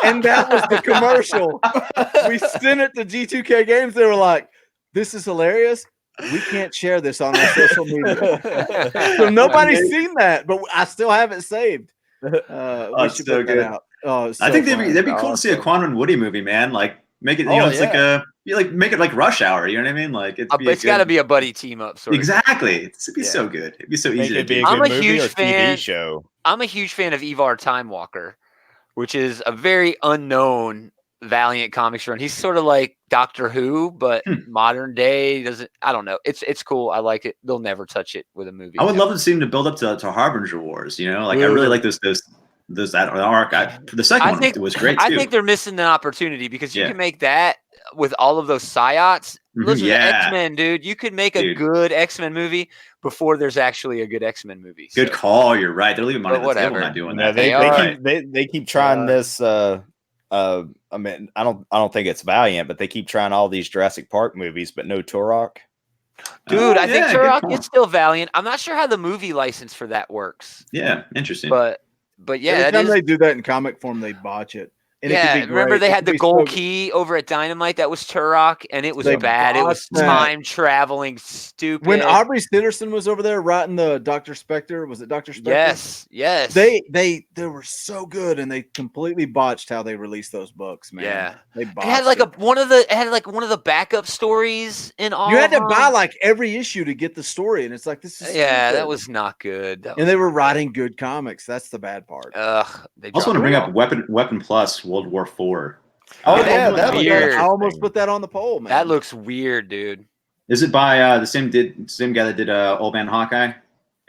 And that was the commercial. We sent it to G2K Games. They were like, "This is hilarious. We can't share this on our social media." So nobody's seen that, but I still have it saved. We should put that out. Oh, I think that'd be cool to see a Quantum and Woody movie, man. Like make it, make it like Rush Hour. You know what I mean? Like it's got to be a buddy team up. Exactly. It'd be so good. It'd be so easy to do. I'm a huge fan. I'm a huge fan of Ivar Time Walker, which is a very unknown Valiant Comics run. He's sort of like Doctor Who, but modern day. I don't know. It's cool. I like it. They'll never touch it with a movie. I would love to see him to build up to Harbinger Wars. Like I really like this that arc. The second one was great too. I think they're missing the opportunity because you can make that with all of those psyops. Listen to X-Men, dude. You could make a good X-Men movie before there's actually a good X-Men movie. Good call. You're right. They're leaving money on the table not doing that. They keep trying this. I mean, I don't think it's Valiant, but they keep trying all these Jurassic Park movies, but no Turok. Dude, I think Turok is still Valiant. I'm not sure how the movie license for that works. Yeah, interesting. But yeah, every time they do that in comic form, they botch it. And it could be remember great. they It had could the be gold so- key over at Dynamite that was Turok, and it was They bad. It was botched that. time traveling, stupid. When Aubrey Sitterson was over there writing the Dr. Spectre, was it Dr. Spectre? Yes. They were so good, and they completely botched how they released those books, man. Yeah. They It botched had like one of the backup stories in all. You had to of buy them. like every issue to get the story, and it's like this is Yeah, stupid. that was not good. And they were writing good comics. That's the bad part. They I also dropped want to bring the up ball. Weapon Plus World War IV. Oh, that looks that looks weird. I almost put that on the poll, man. That looks weird, dude. Is it by the same guy that did Old Man Hawkeye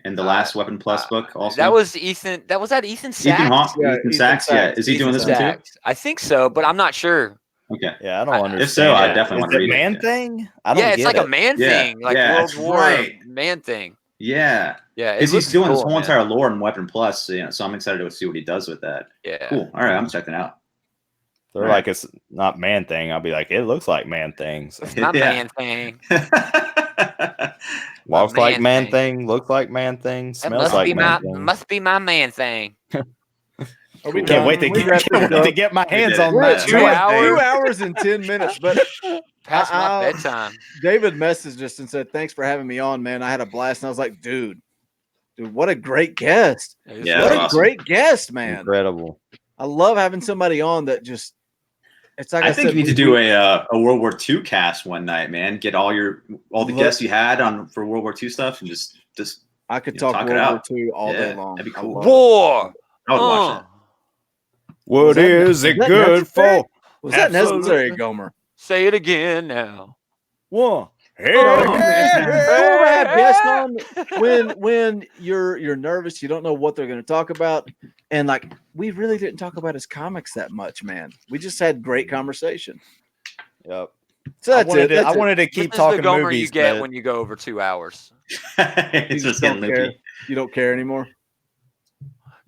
and the last Weapon Plus book? Also, That was Ethan. Ethan Sachs. Ethan Sachs. Yeah, is he Ethan doing this one too? Sachs. I think so, but I'm not sure. Okay. Yeah, I don't understand. If so, I it. definitely want Is to it read Man it. Thing? I don't Yeah, it's get like it. a man Yeah, thing, like yeah, World that's War right. man thing. Yeah. Yeah, Because he's doing this whole man. entire lore in Weapon Plus, so I'm excited to see what he does with that. Yeah. Cool. All right, I'm checking it out. They're Right. like, it's not Man Thing. I'll be like, it looks like Man Things. It's not Yeah. man thing. Walks Man like Man Thing. Thing. Looks like Man Thing. That Smells must like be Man Thing. must be my man thing. Are we Can't done? wait to We wrap this get, up? to get my hands did it. on We're my at Yeah. 2 hours. 2 hours and 10 minutes. But Past my I- bedtime. David messaged us and said, "Thanks for having me on, man. I had a blast." And I was like, "Dude, what a great guest! It was Yeah, What that's a awesome. great guest, man! Incredible. I love having somebody on that just." It's like I think said, you need to do a World War II cast one night, man. Get all the Look. guests you had on for World War II stuff, and just I could you talk know, talk it World War out. II all day Yeah, long. that'd be I cool. love it. War. I would watch that. What that- is it was that good necessary? for? Was that Absolutely. necessary, Gomer? Say it again now. One. Hey, Oh, hey, When we have hey. guests on, when you're nervous, you don't know what they're going to talk about, and like we really didn't talk about his comics that much, man. We just had great conversation. Yep. So that's it. I wanted to keep This is the talking Gomer movies. you get but when you go over 2 hours. It's You just don't getting care. loopy. You don't care anymore.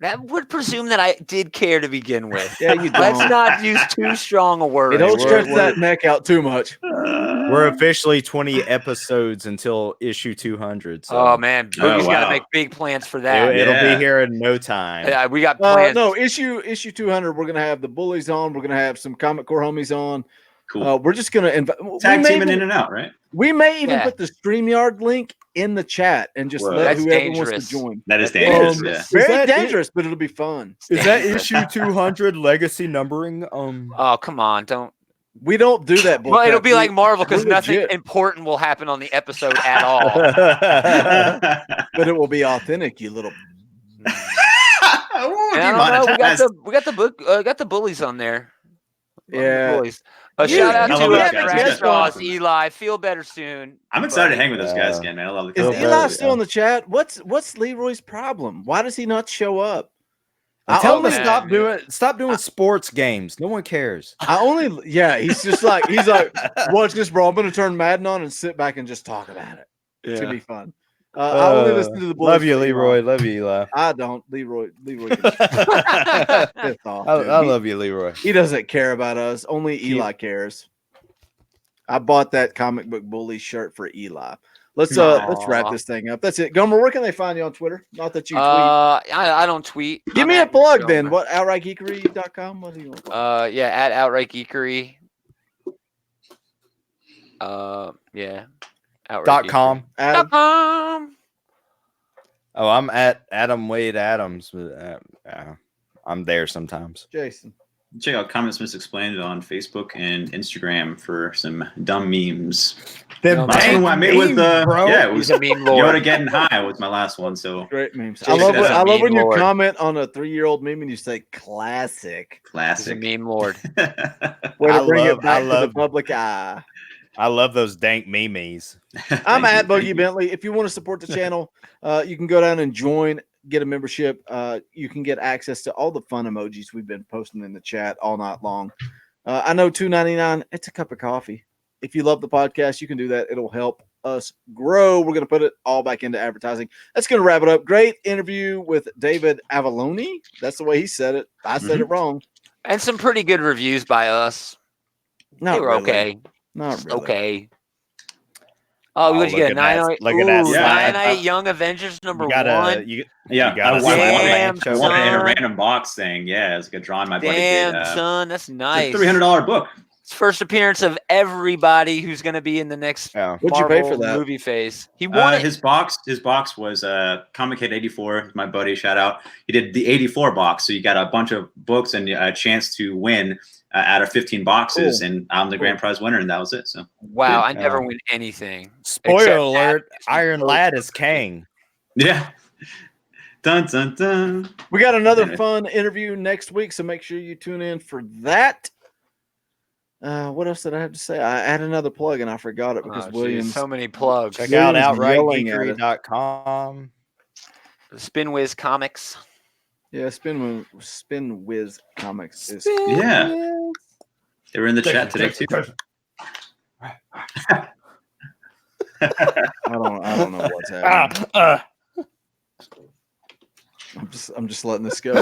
That would presume that I did care to begin with. Yeah, you Let's don't. not use too strong a word. Hey, don't we're- stretch that neck out too much. We're officially 20 episodes until issue 200. So Oh man, Boogie's got to wow. make big plans for that. it'll Yeah. be here in no time. Yeah, we got plans. No, issue 200. We're gonna have the bullies on. We're gonna have some Comic Core homies on. Cool. We're just gonna invite. Tag teaming in and out, right? We may even Yeah. put the StreamYard link in the chat and just Whoa. let That's whoever wants dangerous. to join. That is That's dangerous. dangerous. Yeah. Is Very that it? dangerous, but it'll be fun. Is that issue 200 legacy numbering? Oh come on, don't. We don't do that. Well, it'll be We- like Marvel because we're nothing legit. important will happen on the episode at all. but it will be authentic. You little. And I don't know. We got the bullies on there. Yeah. Bullies. You- Shout out I to love those guys. Brad Guess Strauss, what? Eli. Feel better soon. I'm excited to buddy. hang with those guys again, man. I love the Is company. Eli still in the chat? What's Leroy's problem? Why does he not show up? Tell him to only- stop doing sports games. No one cares. He's just like watch this, bro. I'm gonna turn Madden on and sit back and just talk about it. It's gonna be fun. I only listen to the bullies Love you, for Leroy. Love you, Eli. I don't. Leroy can piss off, I dude. love you, Leroy. He doesn't care about us. Only Eli cares. I bought that comic book bully shirt for Eli. Let's wrap Aw. this thing up. That's it. Gomer, where can they find you on Twitter? Not that you tweet. I don't tweet. Give I'm me a at plug Gomer. then. What outrightgeekery.com? What do you want? Yeah, at Outright Geekery. Yeah. Outright .com. Adam? .com. Oh, I'm at Adam Wade Adams. But, I'm there sometimes. Jason. Check out Comments Misexplained on Facebook and Instagram for some dumb memes. Them Last one I made with it was He's a meme lord. Yoda getting high was my last one. So Great memes. Jason I is a love meme when you lord. comment on a 3-year-old meme and you say classic. He's a classic. meme lord. Way to bring love- it back I to love- the public eye. I love those dank memes. I'm Thank at you, thank Boogie you. Bentley. If you want to support the channel, you can go down and join, get a membership. You can get access to all the fun emojis we've been posting in the chat all night long. I know $2.99, it's a cup of coffee. If you love the podcast, you can do that. It'll help us grow. We're going to put it all back into advertising. That's going to wrap it up. Great interview with David Avallone. That's the way he said it. I said it wrong. And some pretty good reviews by us. Not They were really. okay. Not really. Okay. Oh, what did you get? look at that. 908. Look at that. Ooh, Yeah, 908 Young Avengers number You gotta, 1. Yeah, gotta I won Damn, it. I won it in a son. random box thing. Yeah, it was like a drawing my buddy Damn, did. son, that's It's nice. a $300 book. It's first appearance of everybody who's going to be in the next Yeah. What'd you pay Marvel for that? movie phase. He won it. His box was Comic Kid 84. My buddy, shout out. He did the 84 box, so you got a bunch of books and a chance to win out of 15 boxes, Cool. and I'm the grand prize winner, and that was it. So Wow, I Yeah. never win anything. Spoiler Except alert: that. Iron Lad is Kang. yeah, dun dun dun. We got another Yeah. fun interview next week, so make sure you tune in for that. What else did I have to say? I had another plug and I forgot it because Oh, geez, Williams. so many plugs. Check out Williams yelling at us. outrightgeekery.com. Spin Whiz Comics. Yeah, Spin Whiz Comics is. Yeah, they were in the chat today too. I don't know what's happening. I'm just letting this go.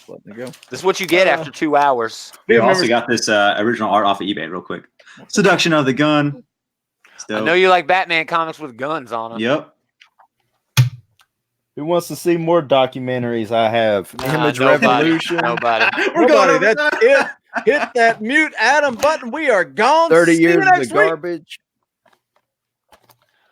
Letting it go. This is what you get after 2 hours. We I've also never- got this original art off of eBay, real quick. Seduction of the Gun. I know you like Batman comics with guns on them. Yep. Who wants to see more documentaries? I have Image Nobody. Revolution. Nobody. We're going Nobody, over that's it. Hit that mute Adam button. We are gone. 30 See you years next of week. garbage.